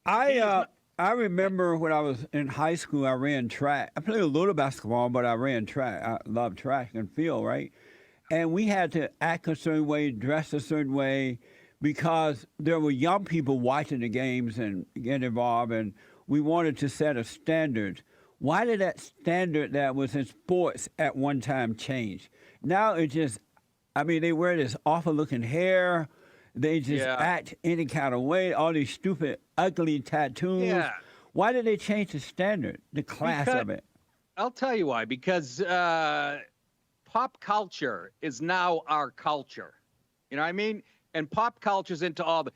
B: I remember when I was in high school, I ran track. I played a little basketball, but I ran track. I love track and field, right? And we had to act a certain way, dress a certain way, because there were young people watching the games and getting involved, and we wanted to set a standard. Why did that standard that was in sports at one time change? Now it just, I mean, they wear this awful looking hair. They just act any kind of way. All these stupid, ugly tattoos.
L: Yeah.
B: Why did they change the standard, the class of it?
L: I'll tell you why. Because pop culture is now our culture. You know what I mean? And pop culture's into all the...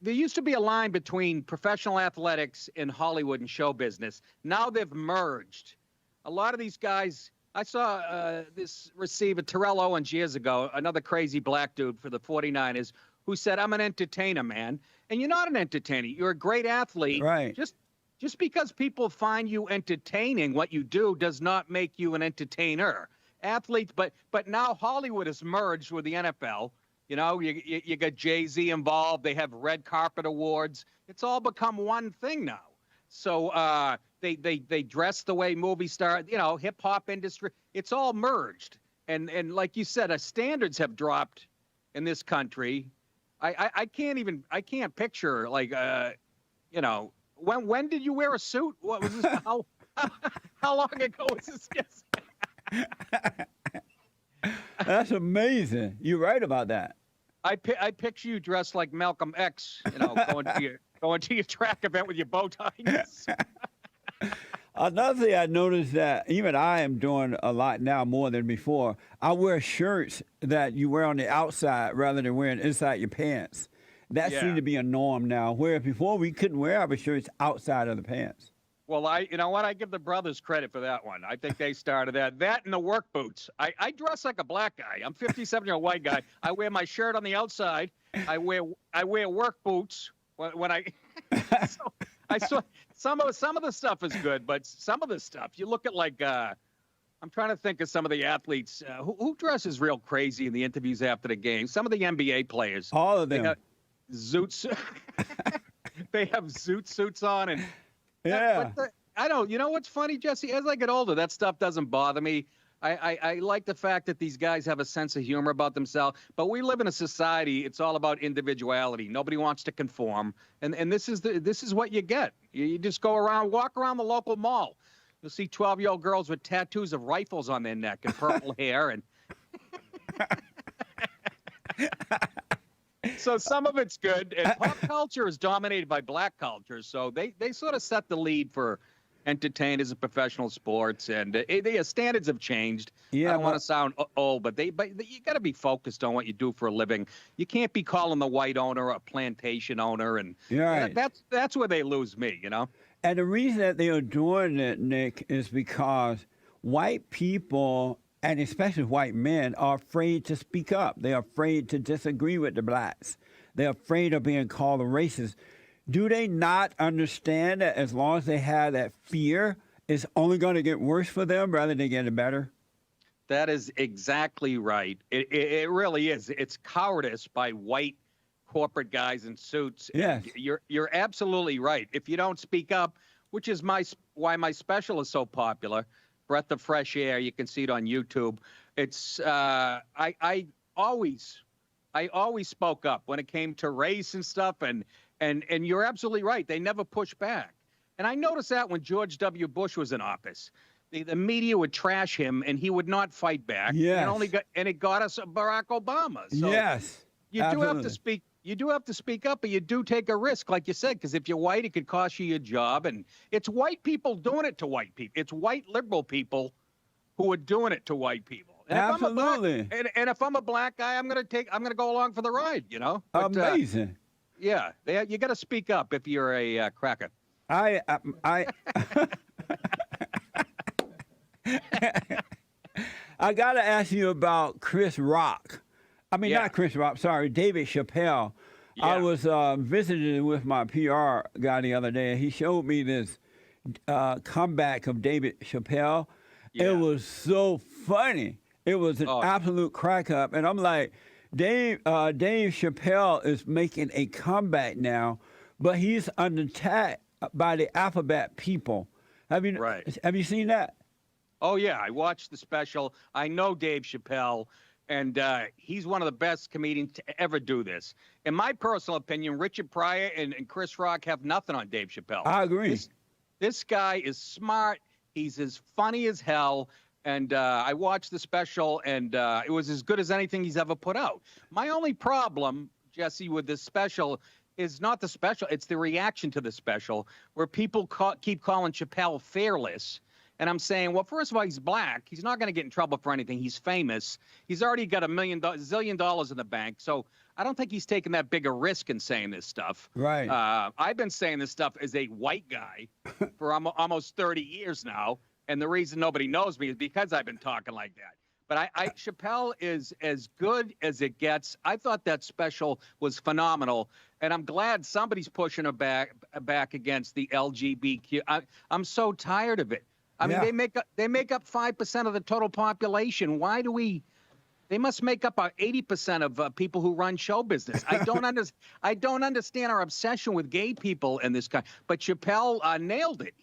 L: There used to be a line between professional athletics and Hollywood and show business. Now they've merged. A lot of these guys... I saw this receiver, Terrell Owens, years ago, another crazy black dude for the 49ers, who said, I'm an entertainer, man. And you're not an entertainer. You're a great athlete.
B: Right.
L: Just because people find you entertaining, what you do does not make you an entertainer. Athletes, but now Hollywood has merged with the NFL. You know, you got Jay-Z involved. They have red carpet awards. It's all become one thing now. So they dress the way movie stars, you know, hip hop industry. It's all merged. And like you said, standards have dropped in this country. I can't picture like you know, when did you wear a suit? What was this? How long ago was this? Yes.
B: That's amazing. You're right about that.
L: I picture you dressed like Malcolm X, you know, going to your track event with your bow ties.
B: Another thing I noticed that even I am doing a lot now more than before, I wear shirts that you wear on the outside rather than wearing inside your pants. That seems to be a norm now, where before we couldn't wear our shirts outside of the pants.
L: Well, you know what? I give the brothers credit for that one. I think they started that. That and the work boots. I dress like a black guy. I'm 57-year-old white guy. I wear my shirt on the outside. I wear work boots when I. So, I saw some of the stuff is good, but some of the stuff you look at like. I'm trying to think of some of the athletes who dresses real crazy in the interviews after the game. Some of the NBA players.
B: All of them.
L: They got zoots. They have zoot suits on and.
B: Yeah.
L: I don't. You know what's funny, Jesse? As I get older, that stuff doesn't bother me. I like the fact that these guys have a sense of humor about themselves. But we live in a society. It's all about individuality. Nobody wants to conform, and this is what you get. You just go around, walk around the local mall. You'll see 12-year-old girls with tattoos of rifles on their neck and purple hair, and so some of it's good. And pop culture is dominated by black culture, so they sort of set the lead for entertainers in professional sports, and the standards have changed.
B: Yeah,
L: I don't want to sound old, but you got to be focused on what you do for a living. You can't be calling the white owner a plantation owner, and that's where they lose me, you know.
B: And the reason that they are doing it, Nick, is because white people, and especially white men, are afraid to speak up. They're afraid to disagree with the blacks. They're afraid of being called a racist. Do they not understand that as long as they have that fear, it's only going to get worse for them rather than getting better?
L: That is exactly right. It really is. It's cowardice by white corporate guys in suits.
B: Yes.
L: You're absolutely right. If you don't speak up, which is why my special is so popular, Breath of Fresh Air. You can see it on YouTube. It's I always spoke up when it came to race and stuff, and you're absolutely right. They never push back. And I noticed that when George W. Bush was in office, the media would trash him, and he would not fight back.
B: Yes.
L: And it got us Barack Obama. So
B: yes.
L: You do have to speak. You do have to speak up, but you do take a risk, like you said, because if you're white, it could cost you your job. And it's white people doing it to white people. It's white liberal people who are doing it to white people. And
B: absolutely.
L: And if I'm a black guy, I'm gonna go along for the ride. You know. But,
B: amazing.
L: Yeah, you got to speak up if you're a cracker.
B: I got to ask you about Chris Rock. I mean, not Chris Rock, sorry, David Chappelle. Yeah. I was visiting with my PR guy the other day, and he showed me this comeback of David Chappelle. Yeah. It was so funny. It was an absolute crack up. And I'm like, Dave Chappelle is making a comeback now, but he's under attack by the alphabet people. Have you seen that?
L: Oh, yeah. I watched the special. I know Dave Chappelle. And he's one of the best comedians to ever do this. In my personal opinion, Richard Pryor and Chris Rock have nothing on Dave Chappelle.
B: I agree.
L: This guy is smart. He's as funny as hell. And I watched the special, and it was as good as anything he's ever put out. My only problem, Jesse, with this special is not the special. It's the reaction to the special, where people keep calling Chappelle fearless. And I'm saying, well, first of all, he's black. He's not going to get in trouble for anything. He's famous. He's already got $1 zillion in the bank. So I don't think he's taking that big a risk in saying this stuff.
B: Right.
L: I've been saying this stuff as a white guy for almost 30 years now. And the reason nobody knows me is because I've been talking like that. But Chappelle is as good as it gets. I thought that special was phenomenal, and I'm glad somebody's pushing it back against the LGBTQ. I'm so tired of it. I mean, they make up 5% of the total population. Why do we? They must make up 80% of people who run show business. I don't understand our obsession with gay people in this country. But Chappelle nailed it.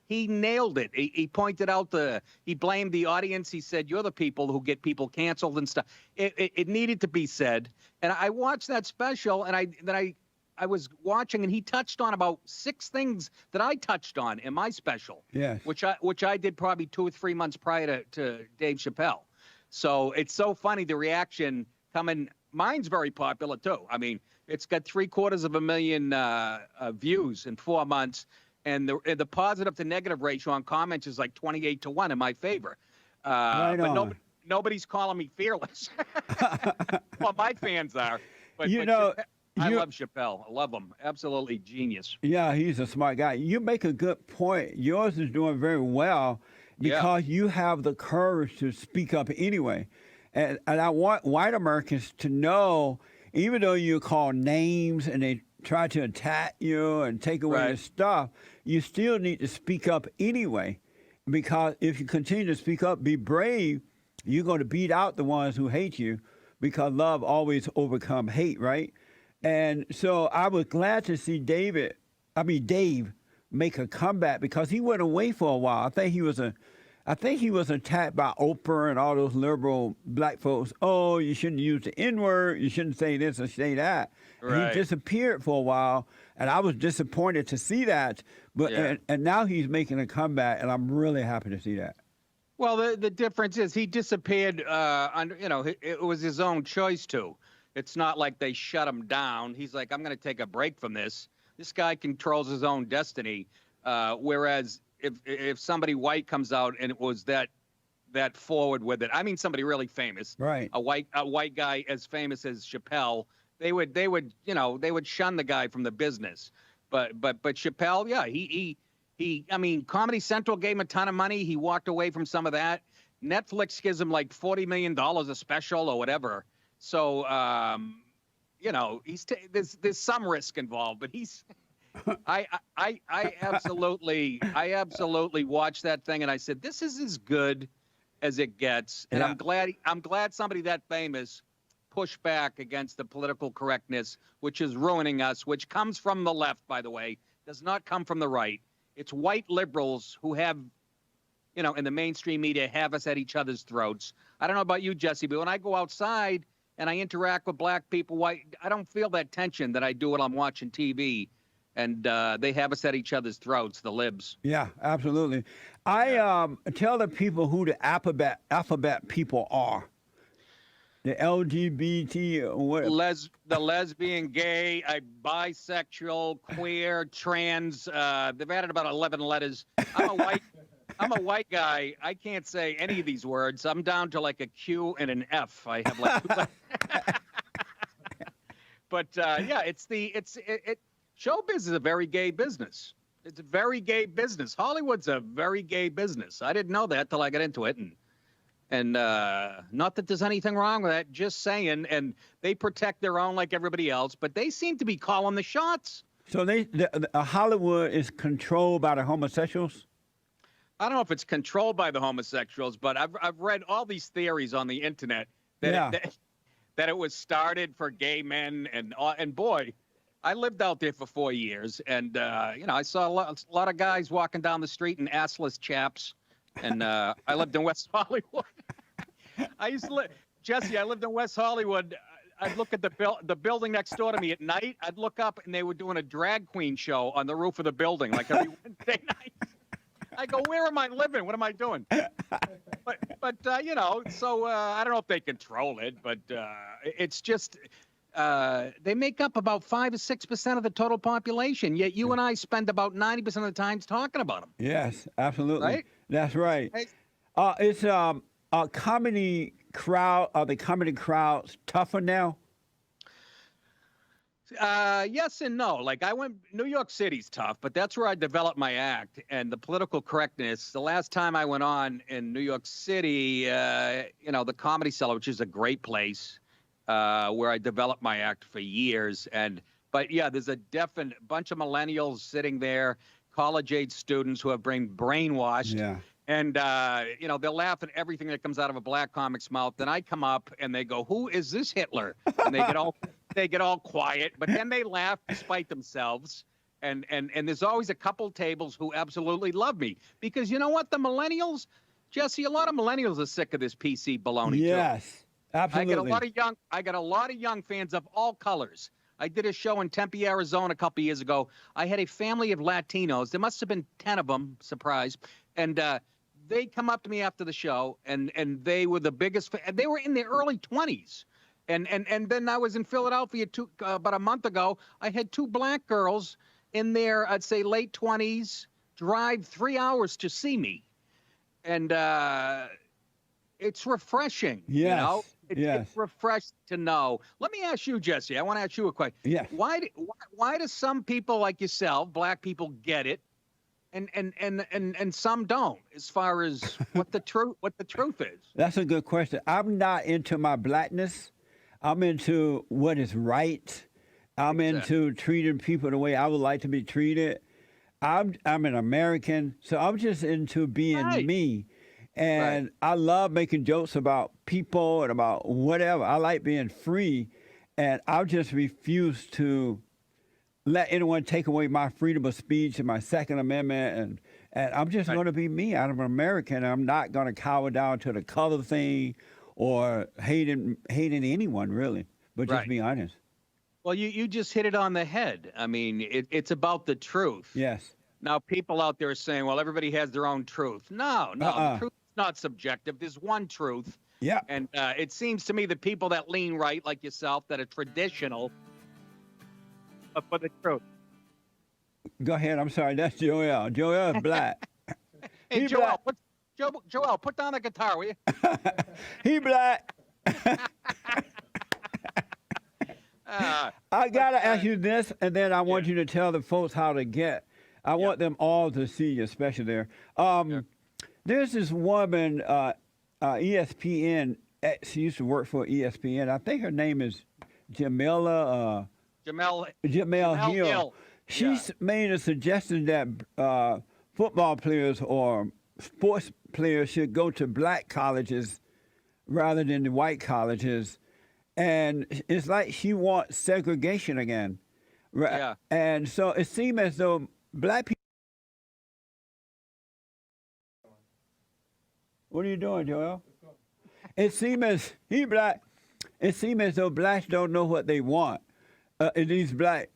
L: He nailed it. He pointed out he blamed the audience. He said, "You're the people who get people canceled and stuff." It needed to be said. And I watched that special, and I was watching, and he touched on about 6 things that I touched on in my special.
B: Yes.
L: Which I did probably 2 or 3 months prior to Dave Chappelle. So it's so funny, the reaction coming. Mine's very popular too. I mean, it's got 750,000 views in 4 months, and the positive to negative ratio on comments is like 28-1 in my favor. But nobody's calling me fearless. Well, my fans are. But I love Chappelle. I love him. Absolutely genius.
B: Yeah, he's a smart guy. You make a good point. Yours is doing very well because you have the courage to speak up anyway. And I want white Americans to know, even though you call names and they try to attack you and take away your stuff, you still need to speak up anyway. Because if you continue to speak up, be brave, you're going to beat out the ones who hate you, because love always overcomes hate, right? And so I was glad to see Dave make a comeback, because he went away for a while. I think he was attacked by Oprah and all those liberal black folks. Oh, you shouldn't use the N-word. You shouldn't say this or say that. Right. And he disappeared for a while, and I was disappointed to see that. But and now he's making a comeback, and I'm really happy to see that.
L: Well, the difference is he disappeared. It was his own choice to. It's not like they shut him down. He's like, I'm going to take a break from this. This guy controls his own destiny. Whereas if somebody white comes out and it was that forward with it, I mean somebody really famous,
B: right?
L: A white guy as famous as Chappelle, they would shun the guy from the business. But Chappelle, yeah, he I mean, Comedy Central gave him a ton of money. He walked away from some of that. Netflix gives him like $40 million a special or whatever. So, there's some risk involved, but I absolutely watched that thing, and I said, this is as good as it gets. And I'm glad somebody that famous pushed back against the political correctness, which is ruining us, which comes from the left, by the way, does not come from the right. It's white liberals who have, in the mainstream media, have us at each other's throats. I don't know about you, Jesse, but when I go outside and I interact with black people, I don't feel that tension that I do when I'm watching TV. And they have us at each other's throats, the libs.
B: Yeah, absolutely. I tell the people who the alphabet people are. The LGBT,
L: the lesbian, gay, bisexual, queer, trans. They've added about 11 letters. I'm a white guy. I can't say any of these words. I'm down to like a Q and an F. I have like. But showbiz is a very gay business. It's a very gay business. Hollywood's a very gay business. I didn't know that till I got into it, and not that there's anything wrong with that. Just saying. And they protect their own like everybody else, but they seem to be calling the shots.
B: So Hollywood is controlled by the homosexuals?
L: I don't know if it's controlled by the homosexuals, but I've read all these theories on the internet that it was started for gay men, and boy, I lived out there for 4 years, and I saw a lot of guys walking down the street in assless chaps, and I lived in West Hollywood. I lived in West Hollywood. I'd look at the building next door to me at night. I'd look up, and they were doing a drag queen show on the roof of the building, like every Wednesday night. I go, where am I living? What am I doing? But you know, so I don't know if they control it, but it's just they make up about 5 or 6% of the total population. Yet you and I spend about 90% of the time talking about them.
B: Yes, absolutely.
L: Right?
B: That's right. It's a comedy crowd. Are the comedy crowds tougher now?
L: Yes and no. Like New York City's tough, but that's where I developed my act and the political correctness. The last time I went on in New York City, you know, the Comedy Cellar, which is a great place, where I developed my act for years. But yeah, there's a definite bunch of millennials sitting there, college-age students who have been brainwashed.
B: Yeah.
L: And, you know, they'll laugh at everything that comes out of a black comic's mouth. Then I come up and they go, who is this Hitler? And they get all quiet, but then they laugh despite themselves. And there's always a couple tables who absolutely love me. Because you know what? The millennials, Jesse, a lot of millennials are sick of this PC baloney.
B: Yes,
L: too.
B: absolutely.
L: I got a lot of young fans of all colors. I did a show in Tempe, Arizona a couple years ago. I had a family of Latinos. There must have been 10 of them, surprise. And they come up to me after the show, and they were the biggest fan. They were in their early 20s. And then I was in Philadelphia about a month ago. I had 2 black girls in their, I'd say, late 20s, drive 3 hours to see me. And it's refreshing.
B: Yes.
L: You know?
B: Yes.
L: It's refreshing to know. Let me ask you, Jesse. I want to ask you a question.
B: Yes.
L: Why do some people like yourself, black people, get it, and some don't, as far as what the truth is?
B: That's a good question. I'm not into my blackness. I'm into what is right. I'm into treating people the way I would like to be treated. I'm an American, so I'm just into being me. And I love making jokes about people and about whatever. I like being free, and I just refuse to let anyone take away my freedom of speech and my Second Amendment. And I'm just going to be me. I'm an American. I'm not going to cower down to the color thing or hating anyone, really, but just be honest.
L: Well, you just hit it on the head. I mean, it's about the truth.
B: Yes.
L: Now, people out there are saying, well, everybody has their own truth. No, the truth is not subjective. There's one truth.
B: Yeah.
L: And it seems to me that people that lean right, like yourself, that are traditional, but for the truth.
B: Go ahead. I'm sorry. That's Joel. Joel is black.
L: Hey, Joel, Joel, put down the guitar, will you?
B: He black. I got to ask you this, and then I want you to tell the folks how to get. I want them all to see you, especially there. There's this woman, ESPN. She used to work for ESPN. I think her name is Jamel Hill. She's made a suggestion that football players or sports players should go to black colleges rather than the white colleges. And it's like she wants segregation again.
L: Yeah.
B: And so it seems as though black people. What are you doing, Joel? It seems as It seems as though blacks don't know what they want. And these black,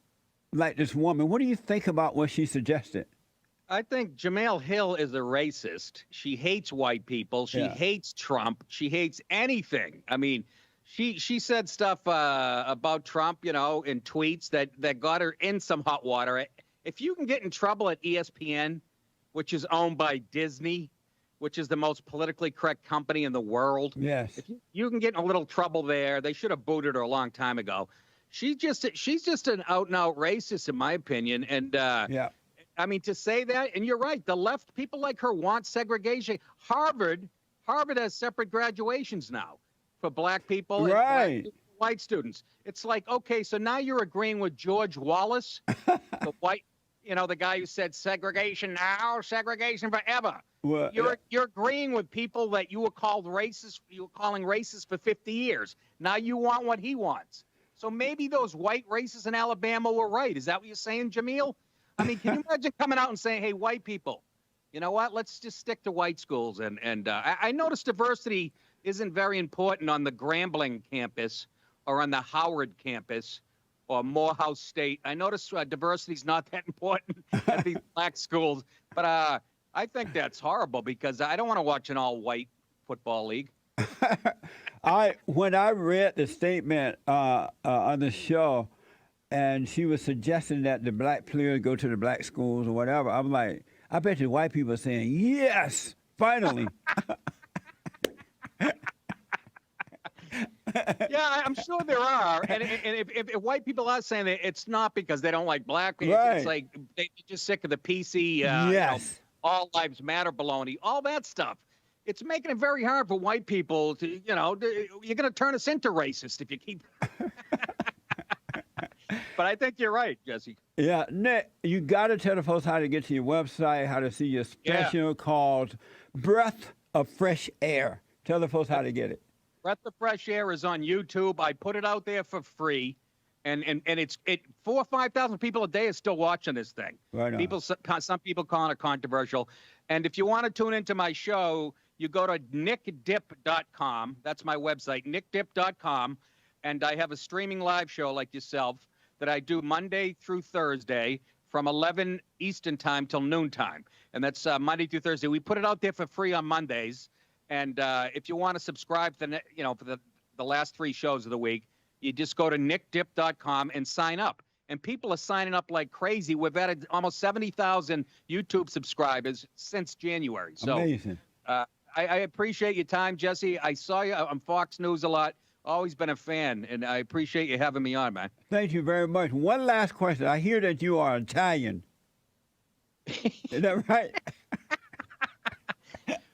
B: like this woman. What do you think about what she suggested?
L: I think Jamel Hill is a racist. She hates white people. She hates Trump. She hates anything. I mean, she said stuff about Trump, you know, in tweets that got her in some hot water. If you can get in trouble at ESPN, which is owned by Disney, which is the most politically correct company in the world.
B: Yes.
L: If you can get in a little trouble there, they should have booted her a long time ago. She's just an out and out racist, in my opinion. And I mean, to say that, and you're right, the left, people like her want segregation. Harvard has separate graduations now for black people and white students. It's like, okay, so now you're agreeing with George Wallace, the white, you know, the guy who said segregation now, segregation forever.
B: Well,
L: you're agreeing with people that you were calling racist for 50 years. Now you want what he wants. So maybe those white racists in Alabama were right. Is that what you're saying, Jamil? I mean, can you imagine coming out and saying, hey, white people, you know what? Let's just stick to white schools. And I noticed diversity isn't very important on the Grambling campus or on the Howard campus or Morehouse State. I noticed diversity is not that important at these black schools. But I think that's horrible because I don't want to watch an all-white football league.
B: When I read the statement on the show, and she was suggesting that the black players go to the black schools or whatever, I'm like, I bet the white people are saying, yes, finally.
L: Yeah, I'm sure there are. And if white people are saying that, it's not because they don't like black people.
B: Right.
L: It's like they're just sick of the PC,
B: Yes.
L: all lives matter baloney, all that stuff. It's making it very hard for white people to, you're going to turn us into racist if you keep. But I think you're right, Jesse.
B: Yeah, Nick, you got to tell the folks how to get to your website, how to see your special called Breath of Fresh Air. Tell the folks how to get it.
L: Breath of Fresh Air is on YouTube. I put it out there for free, and it's 4,000 or 5,000 people a day are still watching this thing.
B: Right on.
L: Some people calling it controversial. And if you want to tune into my show, you go to nickdip.com. That's my website, nickdip.com, and I have a streaming live show like yourself that I do Monday through Thursday from 11 Eastern time till noontime, and that's Monday through Thursday. We put it out there for free on Mondays. And if you want to subscribe for the last 3 shows of the week, you just go to nickdip.com and sign up. And people are signing up like crazy. We've added almost 70,000 YouTube subscribers since January. So
B: amazing.
L: I appreciate your time, Jesse. I saw you on Fox News a lot. Always been a fan, and I appreciate you having me on, man.
B: Thank you very much. One last question. I hear that you are Italian. Is that right?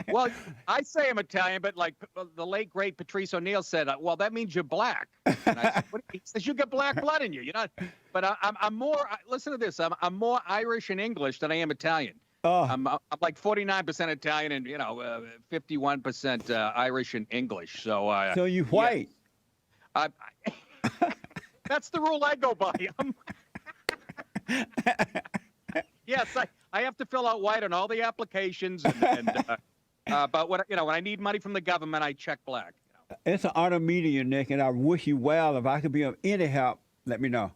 L: Well, I say I'm Italian, but like the late great Patrice O'Neill said, well, that means you're black. And I said, he says you got black blood in you. You're not. But I'm more. Listen to this. I'm more Irish and English than I am Italian.
B: Oh.
L: I'm like 49% Italian and 51% Irish and English. So.
B: So you white.
L: Yeah. That's the rule I go by. Yes, I have to fill out white on all the applications, but when I need money from the government, I check black.
B: It's an honor meeting you, Nick, and I wish you well. If I could be of any help, let me know.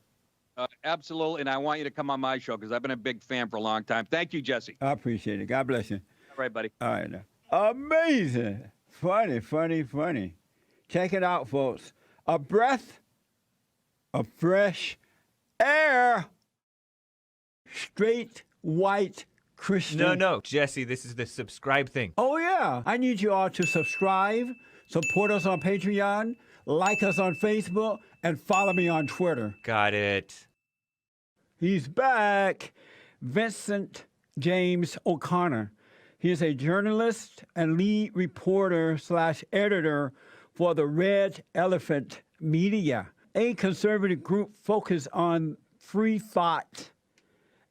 L: Absolutely, and I want you to come on my show because I've been a big fan for a long time. Thank you, Jesse.
B: I appreciate it. God bless you.
L: All right, buddy.
B: All right. Now. Amazing. Funny. Check it out, folks. A breath of fresh air. Straight white Christian.
J: No, Jesse, this is the subscribe thing.
B: Oh, yeah. I need you all to subscribe, support us on Patreon, like us on Facebook, and follow me on Twitter.
J: Got it.
B: He's back. Vincent James O'Connor. He is a journalist and lead reporter / editor for the Red Elephant Media, a conservative group focused on free thought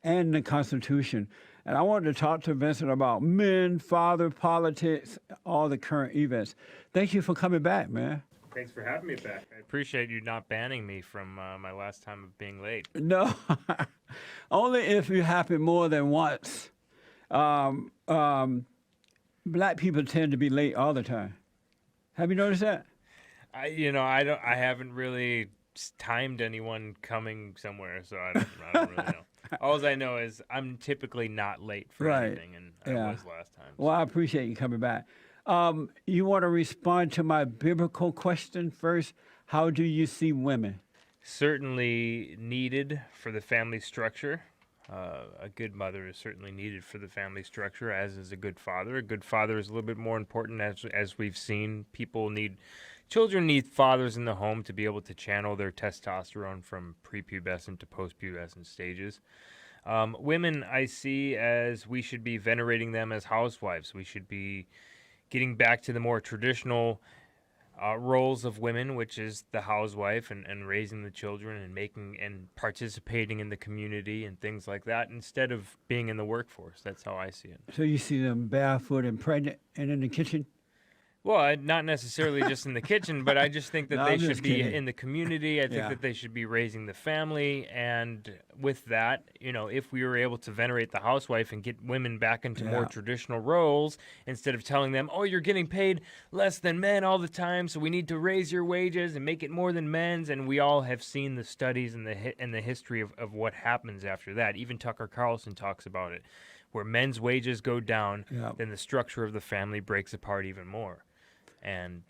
B: and the Constitution. And I wanted to talk to Vincent about men, father, politics, all the current events. Thank you for coming back, man.
M: Thanks for having me back. I appreciate you not banning me from my last time of being late.
B: No, only if it happened more than once. Black people tend to be late all the time. Have you noticed that?
M: I haven't really timed anyone coming somewhere, so I don't really know. All I know is I'm typically not late for anything, and I was last time.
B: Well, I appreciate you coming back. You want to respond to my biblical question first? How do you see women?
M: Certainly needed for the family structure. A good mother is certainly needed for the family structure, as is a good father. A good father is a little bit more important, as we've seen. Children need fathers in the home to be able to channel their testosterone from prepubescent to postpubescent stages. Women, I see as we should be venerating them as housewives. We should be getting back to the more traditional roles of women, which is the housewife and raising the children and making and participating in the community and things like that, instead of being in the workforce. That's how I see it.
B: So you see them barefoot and pregnant and in the kitchen?
M: Well, not necessarily just in the kitchen, but I just think that they should be in the community. I think that they should be raising the family. And with that, if we were able to venerate the housewife and get women back into more traditional roles, instead of telling them, oh, you're getting paid less than men all the time, so we need to raise your wages and make it more than men's. And we all have seen the studies and the history of what happens after that. Even Tucker Carlson talks about it. where men's wages go down,
B: Yeah.
M: then the structure of the family breaks apart even more. And,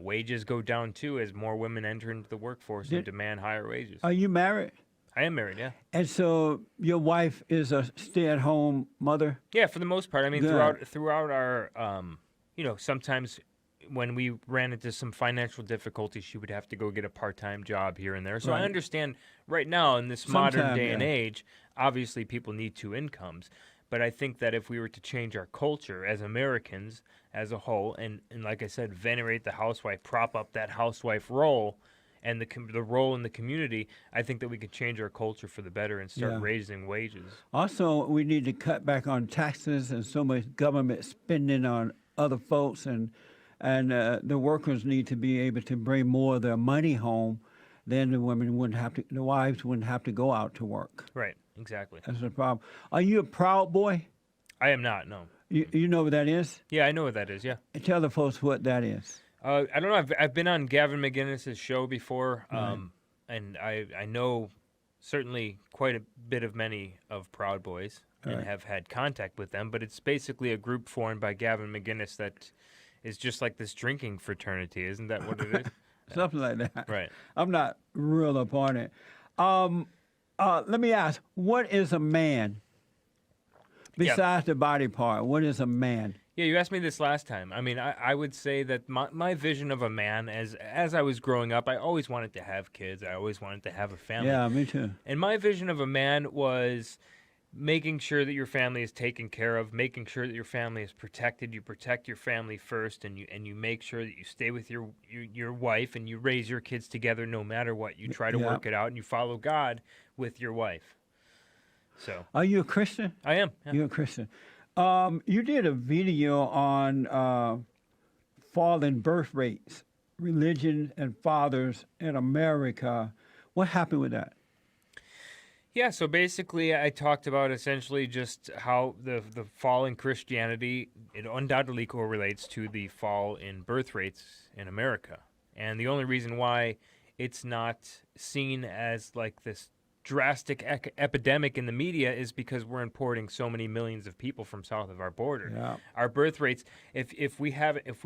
M: wages go down, too, as more women enter into the workforce and demand higher wages.
B: Are you married?
M: I am married, yeah.
B: And so your wife is a stay-at-home mother?
M: Yeah, for the most part. I mean,
B: Good.
M: throughout our, sometimes when we ran into some financial difficulties, she would have to go get a part-time job here and there. So I
B: Right.
M: understand right now in this modern
B: Sometime,
M: day and
B: yeah.
M: age, obviously people need two incomes. But I think that if we were to change our culture as Americans as a whole, and like I said, venerate the housewife, prop up that housewife role, and the role in the community, I think that we could change our culture for the better and start
B: Yeah.
M: raising wages.
B: Also, we need to cut back on taxes and so much government spending on other folks, and the workers need to be able to bring more of their money home. Then the wives wouldn't have to go out to work.
M: Right, exactly.
B: That's the problem. Are you a Proud Boy?
M: I am not, no.
B: You know what that is?
M: Yeah, I know what that is, yeah.
B: Tell the folks what that is.
M: I don't know. I've been on Gavin McInnes's show before,
B: Right.
M: and I know certainly quite a bit of many of Proud Boys and
B: Right.
M: have had contact with them. But it's basically a group formed by Gavin McInnes that is just like this drinking fraternity. Isn't that what it is?
B: Something like that.
M: Right.
B: I'm not real up on it. Let me ask, what is a man?
M: Yeah.
B: Besides the body part, what is a man?
M: Yeah, you asked me this last time. I mean, I would say that my vision of a man, as I was growing up, I always wanted to have kids. I always wanted to have a family.
B: Yeah, me too.
M: And my vision of a man was making sure that your family is taken care of, making sure that your family is protected. You protect your family first, and you make sure that you stay with your wife and you raise your kids together no matter what. You try to
B: Yeah.
M: work it out, and you follow God with your wife. So
B: Are you a Christian?
M: I am. Yeah.
B: You're a Christian. You did a video on falling birth rates, religion and fathers in America. What happened with that?
M: Yeah, so basically I talked about essentially just how the fall in Christianity, it undoubtedly correlates to the fall in birth rates in America. And the only reason why it's not seen as like this drastic epidemic in the media is because we're importing so many millions of people from south of our border.
B: Yeah.
M: Our birth rates, if we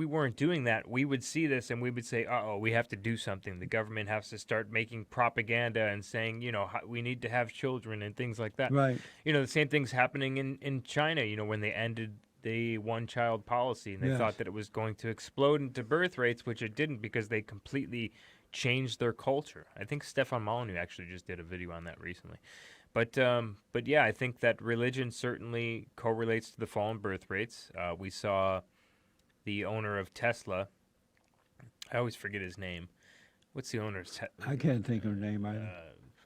M: weren't doing that, we would see this and we would say, uh-oh, we have to do something. The government has to start making propaganda and saying, we need to have children and things like that.
B: Right.
M: The same thing's happening in China, when they ended the one-child policy and they
B: Yes.
M: thought that it was going to explode into birth rates, which it didn't because they completely changed their culture. I think Stefan Molyneux actually just did a video on that recently. But yeah, I think that religion certainly correlates to the fall in birth rates. We saw the owner of Tesla. I always forget his name. What's the owner's Tesla?
B: I can't think of the name either.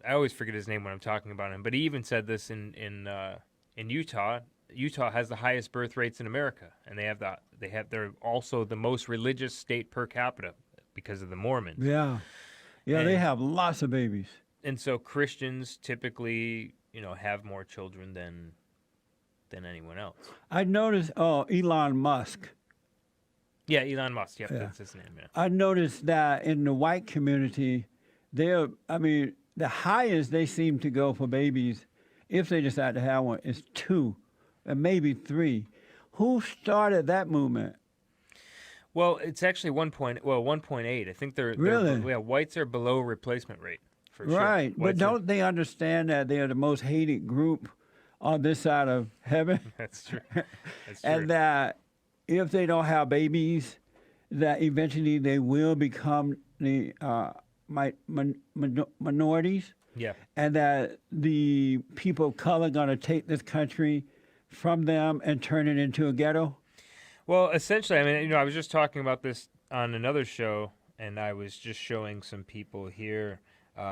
M: I always forget his name when I'm talking about him. But he even said this in Utah. Utah has the highest birth rates in America, and they're also the most religious state per capita because of the Mormons.
B: Yeah. Yeah, they have lots of babies.
M: And so Christians typically, have more children than anyone else.
B: I noticed, Elon Musk.
M: Yeah, Elon Musk. Yep,
B: Yeah.
M: that's his name. Yeah.
B: I noticed that in the white community, the highest they seem to go for babies, if they decide to have one, is 2 and maybe 3. Who started that movement?
M: Well, it's actually 1.8. I think they're
B: Really?
M: whites are below replacement rate for sure.
B: Right, but
M: Whites are-
B: don't they understand that they are the most hated group on this side of heaven?
M: That's true. That's true.
B: And that if they don't have babies, that eventually they will become the minorities.
M: Yeah.
B: And that the people of color are going to take this country from them and turn it into a ghetto.
M: Well, essentially, I mean, I was just talking about this on another show, and I was just showing some people here,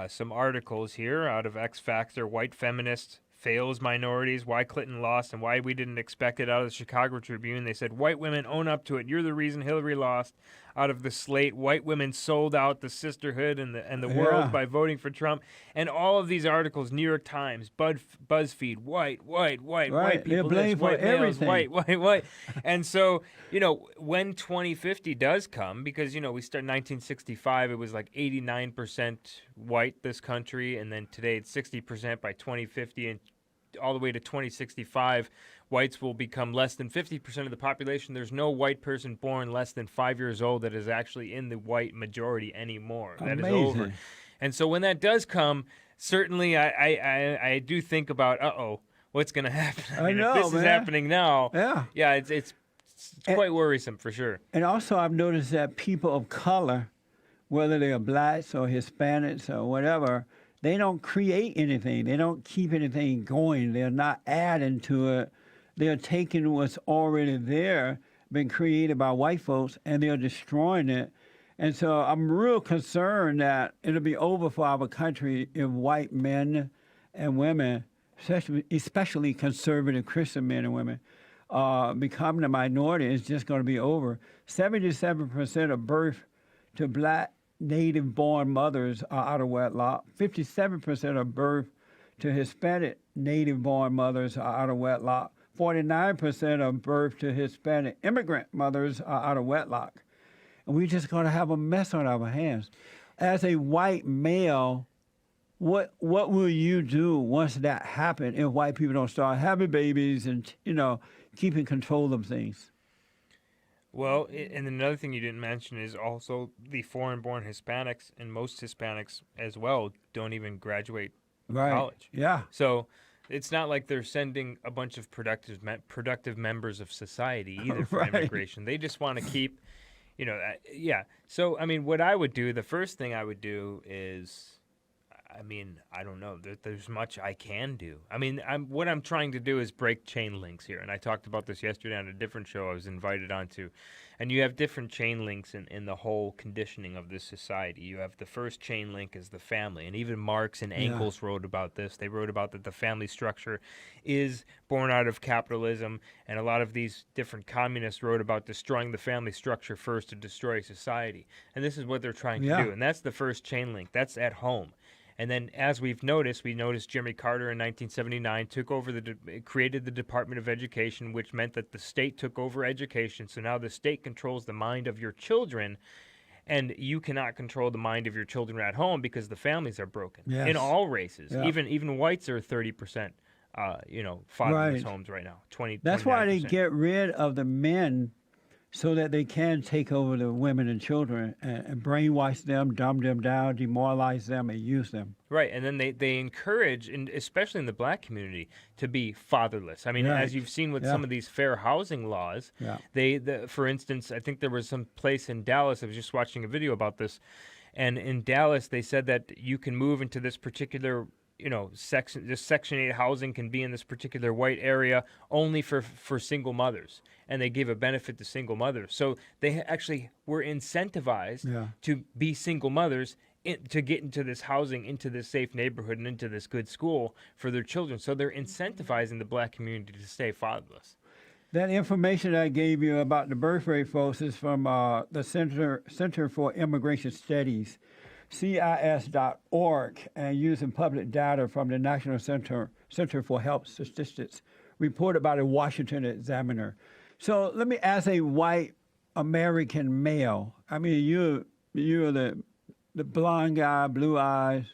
M: some articles here out of X Factor, White Feminist Fails Minorities, Why Clinton Lost, and Why We Didn't Expect It, out of the Chicago Tribune. They said, white women own up to it. You're the reason Hillary lost. Out of the Slate, white women sold out the sisterhood and the world by voting for Trump. And all of these articles, New York Times, BuzzFeed, white
B: Right, they're
M: people,
B: blamed
M: this,
B: for
M: white males,
B: everything.
M: white. And so, when 2050 does come, because, we start 1965, it was like 89% white, this country, and then today it's 60% by 2050, and all the way to 2065, whites will become less than 50% of the population. There's no white person born less than 5 years old that is actually in the white majority anymore. That is over. And so when that does come, certainly I do think about, what's going to happen? I mean, if this is happening now, it's quite worrisome for sure.
B: And also I've noticed that people of color, whether they are blacks or Hispanics or whatever, they don't create anything. They don't keep anything going. They're not adding to it. They're taking what's already there, been created by white folks, and they're destroying it. And so I'm real concerned that it'll be over for our country if white men and women, especially conservative Christian men and women, becoming a minority. It's just going to be over. 77% of birth to black native-born mothers are out of wedlock. 57% of birth to Hispanic native-born mothers are out of wedlock. 49% of birth to Hispanic immigrant mothers are out of wedlock. And we're just going to have a mess on our hands. As a white male, what will you do once that happens if white people don't start having babies and, keeping control of things?
M: Well, and another thing you didn't mention is also the foreign-born Hispanics, and most Hispanics as well don't even graduate college.
B: Yeah.
M: So it's not like they're sending a bunch of productive members of society either for immigration. They just want to keep, So, I mean, what I would do, the first thing I would do is, I don't know. There's much I can do. What I'm trying to do is break chain links here. And I talked about this yesterday on a different show I was invited onto. And you have different chain links in the whole conditioning of this society. You have the first chain link is the family. And even Marx and Engels wrote about this. They wrote about that the family structure is born out of capitalism. And a lot of these different communists wrote about destroying the family structure first to destroy society. And this is what they're trying to do. And that's the first chain link. That's at home. And then, as we noticed Jimmy Carter in 1979 took over created the Department of Education, which meant that the state took over education. So now the state controls the mind of your children, and you cannot control the mind of your children at home because the families are broken in all races. Yeah. Even whites are 30%, fatherless homes right now. 20.
B: That's 29%. Why they get rid of the men, so that they can take over the women and children and brainwash them, dumb them down, demoralize them, and use them.
M: Right, and then they encourage, and especially in the black community, to be fatherless. As you've seen with some of these fair housing laws, for instance, I think there was some place in Dallas, I was just watching a video about this, and in Dallas they said that you can move into this particular Section 8 housing can be in this particular white area only for single mothers. And they gave a benefit to single mothers. So they actually were incentivized to be single mothers to get into this housing, into this safe neighborhood, and into this good school for their children. So they're incentivizing the black community to stay fatherless.
B: That information I gave you about the birth rate, folks, is from the Center for Immigration Studies, CIS.org, and using public data from the National Center for Health Statistics, reported by the Washington Examiner. So let me ask a white American male. You're the blonde guy, blue eyes,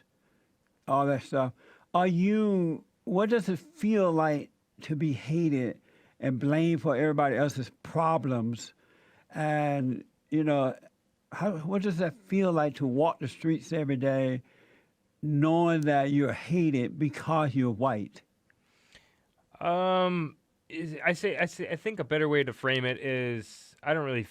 B: all that stuff. What does it feel like to be hated and blamed for everybody else's problems? And, what does that feel like to walk the streets every day knowing that you're hated because you're white?
M: I think a better way to frame it is I don't really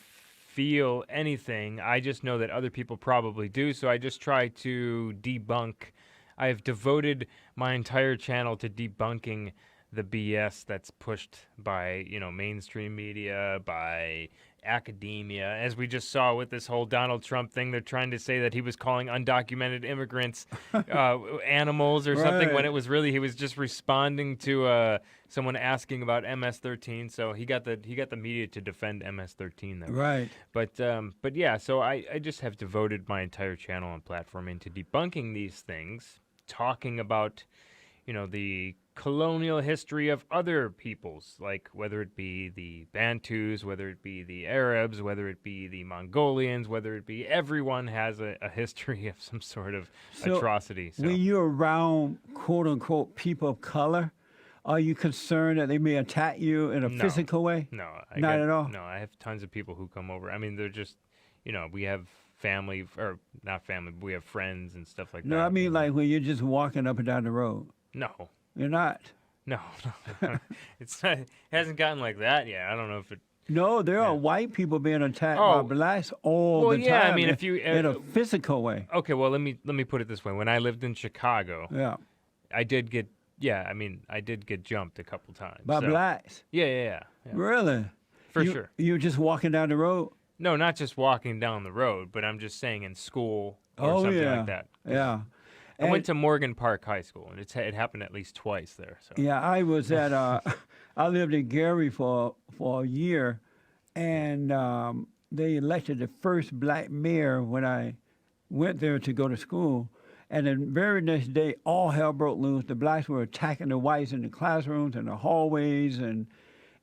M: feel anything. I just know that other people probably do, so I just try to debunk. I have devoted my entire channel to debunking the BS that's pushed by, mainstream media, by academia. As we just saw with this whole Donald Trump thing, they're trying to say that he was calling undocumented immigrants animals or something, when it was really he was just responding to someone asking about MS-13. So he got the media to defend MS-13 though.
B: Right.
M: But yeah, so I just have devoted my entire channel and platform into debunking these things, talking about the colonial history of other peoples, like whether it be the Bantus, whether it be the Arabs, whether it be the Mongolians, whether it be everyone has a history of some sort of atrocity.
B: So when you're around quote unquote people of color, Are you concerned that they may attack you in a physical way?
M: No,
B: not at all.
M: No, I have tons of people who come over. I mean, they're just, we have family, or not family, but we have friends and stuff like that.
B: No, I mean like when you're just walking up and down the road.
M: No.
B: You're not?
M: No. It's not, it hasn't gotten like that yet. I don't know if it...
B: No, there are white people being attacked by blacks all the time.
M: Yeah, I mean, if you...
B: in a physical way.
M: Okay, well, let me put it this way. When I lived in Chicago, I did get... Yeah, I mean, I did get jumped a couple times.
B: By blacks?
M: Yeah.
B: Really?
M: For sure.
B: You were just walking down the road?
M: No, not just walking down the road, but I'm just saying in school or something like that.
B: Yeah.
M: I went to Morgan Park High School, and it happened at least twice there. So.
B: Yeah, I was at I lived in Gary for a year, and they elected the first black mayor when I went there to go to school. And the very next day, all hell broke loose. The blacks were attacking the whites in the classrooms and the hallways, and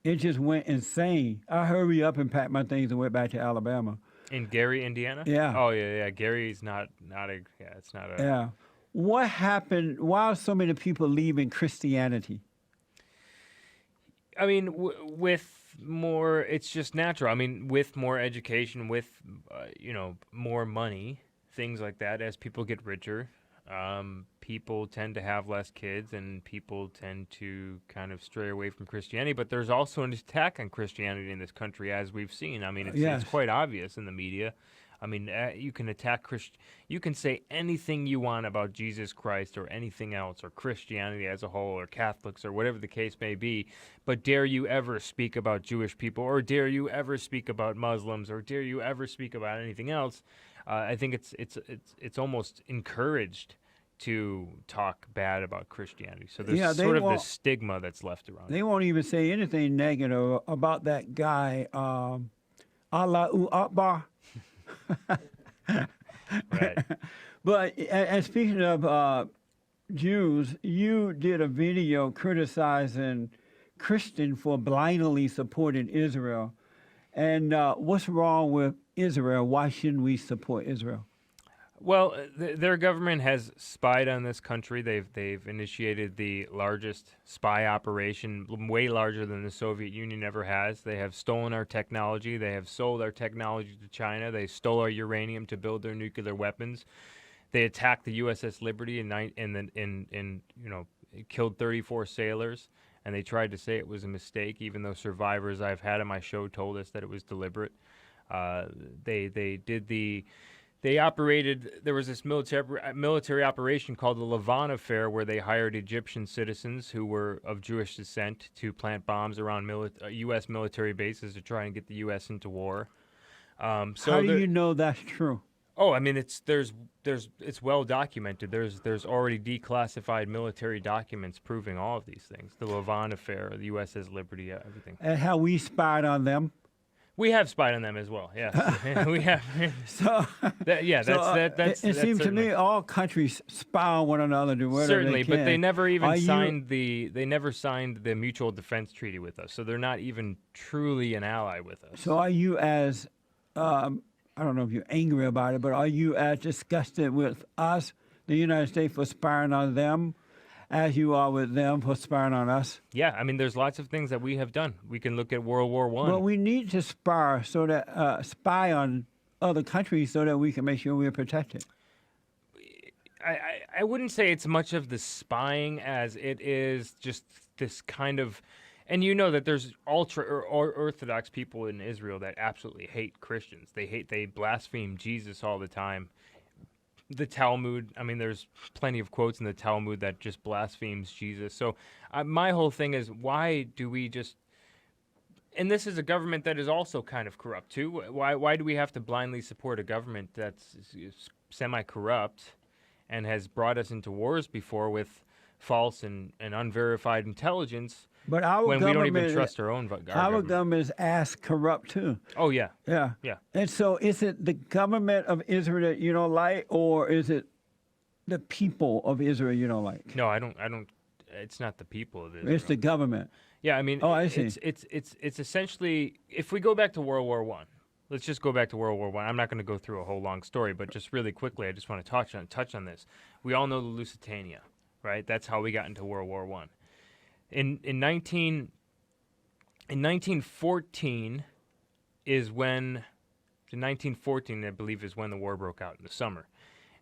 B: it just went insane. I hurried up and packed my things and went back to Alabama.
M: In Gary, Indiana?
B: Yeah.
M: Oh, yeah. Gary's not a, it's not a...
B: Yeah. What happened? Why are so many people leaving Christianity?
M: I mean, with more, it's just natural. I mean, with more education, with, more money, things like that, as people get richer, people tend to have less kids and people tend to kind of stray away from Christianity. But there's also an attack on Christianity in this country, as we've seen. I mean, it's quite obvious in the media. I mean, you can attack you can say anything you want about Jesus Christ or anything else, or Christianity as a whole, or Catholics, or whatever the case may be. But dare you ever speak about Jewish people, or dare you ever speak about Muslims, or dare you ever speak about anything else? I think it's almost encouraged to talk bad about Christianity. So there's sort of this stigma that's left around.
B: They won't even say anything negative about that guy, Allahu Akbar.
M: Right.
B: But and speaking of Jews, you did a video criticizing Christian for blindly supporting Israel. And what's wrong with Israel? Why shouldn't we support Israel?
M: Well, their government has spied on this country. They've initiated the largest spy operation, way larger than the Soviet Union ever has. They have stolen our technology. They have sold our technology to China. They stole our uranium to build their nuclear weapons. They attacked the USS Liberty and killed 34 sailors. And they tried to say it was a mistake, even though survivors I've had on my show told us that it was deliberate. They operated, there was this military operation called the Lavon Affair, where they hired Egyptian citizens who were of Jewish descent to plant bombs around U.S. military bases to try and get the U.S. into war.
B: How do you know that's true?
M: Oh, I mean, it's well documented. There's already declassified military documents proving all of these things. The Lavon Affair, the USS Liberty, everything.
B: And how we spied on them?
M: We have spied on them as well. Yes, we have.
B: It seems to me all countries spy on one another to whatever
M: certainly,
B: they can.
M: but they never even signed the Mutual Defense Treaty with us. So they're not even truly an ally with us.
B: So are you as I don't know if you're angry about it, but are you as disgusted with us, the United States, for spying on them, as you are with them for spying on us?
M: Yeah, I mean, there's lots of things that we have done. We can look at World War I.
B: Well, we need to spy on other countries so that we can make sure we're protected.
M: I wouldn't say it's much of the spying as it is just this kind of, and you know that there's ultra-Orthodox people in Israel that absolutely hate Christians. They blaspheme Jesus all the time. The Talmud, I mean, there's plenty of quotes in the Talmud that just blasphemes Jesus. So my whole thing is, why do we just, and this is a government that is also kind of corrupt too. Why do we have to blindly support a government that's semi-corrupt and has brought us into wars before with false and unverified intelligence?
B: But our
M: when we don't even trust our own government.
B: Our government is as corrupt too.
M: Oh yeah.
B: Yeah. And so, is it the government of Israel that you don't like, or is it the people of Israel you don't like?
M: No, I don't. It's not the people of Israel.
B: It's the government.
M: Yeah, I mean,
B: I see.
M: It's essentially, if we go back to World War I, let's just go back to World War I. I'm not going to go through a whole long story, but just really quickly, I just want to touch on this. We all know the Lusitania, right? That's how we got into World War I. In 1914 is when, in 1914, I believe, is when the war broke out in the summer.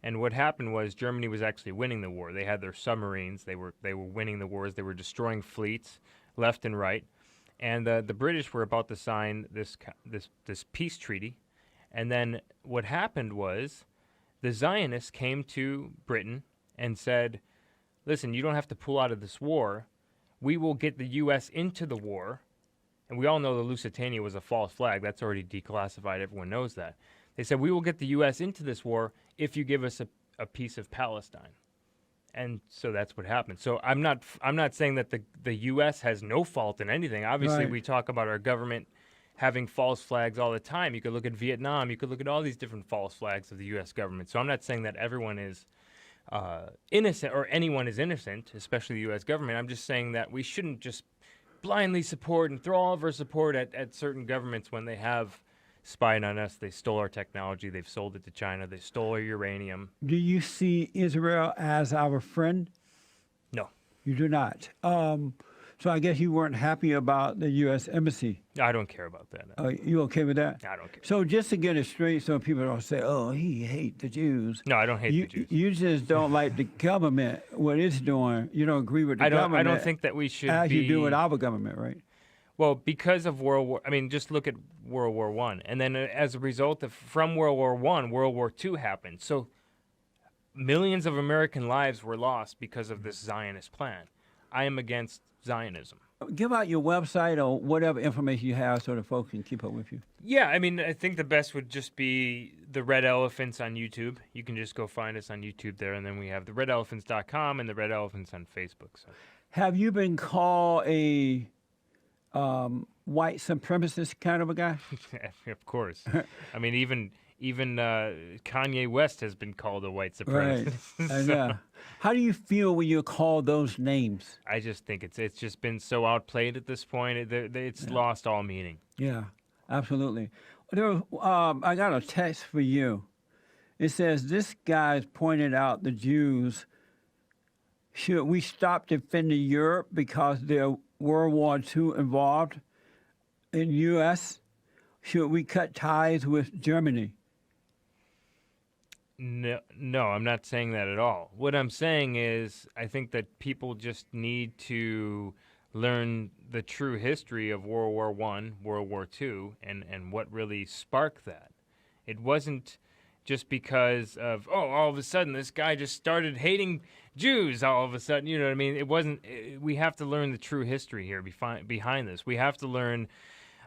M: And what happened was Germany was actually winning the war. They had their submarines. They were winning the wars. They were destroying fleets left and right. And the British were about to sign this peace treaty. And then what happened was the Zionists came to Britain and said, listen, you don't have to pull out of this war. We will get the U.S. into the war. And we all know the Lusitania was a false flag. That's already declassified. Everyone knows that. They said, we will get the U.S. into this war if you give us a piece of Palestine. And so that's what happened. So I'm not saying that the U.S. has no fault in anything. Obviously,
B: Right.
M: we talk about our government having false flags all the time. You could look at Vietnam. You could look at all these different false flags of the U.S. government. So I'm not saying that everyone is innocent or anyone is innocent, especially the U.S. government. I'm just saying that we shouldn't just blindly support and throw all of our support at certain governments when they have spied on us. They stole our technology. They've sold it to China. They stole our uranium.
B: Do you see Israel as our friend?
M: No.
B: You do not. So I guess you weren't happy about the U.S. Embassy.
M: I don't care about that.
B: You okay with that?
M: I don't care.
B: So just to get it straight, so people don't say, "Oh, he hates the Jews."
M: No, I don't hate the Jews.
B: You just don't like the government, what it's doing. You don't agree with the government.
M: I don't think that we should
B: as
M: be.
B: you do with our government, right?
M: Well, because of just look at World War I, and then as a result from World War I, World War II happened. So millions of American lives were lost because of this Zionist plan. I am against Zionism.
B: Give out your website or whatever information you have so the folks can keep up with you.
M: Yeah, I mean, I think the best would just be the Red Elephants on YouTube. You can just go find us on YouTube there, and then we have the redelephants.com and the Red Elephants on Facebook. So.
B: Have you been called a white supremacist kind of a guy?
M: Of course. I mean, even Kanye West has been called a white supremacist.
B: Right.
M: So,
B: how do you feel when you're called those names?
M: I just think it's just been so outplayed at this point. It's lost all meaning.
B: Yeah, absolutely. I got a text for you. It says, this guy's pointed out the Jews. Should we stop defending Europe because they're World War II involved in U.S.? Should we cut ties with Germany?
M: No, I'm not saying that at all. What I'm saying is I think that people just need to learn the true history of World War I, World War II, and what really sparked that. It wasn't just because of, all of a sudden this guy just started hating Jews all of a sudden. You know what I mean? It wasn't. We have to learn the true history here behind this. We have to learn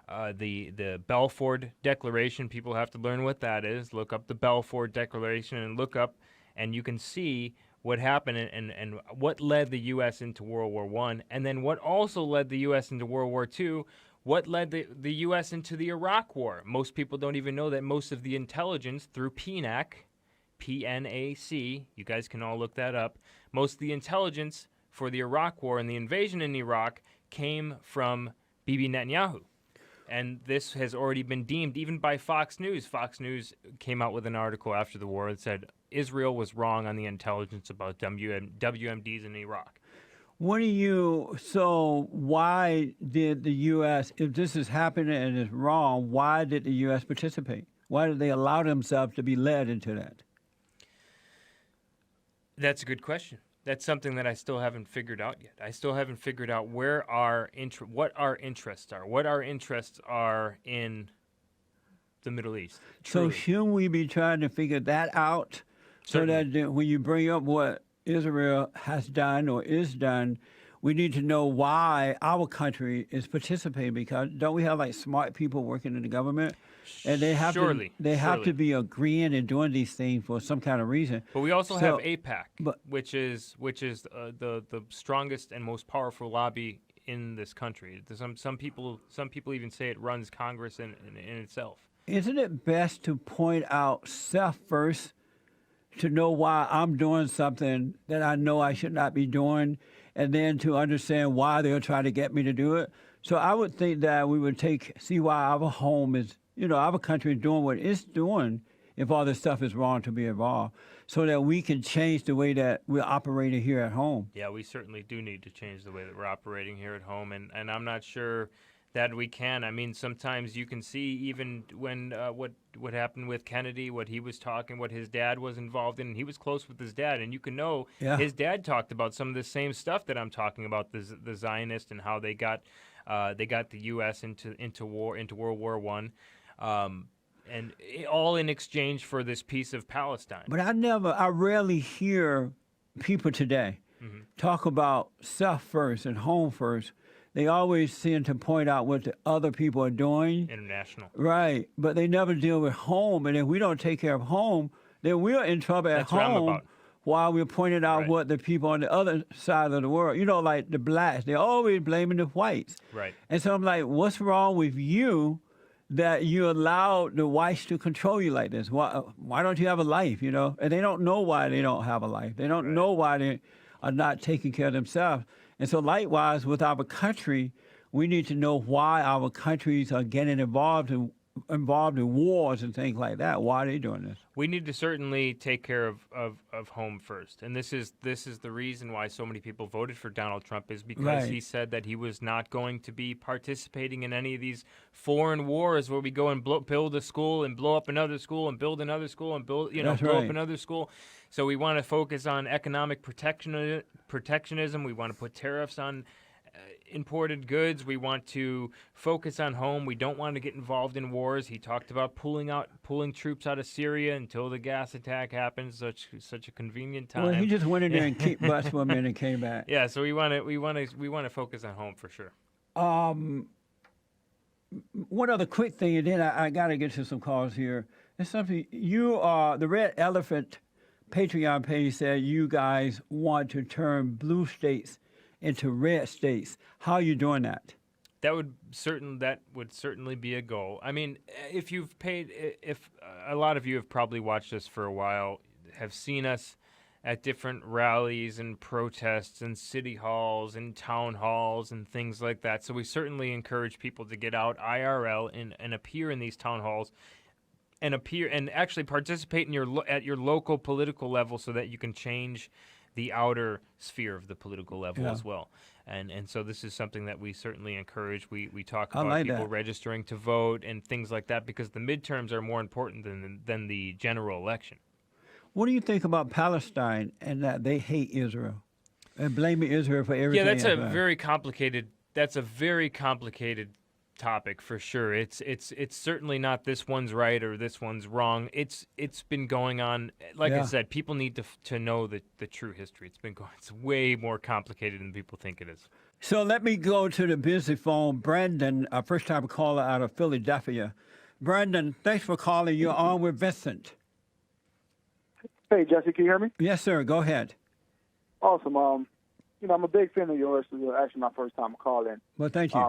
M: the Balfour Declaration. People have to learn what that is. Look up the Balfour Declaration and look up, and you can see what happened and what led the U.S. into World War I, and then what also led the U.S. into World War II, what led the U.S. into the Iraq War. Most people don't even know that most of the intelligence through PNAC, P-N-A-C, you guys can all look that up, most of the intelligence for the Iraq War and the invasion in Iraq came from Bibi Netanyahu. And this has already been deemed, even by Fox News. Fox News came out with an article after the war that said Israel was wrong on the intelligence about WMDs in Iraq.
B: So why did the U.S., if this is happening and it's wrong, why did the U.S. participate? Why did they allow themselves to be led into that?
M: That's a good question. That's something that I still haven't figured out yet. I still haven't figured out what our interests are. What our interests are in the Middle East. Truly.
B: So shouldn't we be trying to figure that out?
M: Certainly.
B: So that when you bring up what Israel has done or is done, we need to know why our country is participating, because don't we have like smart people working in the government? And they have to be agreeing and doing these things for some kind of reason.
M: But we also have AIPAC, which is the strongest and most powerful lobby in this country. Some people even say it runs Congress in itself.
B: Isn't it best to point out self first, to know why I'm doing something that I know I should not be doing, and then to understand why they're trying to get me to do it? So I would think that we would see why our home is, our country is doing what it's doing if all this stuff is wrong, to be involved, so that we can change the way that we're operating here at home.
M: Yeah, we certainly do need to change the way that we're operating here at home, and I'm not sure that we can. I mean, sometimes you can see even when what happened with Kennedy, what he was talking, what his dad was involved in, and he was close with his dad, and you can know his dad talked about some of the same stuff that I'm talking about, the Zionists and how they got the U.S. into World War I, and all in exchange for this piece of Palestine.
B: But I rarely hear people today talk about self first and home first. They always seem to point out what the other people are doing.
M: International.
B: Right. But they never deal with home. And if we don't take care of home, then we're in trouble at home while we're pointing out what the people on the other side of the world, like the blacks, they're always blaming the whites.
M: Right.
B: And so I'm like, what's wrong with you that you allow the whites to control you like this? Why don't you have a life, And they don't know why they don't have a life. They don't know why they are not taking care of themselves. And so likewise, with our country, we need to know why our countries are getting involved in wars and things like that. Why are they doing this?
M: We need to certainly take care of home first. And this is the reason why so many people voted for Donald Trump, is because he said that he was not going to be participating in any of these foreign wars where we go and build a school and blow up another school and build another school and blow up another school. So we want to focus on economic protectionism. We want to put tariffs on imported goods. We want to focus on home. We don't want to get involved in wars. He talked about pulling troops out of Syria until the gas attack happened. Such a convenient time.
B: Well, he just went in there and kicked butts for a minute and came back.
M: Yeah, so we want to focus on home for sure.
B: One other quick thing, and then I got to get to some calls here. It's something the Red Elephant Patreon page said you guys want to turn blue states into red states. How are you doing that?
M: That would certainly be a goal. I mean, if a lot of you have probably watched us for a while, have seen us at different rallies and protests and city halls and town halls and things like that. So we certainly encourage people to get out IRL and appear in these town halls and actually participate at your local political level, so that you can change the outer sphere of the political level as well. And so this is something that we certainly encourage. We talk about people registering to vote and things like that, because the midterms are more important than the general election.
B: What do you think about Palestine and that they hate Israel and blaming Israel for everything?
M: Yeah, that's a very complicated topic for sure. It's certainly not this one's right or this one's wrong. It's been going on. Like I said, people need to know the true history. It's way more complicated than people think it is.
B: So let me go to the busy phone. Brandon, a first-time caller out of Philadelphia. Brandon, thanks for calling. You're on with Vincent.
N: Hey, Jesse, can you hear me?
B: Yes, sir. Go ahead.
N: Awesome. I'm a big fan of yours. This is actually my first time calling.
B: Well, thank you.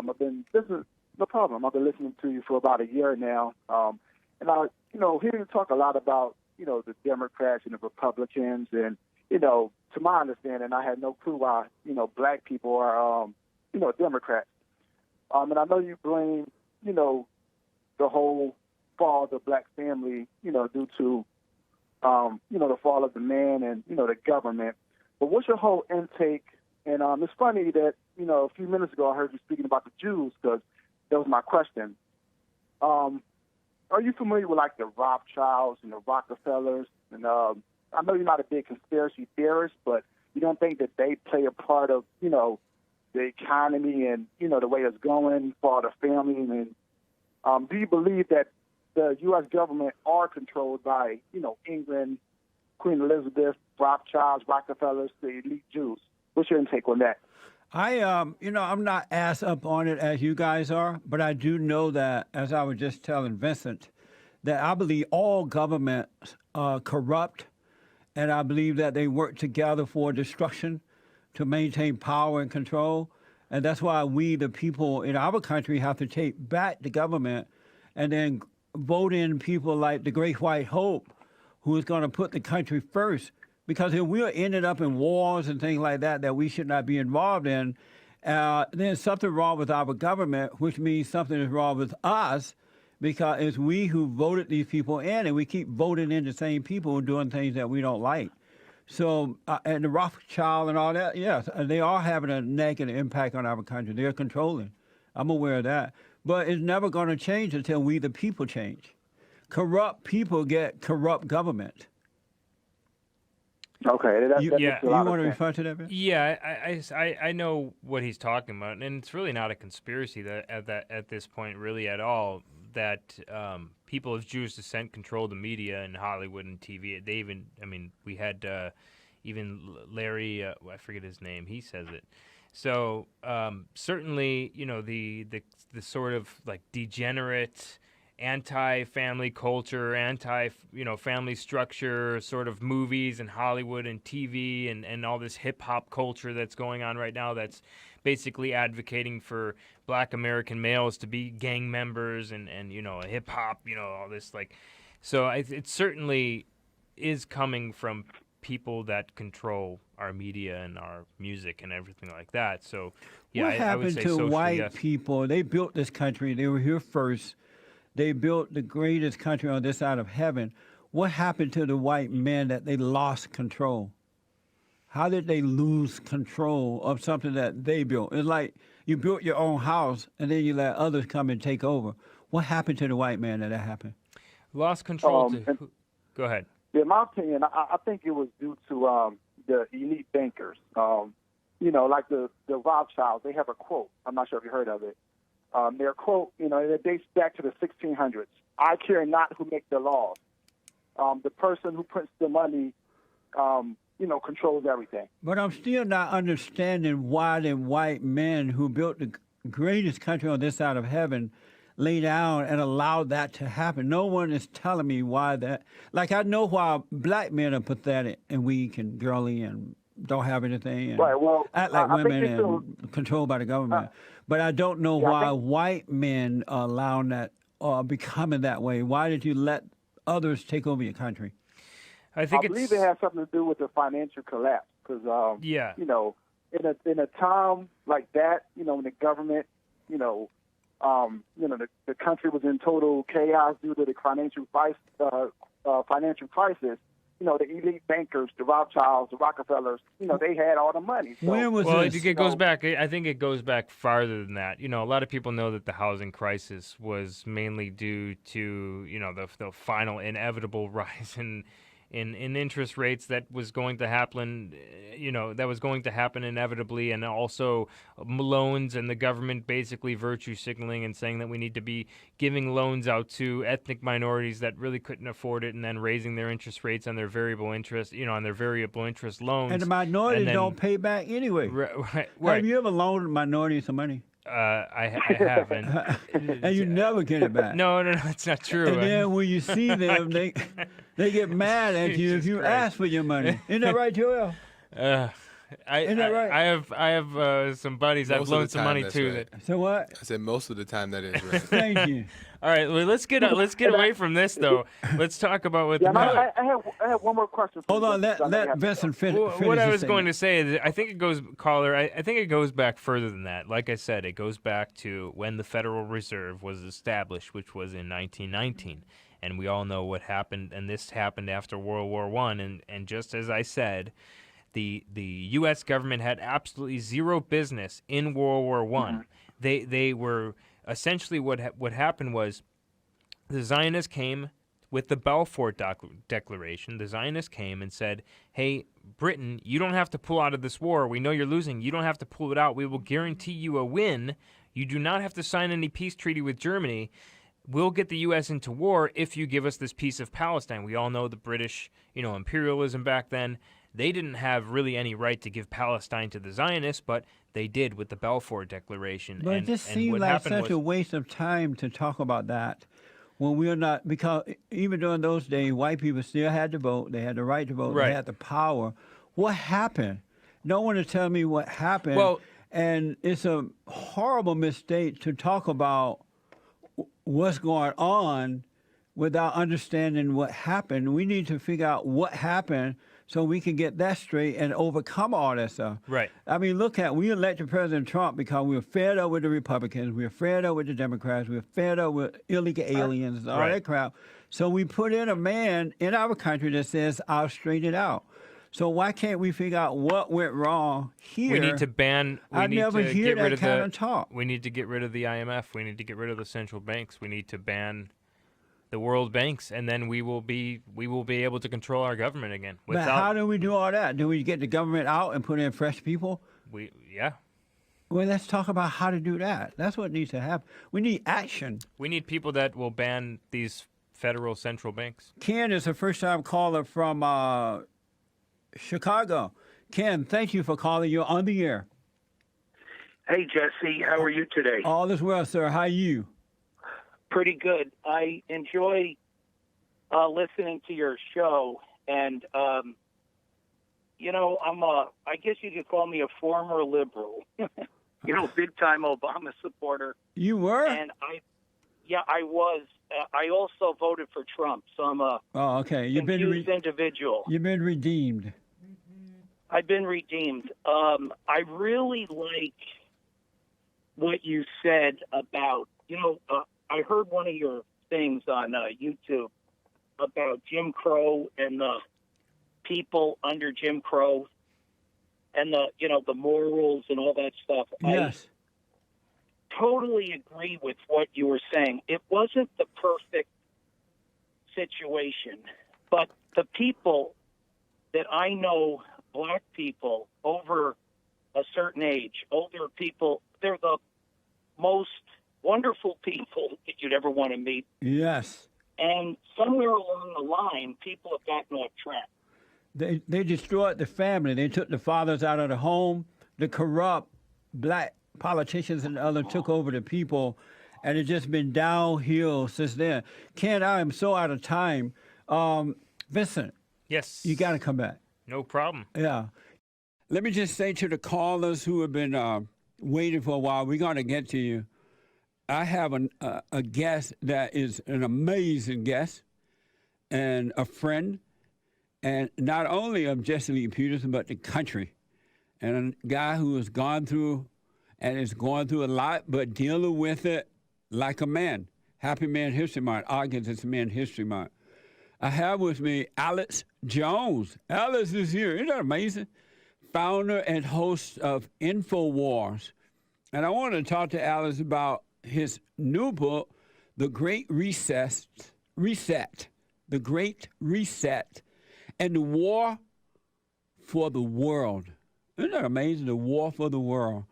N: No problem. I've been listening to you for about a year now. And I, hear you talk a lot about, the Democrats and the Republicans. And, to my understanding, I had no clue why, black people are, Democrats. And I know you blame, the whole fall of the black family, due to, the fall of the man and, the government. But what's your whole intake? And it's funny that, a few minutes ago I heard you speaking about the Jews, because that was my question. Are you familiar with like the Rothschilds and the Rockefellers? And I know you're not a big conspiracy theorist, but you don't think that they play a part of, the economy and, the way it's going for the family? And do you believe that the U.S. government are controlled by, England, Queen Elizabeth, Rothschilds, Rockefellers, the elite Jews? What's your intake on that?
B: I'm not as up on it as you guys are, but I do know that, as I was just telling Vincent, that I believe all governments are corrupt, and I believe that they work together for destruction to maintain power and control. And that's why we, the people in our country, have to take back the government and then vote in people like the Great White Hope, who is going to put the country first. Because if we're ended up in wars and things like that we should not be involved in, there's something wrong with our government, which means something is wrong with us, because it's we who voted these people in, and we keep voting in the same people who are doing things that we don't like. So, and the Rothschild and all that, yes, they are having a negative impact on our country. They're controlling. I'm aware of that. But it's never going to change until we, the people, change. Corrupt people get corrupt government.
N: Okay, that
B: you want to refer to that, Ben?
M: Yeah, I know what he's talking about, and it's really not a conspiracy at this point, really at all. That people of Jewish descent control the media and Hollywood and TV. They even, we had even Larry, I forget his name. He says it. So certainly, the sort of like degenerate, anti-family culture, family structure sort of movies and Hollywood and TV and all this hip-hop culture that's going on right now that's basically advocating for black American males to be gang members and hip-hop, all this like. So it certainly is coming from people that control our media and our music and everything like that. So, yeah,
B: what
M: I would
B: happened
M: say
B: to
M: socially,
B: white
M: yes.
B: people? They built this country. They were here first. They built the greatest country on this side of heaven. What happened to the white men that they lost control? How did they lose control of something that they built? It's like you built your own house and then you let others come and take over. What happened to the white man that happened?
M: Lost control. Go ahead.
N: Yeah, in my opinion, I think it was due to the elite bankers. Like the Rothschilds, they have a quote. I'm not sure if you heard of it. Their quote, it dates back to the 1600s. I care not who make the laws. The person who prints the money, controls everything.
B: But I'm still not understanding why the white men who built the greatest country on this side of heaven lay down and allowed that to happen. No one is telling me why that. Like, I know why black men are pathetic and weak and girly and don't have anything and
N: right, well,
B: act like
N: I
B: women
N: think
B: and controlled by the government. But I don't know why white men are allowing that or becoming that way. Why did you let others take over your country?
M: I
N: believe it has something to do with the financial collapse. Because, in a time like that, when the government, the country was in total chaos due to the financial crisis. The elite bankers, the Rothschilds, the Rockefellers, they had all the money. So,
B: when was
M: well,
B: this?
M: it goes back. I think it goes back farther than that. A lot of people know that the housing crisis was mainly due to, the final inevitable rise in interest rates that was going to happen, inevitably, and also loans and the government basically virtue signaling and saying that we need to be giving loans out to ethnic minorities that really couldn't afford it, and then raising their interest rates on their variable interest, on their variable interest loans.
B: And the minorities don't pay back anyway.
M: Right.
B: Have you ever loaned minorities some money?
M: I haven't.
B: And you never get it back.
M: No, it's not true.
B: And then when you see them, they get mad at you if you ask for your money. Isn't that right, Joel? Isn't that right?
M: I have some buddies I've loaned some money to.
O: Right.
B: So what?
O: I said most of the time that is right.
B: Thank you.
M: All right, well, let's get away from this though. Let's talk about what.
N: I have one more question.
B: Hold on, let Vincent finish.
M: What I was going to say is, I think it goes, caller. I think it goes back further than that. Like I said, it goes back to when the Federal Reserve was established, which was in 1919, and we all know what happened. And this happened after World War I. And just as I said, the U.S. government had absolutely zero business in World War I. Mm-hmm. They were. Essentially, what happened was the Zionists came with the Balfour Declaration. The Zionists came and said, hey, Britain, you don't have to pull out of this war. We know you're losing. You don't have to pull it out. We will guarantee you a win. You do not have to sign any peace treaty with Germany. We'll get the U.S. into war if you give us this piece of Palestine. We all know the British, imperialism back then. They didn't have really any right to give Palestine to the Zionists, but they did with the Balfour Declaration.
B: But it just seemed like such a waste of time to talk about that when we're not, because even during those days, white people still had to vote. They had the right to vote. Right. They had the power. What happened? No one to tell me what happened.
M: Well,
B: and it's a horrible mistake to talk about what's going on without understanding what happened. We need to figure out what happened so we can get that straight and overcome all that stuff.
M: Right.
B: I mean, we elected President Trump because we were fed up with the Republicans, we were fed up with the Democrats, we were fed up with illegal aliens, all that crap. So we put in a man in our country that says, I'll straighten it out. So why can't we figure out what went wrong here?
M: We need to ban.
B: I never hear that kind of talk.
M: We need to get rid of the IMF. We need to get rid of the central banks. We need to ban the world banks, and then we will be able to control our government again.
B: But how do we do all that? Do we get the government out and put in fresh people?
M: Yeah.
B: Well, let's talk about how to do that. That's what needs to happen. We need action.
M: We need people that will ban these federal central banks.
B: Ken is a first-time caller from Chicago. Ken, thank you for calling. You're on the air.
P: Hey, Jesse. How are you today?
B: All is well, sir. How are you?
P: Pretty good. I enjoy listening to your show, and I'm I guess you could call me a former liberal. Big time Obama supporter.
B: You were?
P: And I was. I also voted for Trump, so I'm a confused individual.
B: You've been redeemed.
P: I've been redeemed. I really like what you said about, I heard one of your things on YouTube about Jim Crow and the people under Jim Crow and the morals and all that stuff.
B: Yes.
P: I totally agree with what you were saying. It wasn't the perfect situation, but the people that I know, black people over a certain age, older people, they're the most wonderful people that you'd ever want to meet.
B: Yes.
P: And somewhere along the line, people have gotten off track.
B: They destroyed the family. They took the fathers out of the home. The corrupt black politicians and others took over the people, and it's just been downhill since then. Ken, I am so out of time. Vincent.
M: Yes.
B: You got to come back.
M: No problem.
B: Yeah. Let me just say to the callers who have been waiting for a while, we're going to get to you. I have a guest that is an amazing guest and a friend, and not only of Jesse Lee Peterson, but the country. And a guy who has gone through and is going through a lot, but dealing with it like a man. Happy Man History Month. August is Man History Month. I have with me Alex Jones. Alex is here. Isn't that amazing? Founder and host of InfoWars. And I want to talk to Alex about his new book, The Great Reset, The Great Reset, and the War for the World. Isn't that amazing? The War for the World.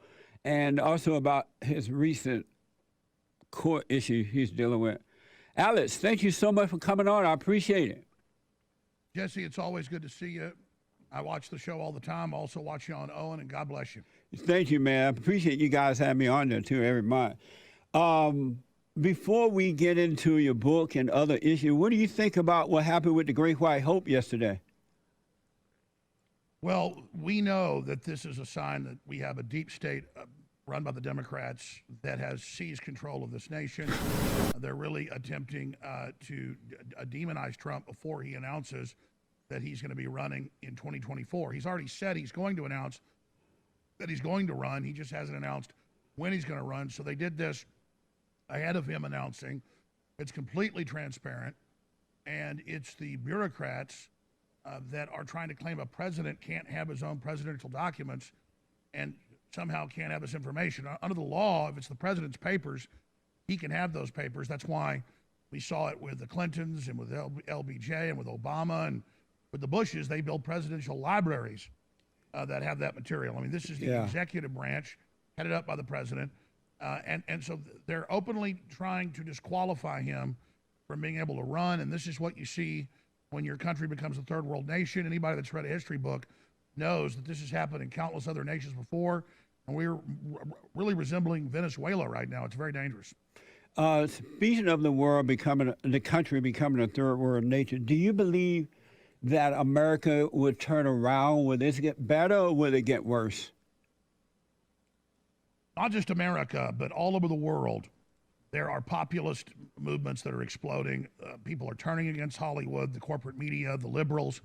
B: And also about his recent court issue he's dealing with. Alex, thank you so much for coming on. I appreciate it.
Q: Jesse, it's always good to see you. I watch the show all the time. I also watch you on Owen, and God bless you.
B: Thank you, man. I appreciate you guys having me on there, too, every month. Before we get into your book and other issues, what do you think about what happened with the Great White Hope yesterday?
Q: Well, we know that this is a sign that we have a deep state run by the Democrats that has seized control of this nation. They're really attempting to demonize Trump before he announces that he's going to be running in 2024. He's already said he's going to announce that he's going to run. He just hasn't announced when he's going to run. So they did this ahead of him announcing. It's completely transparent, and it's the bureaucrats that are trying to claim a president can't have his own presidential documents and somehow can't have this information. Under the law, if it's the president's papers, he can have those papers. That's why we saw it with the Clintons and with LBJ and with Obama and with the Bushes. They build presidential libraries that have that material. I mean, this is the executive branch headed up by the president. And so they're openly trying to disqualify him from being able to run. And this is what you see when your country becomes a third world nation. Anybody that's read a history book knows that this has happened in countless other nations before. And we're really resembling Venezuela right now. It's very dangerous.
B: Speaking of the country becoming a third world nation, do you believe that America would turn around? Will this get better or will it get worse?
Q: Not just America, but all over the world. There are populist movements that are exploding. People are turning against Hollywood, the corporate media, the liberals.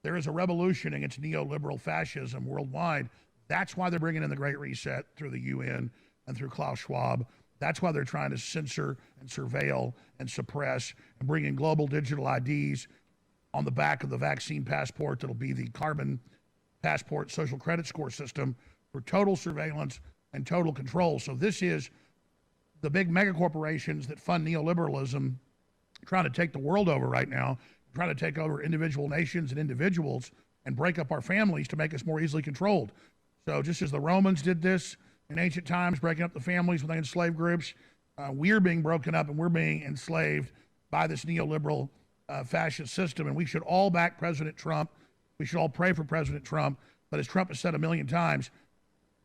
Q: There is a revolution against neoliberal fascism worldwide. That's why they're bringing in the Great Reset through the UN and through Klaus Schwab. That's why they're trying to censor and surveil and suppress and bring in global digital IDs on the back of the vaccine passport that'll be the carbon passport social credit score system for total surveillance and total control. So this is the big mega corporations that fund neoliberalism trying to take the world over right now, trying to take over individual nations and individuals and break up our families to make us more easily controlled. So just as the Romans did this in ancient times, breaking up the families when they enslaved groups, we're being broken up and we're being enslaved by this neoliberal fascist system. And we should all back President Trump. We should all pray for President Trump. But as Trump has said a million times,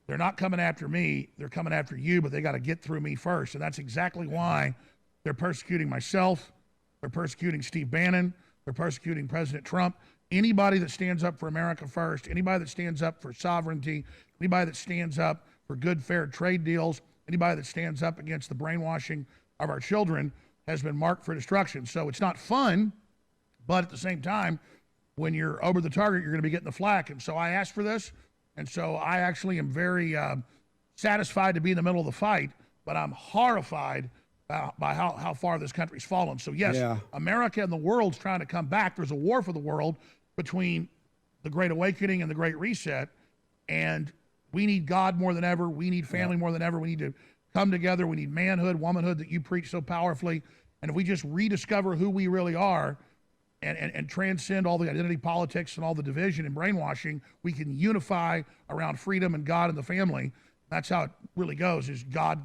Q: they're not coming after me, they're coming after you, but they got to get through me first. And that's exactly why they're persecuting myself, they're persecuting Steve Bannon, they're persecuting President Trump. Anybody that stands up for America first, anybody that stands up for sovereignty, anybody that stands up for good, fair trade deals, anybody that stands up against the brainwashing of our children has been marked for destruction. So it's not fun, but at the same time, when you're over the target, you're going to be getting the flak. And so I asked for this. And so I actually am very satisfied to be in the middle of the fight, but I'm horrified by how far this country's fallen. So yes, America and the world's trying to come back. There's a war for the world between the Great Awakening and the Great Reset. And we need God more than ever. We need family more than ever. We need to come together. We need manhood, womanhood that you preach so powerfully. And if we just rediscover who we really are, and transcend all the identity politics and all the division and brainwashing, we can unify around freedom and God and the family. That's how it really goes, is God,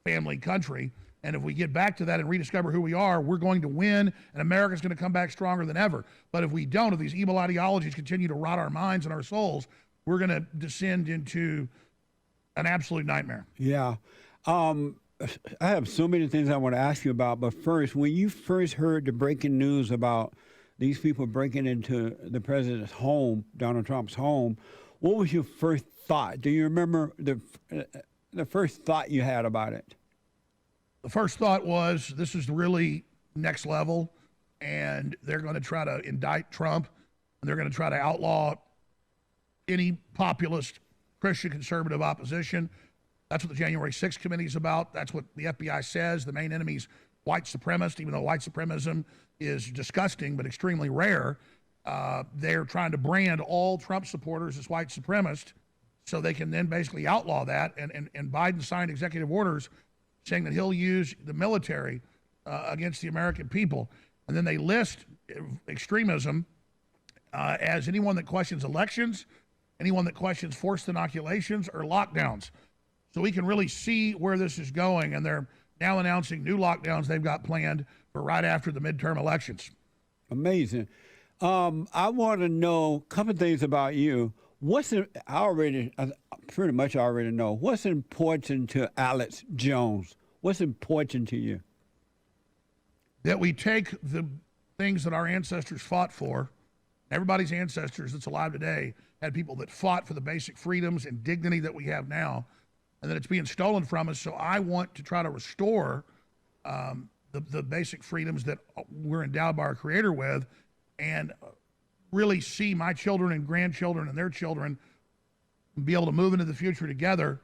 Q: family, country. And if we get back to that and rediscover who we are, we're going to win, and America's going to come back stronger than ever. But if we don't, if these evil ideologies continue to rot our minds and our souls, we're going to descend into an absolute nightmare.
B: Yeah. I have so many things I want to ask you about, but first, when you first heard the breaking news about these people breaking into the president's home, Donald Trump's home, what was your first thought? Do you remember the first thought you had about it?
Q: The first thought was, this is really next level, and they're going to try to indict Trump, and they're going to try to outlaw any populist Christian conservative opposition. That's what the January 6th committee is about. That's what the FBI says. The main enemy's white supremacist, even though white supremacism is disgusting but extremely rare. They're trying to brand all Trump supporters as white supremacists so they can then basically outlaw that. And Biden signed executive orders saying that he'll use the military against the American people. And then they list extremism as anyone that questions elections, anyone that questions forced inoculations or lockdowns. So we can really see where this is going, and they're now announcing new lockdowns they've got planned for right after the midterm elections.
B: Amazing. I want to know a couple of things about you. I pretty much already know. What's important to Alex Jones? What's important to you?
Q: That we take the things that our ancestors fought for. Everybody's ancestors that's alive today had people that fought for the basic freedoms and dignity that we have now, and that it's being stolen from us. So I want to try to restore the basic freedoms that we're endowed by our Creator with, and really see my children and grandchildren and their children be able to move into the future together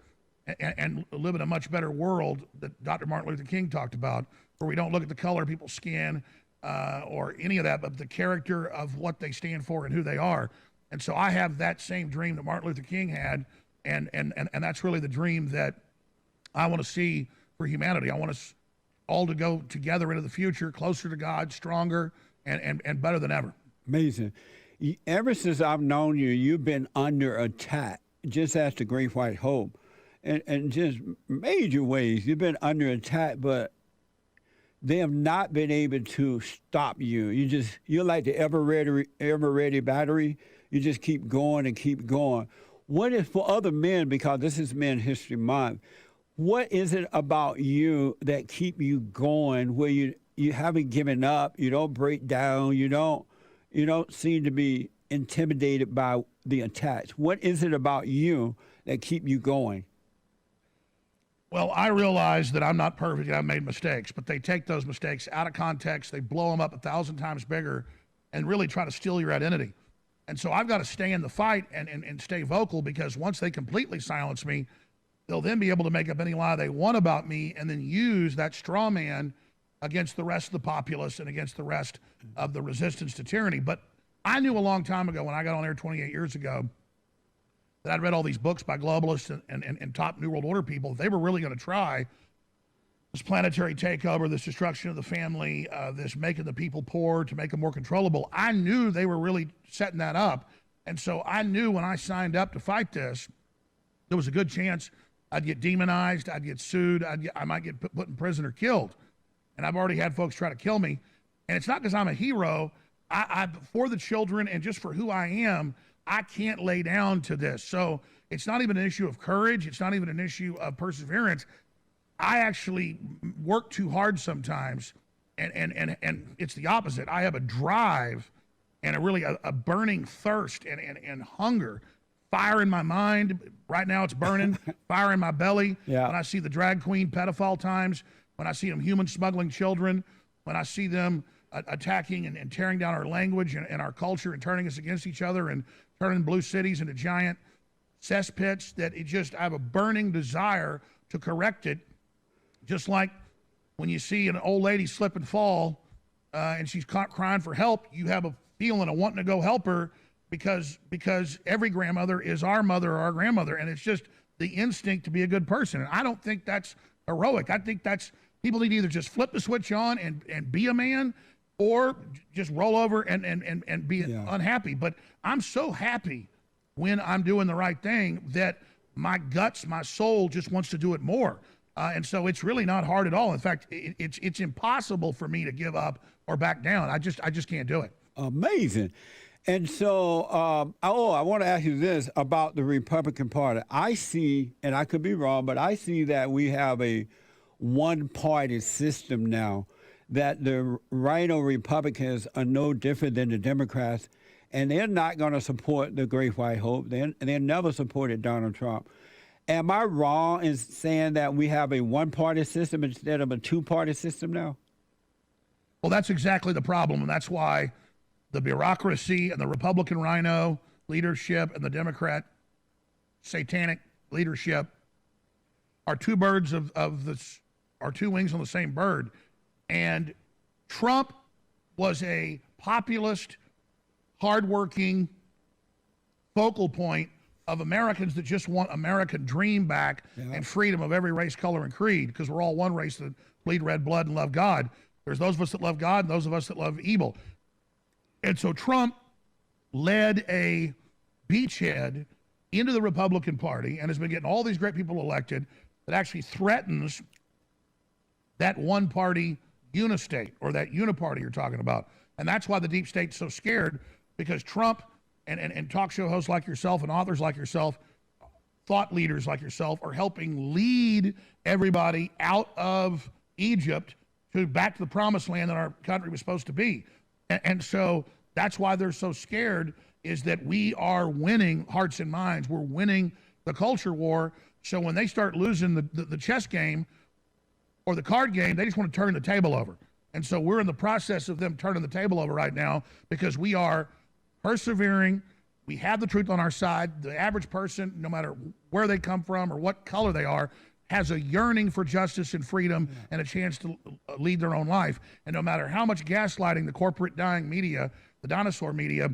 Q: and live in a much better world that Dr. Martin Luther King talked about, where we don't look at the color of people's skin or any of that, but the character of what they stand for and who they are. And so I have that same dream that Martin Luther King had, and that's really the dream that I want to see for humanity. I want us all to go together into the future, closer to God, stronger, and better than ever.
B: Amazing. Ever since I've known you, you've been under attack, just as the Great White Hope, and just major ways. You've been under attack, but they have not been able to stop you. You're like the ever ready battery. You just keep going and keep going. What is for other men, because this is Men History Month, what is it about you that keep you going, where you haven't given up, you don't break down, you don't seem to be intimidated by the attacks? What is it about you that keep you going?
Q: Well, I realize that I'm not perfect and I've made mistakes, but they take those mistakes out of context, they blow them up 1,000 times bigger, and really try to steal your identity. And so I've got to stay in the fight and stay vocal, because once they completely silence me, they'll then be able to make up any lie they want about me and then use that straw man against the rest of the populace and against the rest of the resistance to tyranny. But I knew a long time ago, when I got on air 28 years ago, that I'd read all these books by globalists and top New World Order people. If they were really going to try this planetary takeover, this destruction of the family, this making the people poor to make them more controllable, I knew they were really setting that up. And so I knew when I signed up to fight this, there was a good chance I'd get demonized, I'd get sued, I might get put in prison or killed. And I've already had folks try to kill me. And it's not because I'm a hero. I for the children and just for who I am, I can't lay down to this. So it's not even an issue of courage. It's not even an issue of perseverance. I actually work too hard sometimes, and it's the opposite. I have a drive and a burning thirst and hunger, fire in my mind. Right now it's burning, fire in my belly.
B: Yeah.
Q: When I see the drag queen pedophile times, when I see them human smuggling children, when I see them attacking and tearing down our language and our culture and turning us against each other and turning blue cities into giant cesspits, that I have a burning desire to correct it. Just like when you see an old lady slip and fall and she's crying for help, you have a feeling of wanting to go help her because every grandmother is our mother or our grandmother, and it's just the instinct to be a good person. And I don't think that's heroic. I think people need to either just flip the switch on and be a man, or just roll over and be unhappy. But I'm so happy when I'm doing the right thing that my guts, my soul just wants to do it more. And so it's really not hard at all. In fact, it's impossible for me to give up or back down. I just can't do it.
B: Amazing. And so, I want to ask you this about the Republican Party. I see, and I could be wrong, but I see that we have a one-party system now, that the Rhino Republicans are no different than the Democrats, and they're not going to support the Great White Hope. They never supported Donald Trump. Am I wrong in saying that we have a one-party system instead of a two-party system now?
Q: Well, that's exactly the problem, and that's why the bureaucracy and the Republican Rhino leadership and the Democrat satanic leadership are two birds are two wings on the same bird. And Trump was a populist, hardworking focal point of Americans that just want American dream back and freedom of every race, color, and creed, because we're all one race that bleed red blood and love God. There's those of us that love God and those of us that love evil. And so Trump led a beachhead into the Republican Party and has been getting all these great people elected that actually threatens that one-party unistate, or that uniparty you're talking about. And that's why the deep state's so scared, because Trump and talk show hosts like yourself and authors like yourself, thought leaders like yourself, are helping lead everybody out of Egypt back to the promised land that our country was supposed to be. And so that's why they're so scared, is that we are winning hearts and minds. We're winning the culture war. So when they start losing the chess game or the card game, they just want to turn the table over. And so we're in the process of them turning the table over right now, because we are persevering. We have the truth on our side. The average person, no matter where they come from or what color they are, has a yearning for justice and freedom and a chance to lead their own life. And no matter how much gaslighting the corporate dying media, the dinosaur media,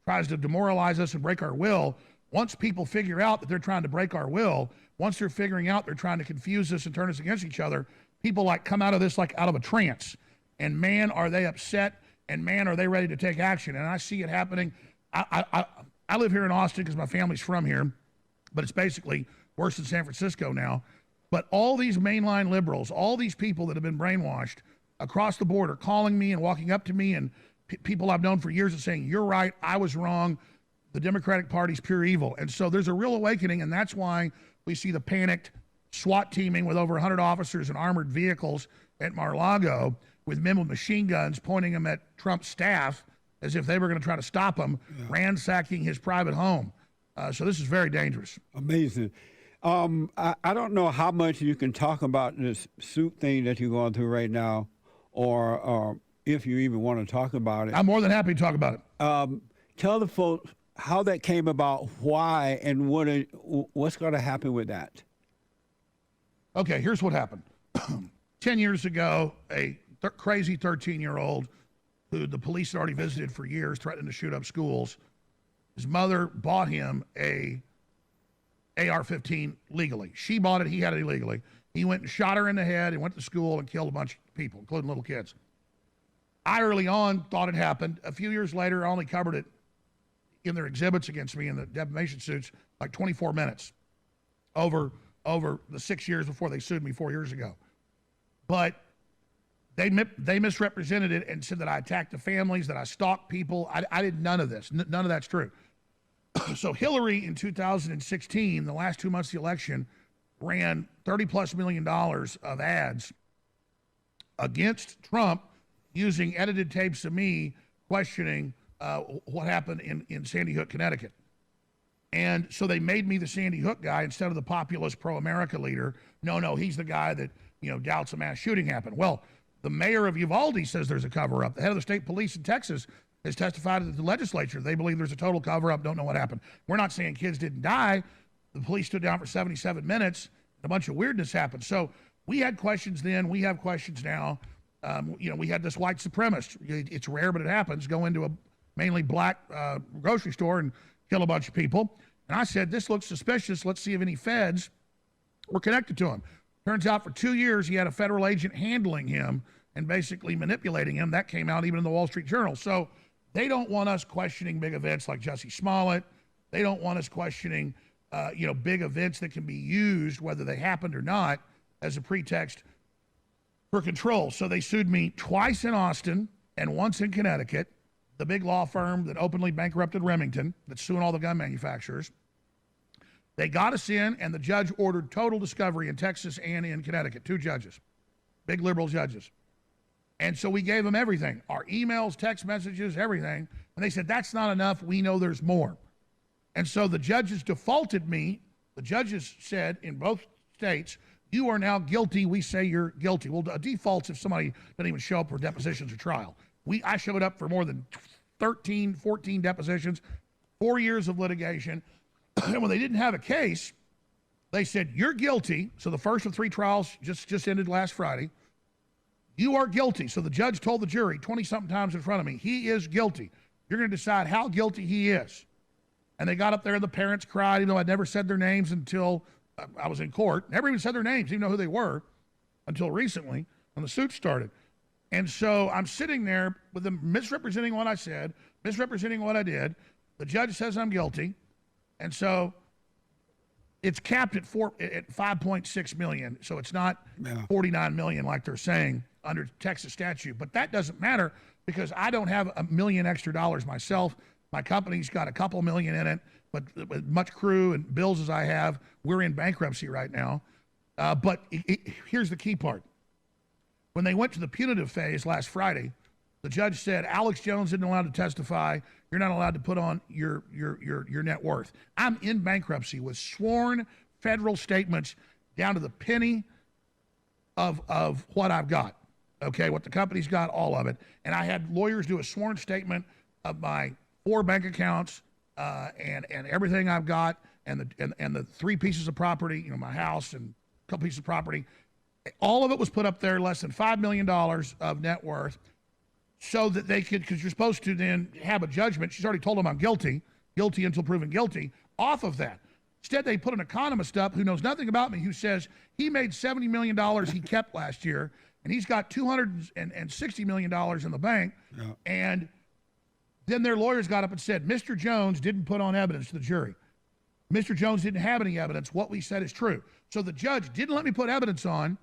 Q: tries to demoralize us and break our will, once people figure out that they're trying to break our will, once they're figuring out they're trying to confuse us and turn us against each other, people come out of this like out of a trance. And man, are they upset, and man, are they ready to take action. And I see it happening. I live here in Austin because my family's from here, but it's basically worse than San Francisco now. But all these mainline liberals, all these people that have been brainwashed across the board, are calling me and walking up to me, and people I've known for years are saying, you're right, I was wrong, the Democratic Party's pure evil. And so there's a real awakening, and that's why we see the panicked SWAT teaming with over 100 officers and armored vehicles at Mar-a-Lago, with men with machine guns pointing them at Trump's staff as if they were going to try to stop him, ransacking his private home. So this is very dangerous.
B: Amazing. I don't know how much you can talk about this suit thing that you're going through right now, or if you even want to talk about it.
Q: I'm more than happy to talk about it.
B: Tell the folks how that came about, why, and what's going to happen with that.
Q: Okay, here's what happened. 10 years ago, a crazy 13-year-old who the police had already visited for years, threatening to shoot up schools, his mother bought him a AR-15 legally. She bought it, he had it illegally. He went and shot her in the head and went to school and killed a bunch of people, including little kids. I early on thought it happened. A few years later, I only covered it in their exhibits against me in the defamation suits, like 24 minutes over the 6 years before they sued me 4 years ago. But they misrepresented it and said that I attacked the families, that I stalked people. I did none of this. None of that's true. So Hillary in 2016, the last 2 months of the election, ran $30+ million of ads against Trump using edited tapes of me questioning what happened in Sandy Hook, Connecticut. And so they made me the Sandy Hook guy instead of the populist pro-America leader. No, he's the guy that, doubts a mass shooting happened. Well, the mayor of Uvalde says there's a cover-up. The head of the state police in Texas has testified to the legislature. They believe there's a total cover-up, don't know what happened. We're not saying kids didn't die. The police stood down for 77 minutes. A bunch of weirdness happened. So we had questions then. We have questions now. We had this white supremacist. It's rare, but it happens. Go into a mainly black grocery store and kill a bunch of people. And I said, this looks suspicious. Let's see if any feds were connected to him. Turns out for 2 years, he had a federal agent handling him and basically manipulating him. That came out even in the Wall Street Journal. So they don't want us questioning big events like Jussie Smollett. They don't want us questioning, big events that can be used, whether they happened or not, as a pretext for control. So they sued me twice in Austin and once in Connecticut, the big law firm that openly bankrupted Remington, that's suing all the gun manufacturers. They got us in, and the judge ordered total discovery in Texas and in Connecticut, 2 judges, big liberal judges. And so we gave them everything, our emails, text messages, everything. And they said, that's not enough. We know there's more. And so the judges defaulted me. The judges said in both states, you are now guilty. We say you're guilty. Well, defaults if somebody doesn't even show up for depositions or trial. I showed up for more than 13, 14 depositions, 4 years of litigation. And when they didn't have a case, they said, you're guilty. So the first of 3 trials just ended last Friday. You are guilty. So the judge told the jury 20-something times in front of me, he is guilty. You're going to decide how guilty he is. And they got up there and the parents cried, even though I'd never said their names until I was in court. Never even said their names, even know who they were, until recently when the suit started. And so I'm sitting there with them misrepresenting what I said, misrepresenting what I did. The judge says I'm guilty. And so it's capped at 5.6 million. So it's not 49 million like they're saying under Texas statute. But that doesn't matter because I don't have $1 million extra myself. My company's got a couple million in it, but with much crew and bills as I have, we're in bankruptcy right now. But here's the key part. When they went to the punitive phase last Friday, the judge said, Alex Jones isn't allowed to testify. You're not allowed to put on your net worth. I'm in bankruptcy with sworn federal statements down to the penny of what I've got. Okay, what the company's got, all of it. And I had lawyers do a sworn statement of my 4 bank accounts and everything I've got and the 3 pieces of property, my house and a couple pieces of property. All of it was put up there, less than $5 million of net worth, so that they could, because you're supposed to then have a judgment. She's already told them I'm guilty until proven guilty, off of that. Instead, they put an economist up who knows nothing about me, who says he made $70 million he kept last year, and he's got $260 million in the bank. Yeah. And then their lawyers got up and said, Mr. Jones didn't put on evidence to the jury. Mr. Jones didn't have any evidence. What we said is true. So the judge didn't let me put evidence on,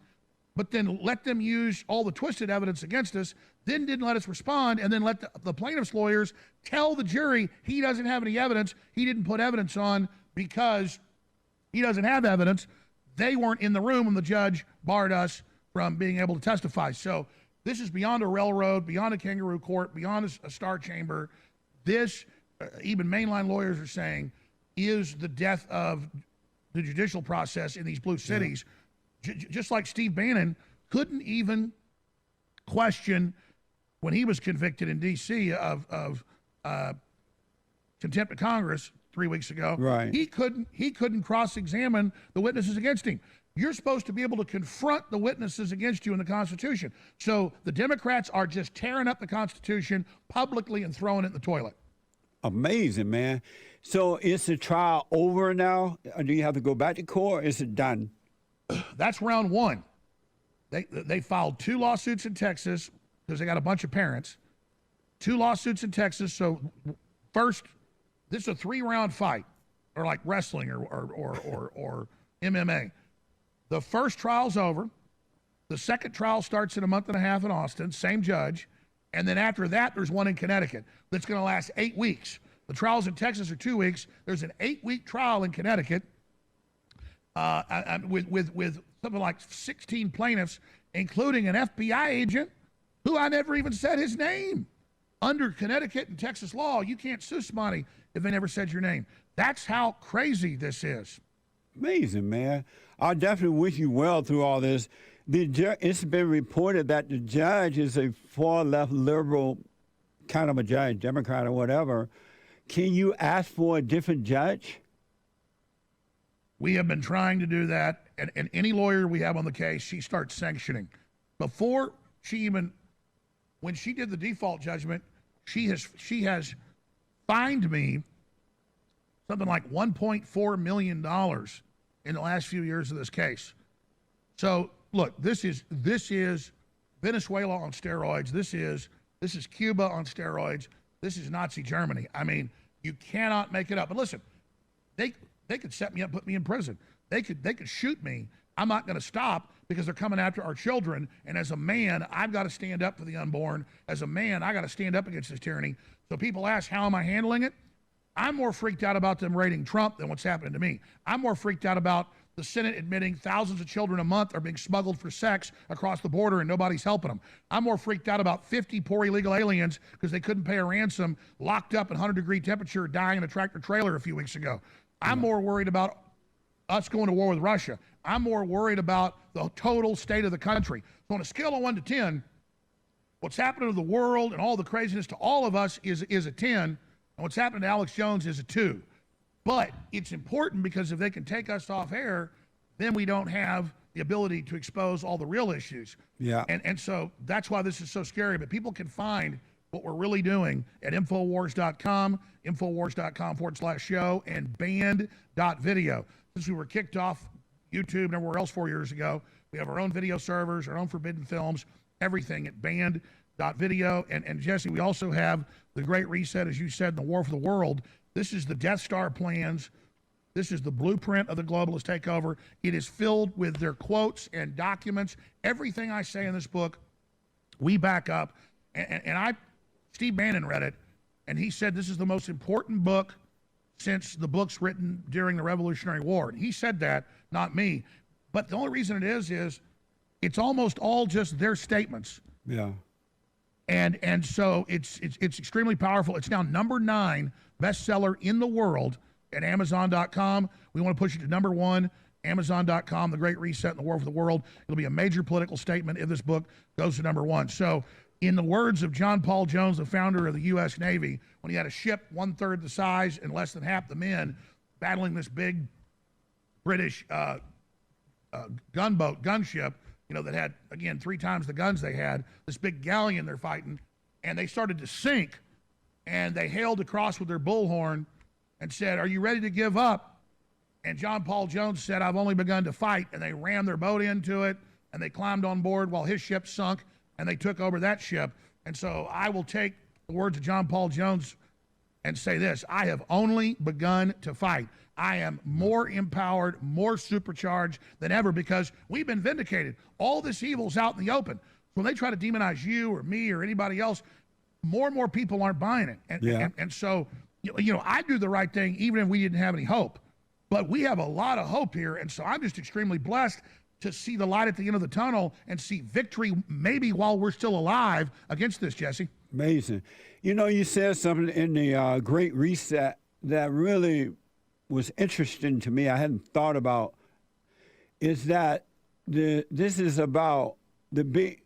Q: but then let them use all the twisted evidence against us, then didn't let us respond, and then let the plaintiff's lawyers tell the jury he doesn't have any evidence. He didn't put evidence on because he doesn't have evidence. They weren't in the room when the judge barred us from being able to testify. So this is beyond a railroad, beyond a kangaroo court, beyond a star chamber. This, even mainline lawyers are saying, is the death of the judicial process in these blue cities, just like Steve Bannon couldn't even question when he was convicted in D.C. of contempt of Congress 3 weeks ago.
B: Right.
Q: He couldn't cross-examine the witnesses against him. You're supposed to be able to confront the witnesses against you in the Constitution. So the Democrats are just tearing up the Constitution publicly and throwing it in the toilet.
B: Amazing, man. So is the trial over now? Or do you have to go back to court? Or is it done?
Q: That's round one. They filed 2 lawsuits in Texas because they got a bunch of parents. 2 lawsuits in Texas. So first, this is a 3-round fight, or like wrestling or MMA. The first trial's over. The second trial starts in a month and a half in Austin, same judge. And then after that, there's one in Connecticut that's going to last 8 weeks. The trials in Texas are 2 weeks. There's an 8-week trial in Connecticut with something like 16 plaintiffs, including an FBI agent who I never even said his name. Under Connecticut and Texas law, you can't sue somebody if they never said your name. That's how crazy this is.
B: Amazing, man. I definitely wish you well through all this. It's been reported that the judge is a far-left liberal kind of a judge, Democrat or whatever. Can you ask for a different judge?
Q: We have been trying to do that, and any lawyer we have on the case, she starts sanctioning. Before she even, when she did the default judgment, she has fined me something like $1.4 million in the last few years of this case. So look, this is Venezuela on steroids. This is Cuba on steroids. This is Nazi Germany. I mean, you cannot make it up. But listen, they could set me up, put me in prison. They could shoot me. I'm not going to stop because they're coming after our children. And as a man, I've got to stand up for the unborn. As a man, I got to stand up against this tyranny. So people ask, how am I handling it? I'm more freaked out about them raiding Trump than what's happening to me. I'm more freaked out about the Senate admitting thousands of children a month are being smuggled for sex across the border and nobody's helping them. I'm more freaked out about 50 poor illegal aliens because they couldn't pay a ransom, locked up in 100-degree temperature, dying in a tractor trailer a few weeks ago. I'm more worried about us going to war with Russia. I'm more worried about the total state of the country. So on a scale of 1 to 10, what's happening to the world and all the craziness to all of us is a 10, and what's happening to Alex Jones is a 2. But it's important because if they can take us off air, then we don't have the ability to expose all the real issues.
B: Yeah.
Q: And so that's why this is so scary. But people can find what we're really doing at Infowars.com, Infowars.com/show, and band.video. Since we were kicked off YouTube and everywhere else 4 years ago, we have our own video servers, our own forbidden films, everything at band.video. And Jesse, we also have the Great Reset, as you said, the War for the World. This is the Death Star plans. This is the blueprint of the globalist takeover. It is filled with their quotes and documents. Everything I say in this book, we back up. And Steve Bannon read it, and he said this is the most important book since the books written during the Revolutionary War. And he said that, not me. But the only reason it is it's almost all just their statements.
B: Yeah.
Q: And so it's extremely powerful. It's now number 9 bestseller in the world at Amazon.com. We want to push it to number 1, Amazon.com, The Great Reset and the War for the World. It'll be a major political statement if this book goes to number 1. So in the words of John Paul Jones, the founder of the U.S. Navy, when he had a ship 1/3 the size and less than half the men battling this big British gunship, that had, again, 3 times the guns they had, this big galleon they're fighting, and they started to sink, and they hailed across with their bullhorn and said, "Are you ready to give up?" And John Paul Jones said, "I've only begun to fight," and they rammed their boat into it, and they climbed on board while his ship sunk, and they took over that ship. And so I will take the words of John Paul Jones and say this: I have only begun to fight. I am more empowered, more supercharged than ever because we've been vindicated. All this evil's out in the open. When they try to demonize you or me or anybody else, more and more people aren't buying it. And so, I do the right thing even if we didn't have any hope. But we have a lot of hope here, and so I'm just extremely blessed to see the light at the end of the tunnel and see victory maybe while we're still alive against this, Jesse.
B: Amazing. You said something in the Great Reset that really was interesting to me, I hadn't thought about, is that this is about the big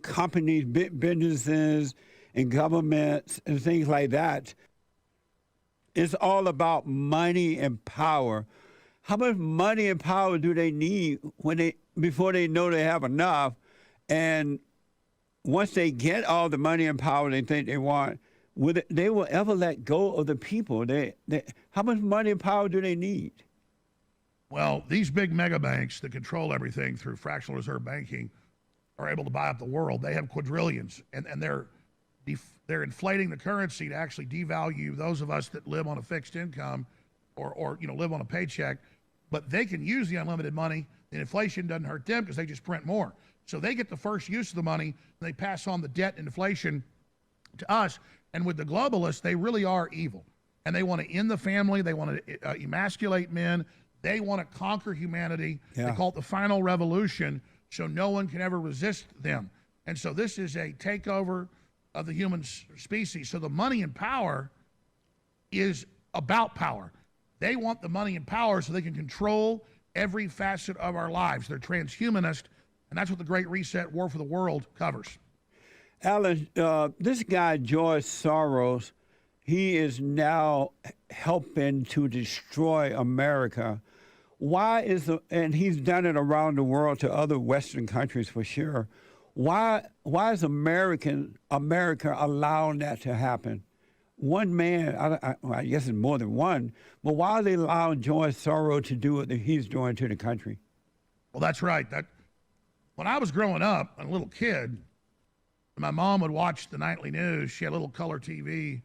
B: companies, big businesses, and governments and things like that. It's all about money and power. How much money and power do they need before they know they have enough? And once they get all the money and power they think they want, they will ever let go of the people? How much money and power do they need?
Q: Well, these big mega banks that control everything through fractional reserve banking are able to buy up the world. They have quadrillions, and they're inflating the currency to actually devalue those of us that live on a fixed income or live on a paycheck. But they can use the unlimited money. The inflation doesn't hurt them because they just print more. So they get the first use of the money, and they pass on the debt and inflation to us. And with the globalists, they really are evil. And they want to end the family. They want to emasculate men. They want to conquer humanity.
B: Yeah.
Q: They call it the final revolution, so no one can ever resist them. And so this is a takeover of the human species. So the money and power is about power. They want the money and power so they can control every facet of our lives. They're transhumanist, and that's what the Great Reset, War for the World covers.
B: Alan, this guy, George Soros, he is now helping to destroy America. And he's done it around the world to other Western countries for sure. Why is America allowing that to happen? One man, I guess it's more than one, but why are they allowing George Soros to do what he's doing to the country?
Q: Well, that's right. When I was growing up, a little kid, my mom would watch the nightly news. She had a little color TV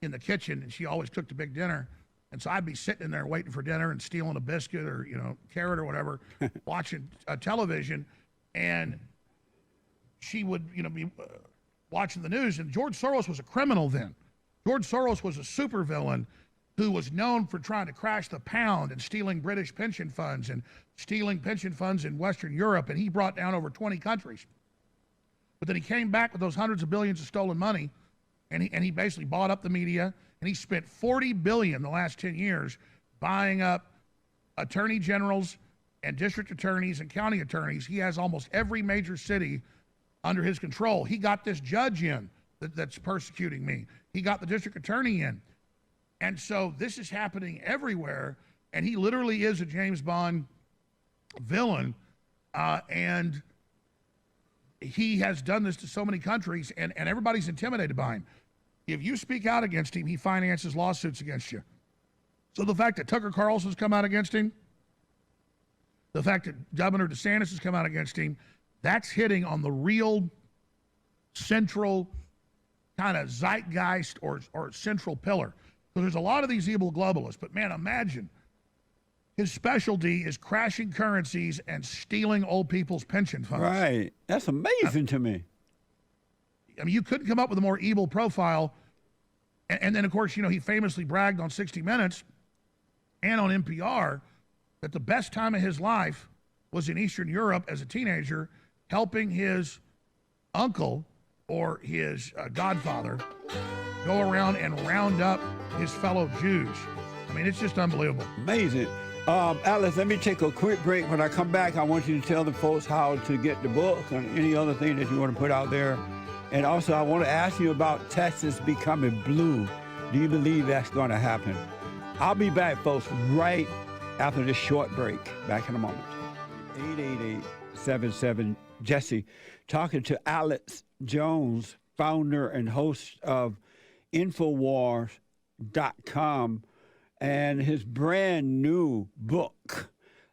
Q: in the kitchen, and she always cooked a big dinner. And so I'd be sitting in there waiting for dinner and stealing a biscuit or carrot or whatever, watching television, and she would be watching the news. And George Soros was a criminal then. George Soros was a supervillain who was known for trying to crash the pound and stealing British pension funds and stealing pension funds in Western Europe, and he brought down over 20 countries. But then he came back with those hundreds of billions of stolen money, and he basically bought up the media, and he spent $40 billion the last 10 years buying up attorney generals and district attorneys and county attorneys. He has almost every major city under his control. He got this judge in that's persecuting me. He got the district attorney in. And so this is happening everywhere, and he literally is a James Bond villain, and he has done this to so many countries, and everybody's intimidated by him. If you speak out against him, he finances lawsuits against you. So the fact that Tucker Carlson's come out against him, the fact that Governor DeSantis has come out against him, that's hitting on the real central kind of zeitgeist or central pillar. So there's a lot of these evil globalists, but man, imagine his specialty is crashing currencies and stealing old people's pension funds.
B: Right. That's amazing to me.
Q: I mean, you couldn't come up with a more evil profile. And then, of course, he famously bragged on 60 Minutes and on NPR that the best time of his life was in Eastern Europe as a teenager, helping his uncle or his godfather go around and round up his fellow Jews. I mean, it's just unbelievable.
B: Amazing. Alice, let me take a quick break. When I come back, I want you to tell the folks how to get the book and any other thing that you want to put out there. And also, I want to ask you about Texas becoming blue. Do you believe that's going to happen? I'll be back, folks, right after this short break. Back in a moment. 888-77-JESSE. Talking to Alex Jones, founder and host of Infowars.com, and his brand new book,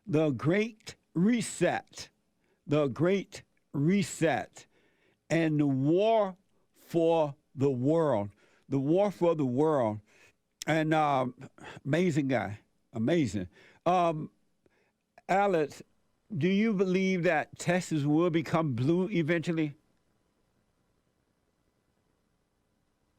B: The Great Reset. The Great Reset. And the War for the World. The War for the World. And amazing guy. Amazing. Alex, do you believe that Texas will become blue eventually?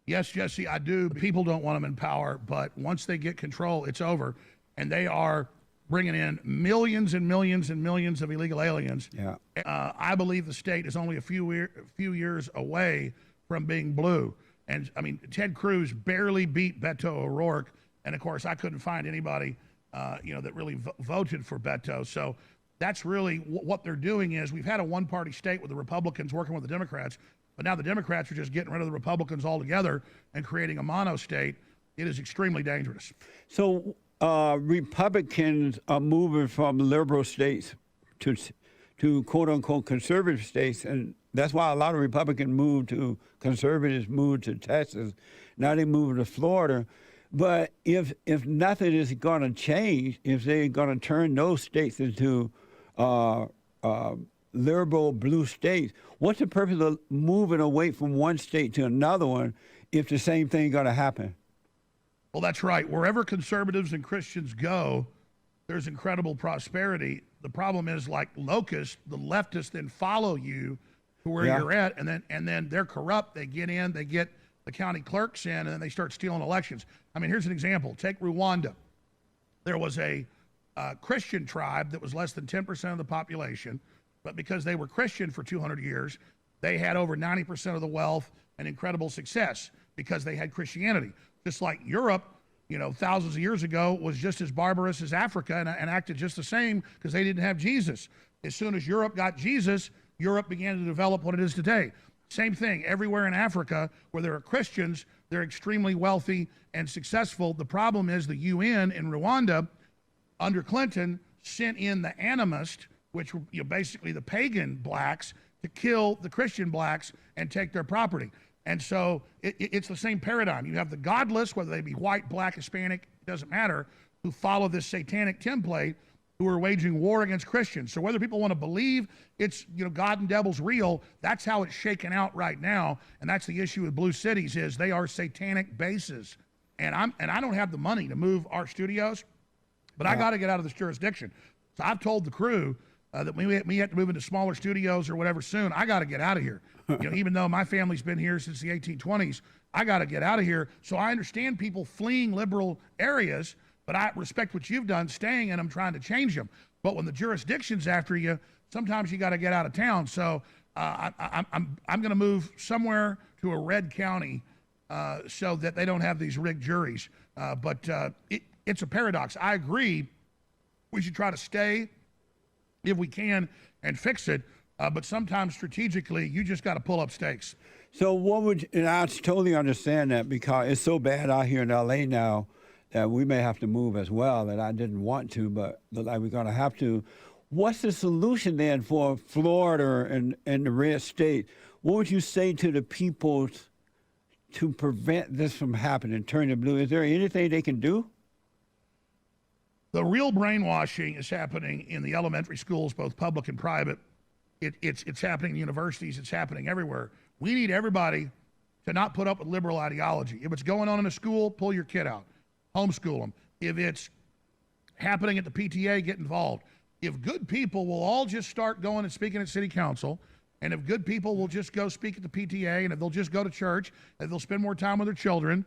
Q: Yes, Jesse, I do. People don't want them in power, but once they get control, it's over. And they are bringing in millions and millions and millions of illegal aliens.
B: Yeah.
Q: I believe the state is only a few years away from being blue. And, I mean, Ted Cruz barely beat Beto O'Rourke And of course, I couldn't find anybody, that really voted for Beto. So that's really what they're doing is we've had a one-party state with the Republicans working with the Democrats, but now the Democrats are just getting rid of the Republicans altogether and creating a mono state. It is extremely dangerous.
B: So Republicans are moving from liberal states to quote-unquote conservative states, and that's why a lot of Republicans conservatives moved to Texas. Now they move to Florida. But if nothing is going to change, if they're going to turn those states into liberal blue states, what's the purpose of moving away from one state to another one if the same thing is going to happen?
Q: Well, that's right. Wherever conservatives and Christians go, there's incredible prosperity. The problem is, like locusts, the leftists then follow you to where you're at, and then they're corrupt. They get in, they get the county clerks in, and then they start stealing elections. I mean, here's an example. Take Rwanda. There was a Christian tribe that was less than 10% of the population, but because they were Christian for 200 years, they had over 90% of the wealth and incredible success because they had Christianity. Just like Europe, thousands of years ago was just as barbarous as Africa and acted just the same because they didn't have Jesus. As soon as Europe got Jesus, Europe began to develop what it is today. Same thing everywhere in Africa where there are Christians, they're extremely wealthy and successful. The problem is the UN in Rwanda under Clinton sent in the animists, which were basically the pagan blacks, to kill the Christian blacks and take their property. And so it's the same paradigm. You have the godless, whether they be white, black, Hispanic, it doesn't matter, who follow this satanic template, who are waging war against Christians. So whether people want to believe it's God and devil's real, that's how it's shaken out right now. And that's the issue with blue cities is they are satanic bases. And I don't have the money to move our studios, but I got to get out of this jurisdiction. So I've told the crew that we have to move into smaller studios or whatever soon. I got to get out of here. Even though my family's been here since the 1820s, I got to get out of here. So I understand people fleeing liberal areas, but I respect what you've done, staying in them, trying to change them. But when the jurisdiction's after you, sometimes you got to get out of town. So I'm going to move somewhere to a red county so that they don't have these rigged juries. But it's a paradox. I agree. We should try to stay if we can and fix it. But sometimes strategically, you just got to pull up stakes.
B: So and I totally understand that because it's so bad out here in L.A. now that we may have to move as well, that I didn't want to, but like we're going to have to. What's the solution then for Florida and the red state? What would you say to the people to prevent this from happening, turning blue? Is there anything they can do?
Q: The real brainwashing is happening in the elementary schools, both public and private. It's happening in universities. It's happening everywhere. We need everybody to not put up with liberal ideology. If it's going on in a school, pull your kid out. Homeschool them. If it's happening at the PTA, get involved. If good people will all just start going and speaking at city council, and if good people will just go speak at the PTA, and if they'll just go to church, if they'll spend more time with their children,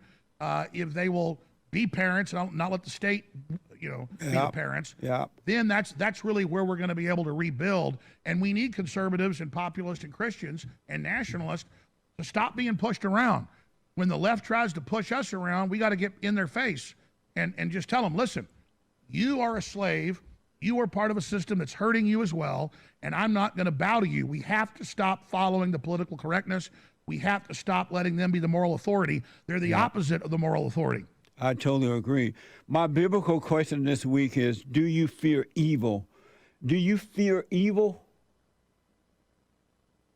Q: if they will be parents and not let the state be the parents, then that's really where we're going to be able to rebuild. And we need conservatives and populists and Christians and nationalists to stop being pushed around. When the left tries to push us around, we got to get in their face and just tell them, listen, you are a slave. You are part of a system that's hurting you as well, and I'm not going to bow to you. We have to stop following the political correctness. We have to stop letting them be the moral authority. They're the opposite of the moral authority.
B: I totally agree. My biblical question this week is, do you fear evil? Do you fear evil?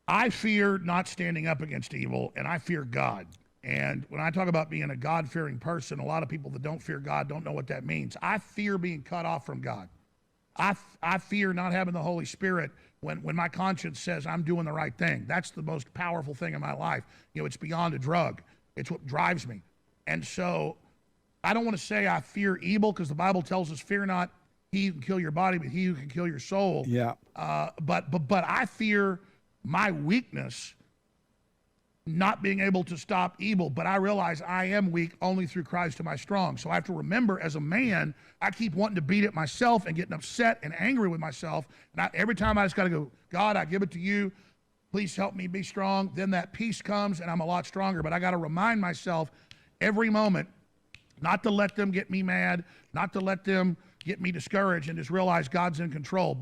Q: I fear not standing up against evil, and I fear God. And when I talk about being a God-fearing person, a lot of people that don't fear God don't know what that means. I fear being cut off from God. I fear not having the Holy Spirit when my conscience says I'm doing the right thing. That's the most powerful thing in my life. It's beyond a drug. It's what drives me. And so I don't want to say I fear evil because the Bible tells us, fear not he who can kill your body, but he who can kill your soul.
B: Yeah.
Q: But I fear my weakness, not being able to stop evil, but I realize I am weak only through Christ am I strong. So I have to remember as a man, I keep wanting to beat it myself and getting upset and angry with myself. And every time I just got to go, God, I give it to you. Please help me be strong. Then that peace comes and I'm a lot stronger. But I got to remind myself every moment not to let them get me mad, not to let them get me discouraged, and just realize God's in control.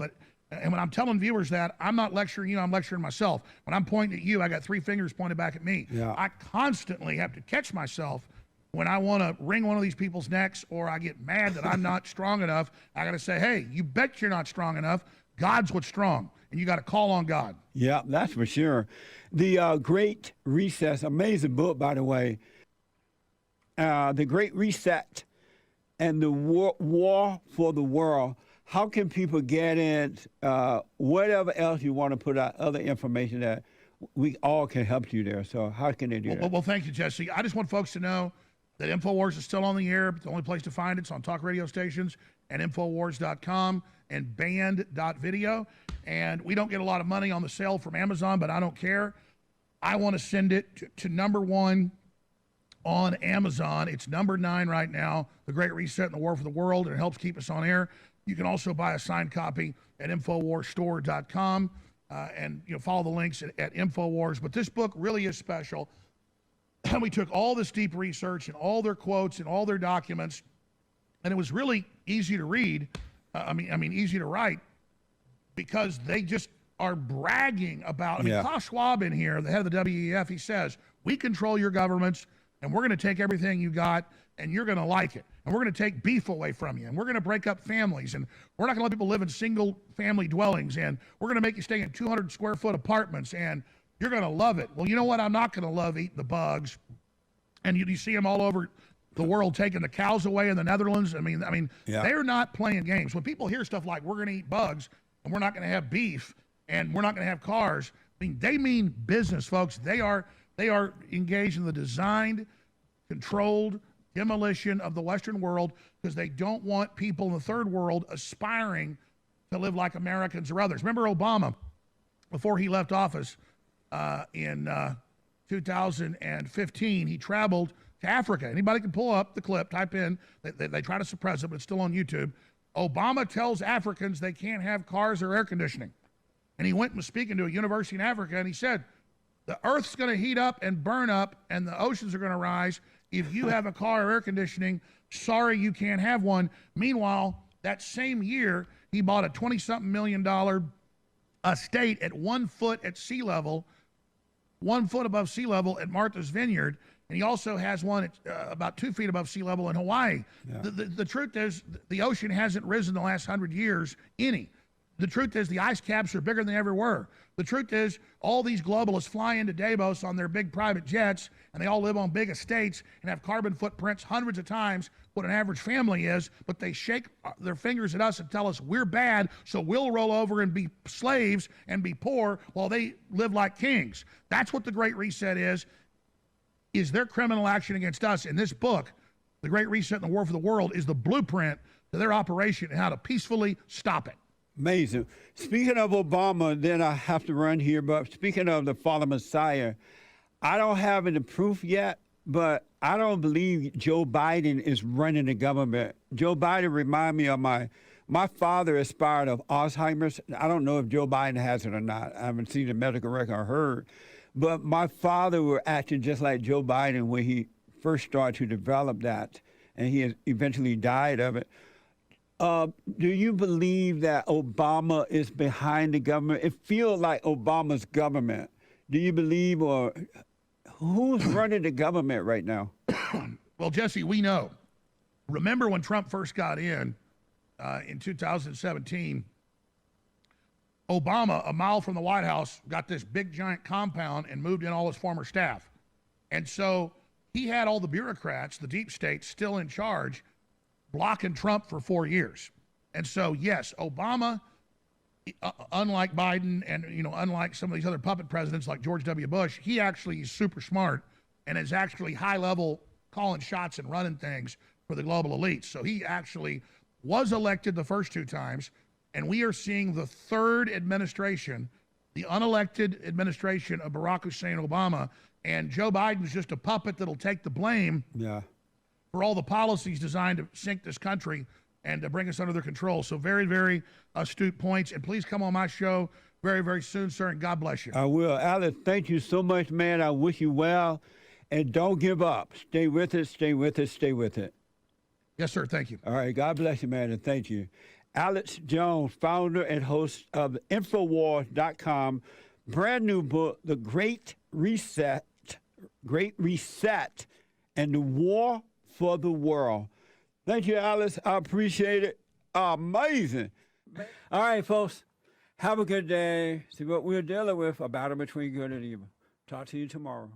Q: And when I'm telling viewers that, I'm not lecturing you, I'm lecturing myself. When I'm pointing at you, I got 3 fingers pointed back at me.
B: Yeah.
Q: I constantly have to catch myself when I want to wring one of these people's necks, or I get mad that I'm not strong enough. I got to say, hey, you bet you're not strong enough. God's what's strong, and you got to call on God.
B: Yeah, that's for sure. The Great Reset, amazing book, by the way. The Great Reset and the War for the World. How can people get in? Whatever else you want to put out, other information that we all can help you there. So how can they do that?
Q: Well, thank you, Jesse. I just want folks to know that InfoWars is still on the air. But the only place to find it's on talk radio stations and Infowars.com and band.video. And we don't get a lot of money on the sale from Amazon, but I don't care. I want to send it to number 1 on Amazon. It's number 9 right now, The Great Reset and the War for the World, and it helps keep us on air. You can also buy a signed copy at InfoWarsStore.com and follow the links at InfoWars. But this book really is special. And we took all this deep research and all their quotes and all their documents, and it was really easy to read. Easy to write, because they just are bragging about. Klaus Schwab in here, the head of the WEF, he says, we control your governments, and we're going to take everything you got, and you're going to like it. And we're going to take beef away from you, and we're going to break up families, and we're not going to let people live in single-family dwellings, and we're going to make you stay in 200-square-foot apartments, and you're going to love it. Well, you know what? I'm not going to love eating the bugs. And you see them all over the world taking the cows away in the Netherlands. They're not playing games. When people hear stuff like we're going to eat bugs and we're not going to have beef and we're not going to have cars, they mean business, folks. They are engaged in the designed, controlled demolition of the Western world, because they don't want people in the third world aspiring to live like Americans or others. Remember Obama, before he left office in 2015, he traveled to Africa. Anybody can pull up the clip, type in, they try to suppress it, but it's still on YouTube. Obama tells Africans they can't have cars or air conditioning. And he went and was speaking to a university in Africa, and he said, the earth's going to heat up and burn up, and the oceans are going to rise. If you have a car or air conditioning, sorry, you can't have one. Meanwhile, that same year, he bought a $20-something million estate at 1 foot at sea level, 1 foot above sea level at Martha's Vineyard. And he also has one at about 2 feet above sea level in Hawaii. Yeah. The truth is, the ocean hasn't risen in the last 100 years, any. The truth is, the ice caps are bigger than they ever were. The truth is, all these globalists fly into Davos on their big private jets, and they all live on big estates and have carbon footprints hundreds of times what an average family is, but they shake their fingers at us and tell us we're bad, so we'll roll over and be slaves and be poor while they live like kings. That's what the Great Reset is their criminal action against us. In this book, The Great Reset and the War for the World is the blueprint to their operation and how to peacefully stop it.
B: Amazing. Speaking of Obama, then I have to run here, but speaking of the Father Messiah, I don't have any proof yet, but I don't believe Joe Biden is running the government. Joe Biden remind me of my father expired of Alzheimer's. I don't know if Joe Biden has it or not. I haven't seen the medical record or heard. But my father were acting just like Joe Biden when he first started to develop that, and he eventually died of it. Do you believe that Obama is behind the government? It feels like Obama's government. Do you believe, or who's running the government right now?
Q: Well, Jesse, we know. Remember when Trump first got in 2017, Obama, a mile from the White House, got this big giant compound and moved in all his former staff. And so he had all the bureaucrats, the deep state, still in charge, blocking Trump for 4 years. And so, yes, Obama, unlike Biden and, unlike some of these other puppet presidents like George W. Bush, he actually is super smart and is actually high level calling shots and running things for the global elites. So he actually was elected the first 2 times, and we are seeing the third administration, the unelected administration of Barack Hussein Obama, and Joe Biden's just a puppet that'll take the blame for all the policies designed to sink this country and to bring us under their control. So very, very astute points. And please come on my show very, very soon, sir, and God bless you.
B: I will. Alex, thank you so much, man. I wish you well. And don't give up. Stay with it, stay with it, stay with it.
Q: Yes, sir. Thank you.
B: All right. God bless you, man, and thank you. Alex Jones, founder and host of Infowars.com, brand new book, The Great Reset, and the War for the World. Thank you, Alex. I appreciate it. Amazing. All right, folks. Have a good day. See what we're dealing with, a battle between good and evil. Talk to you tomorrow.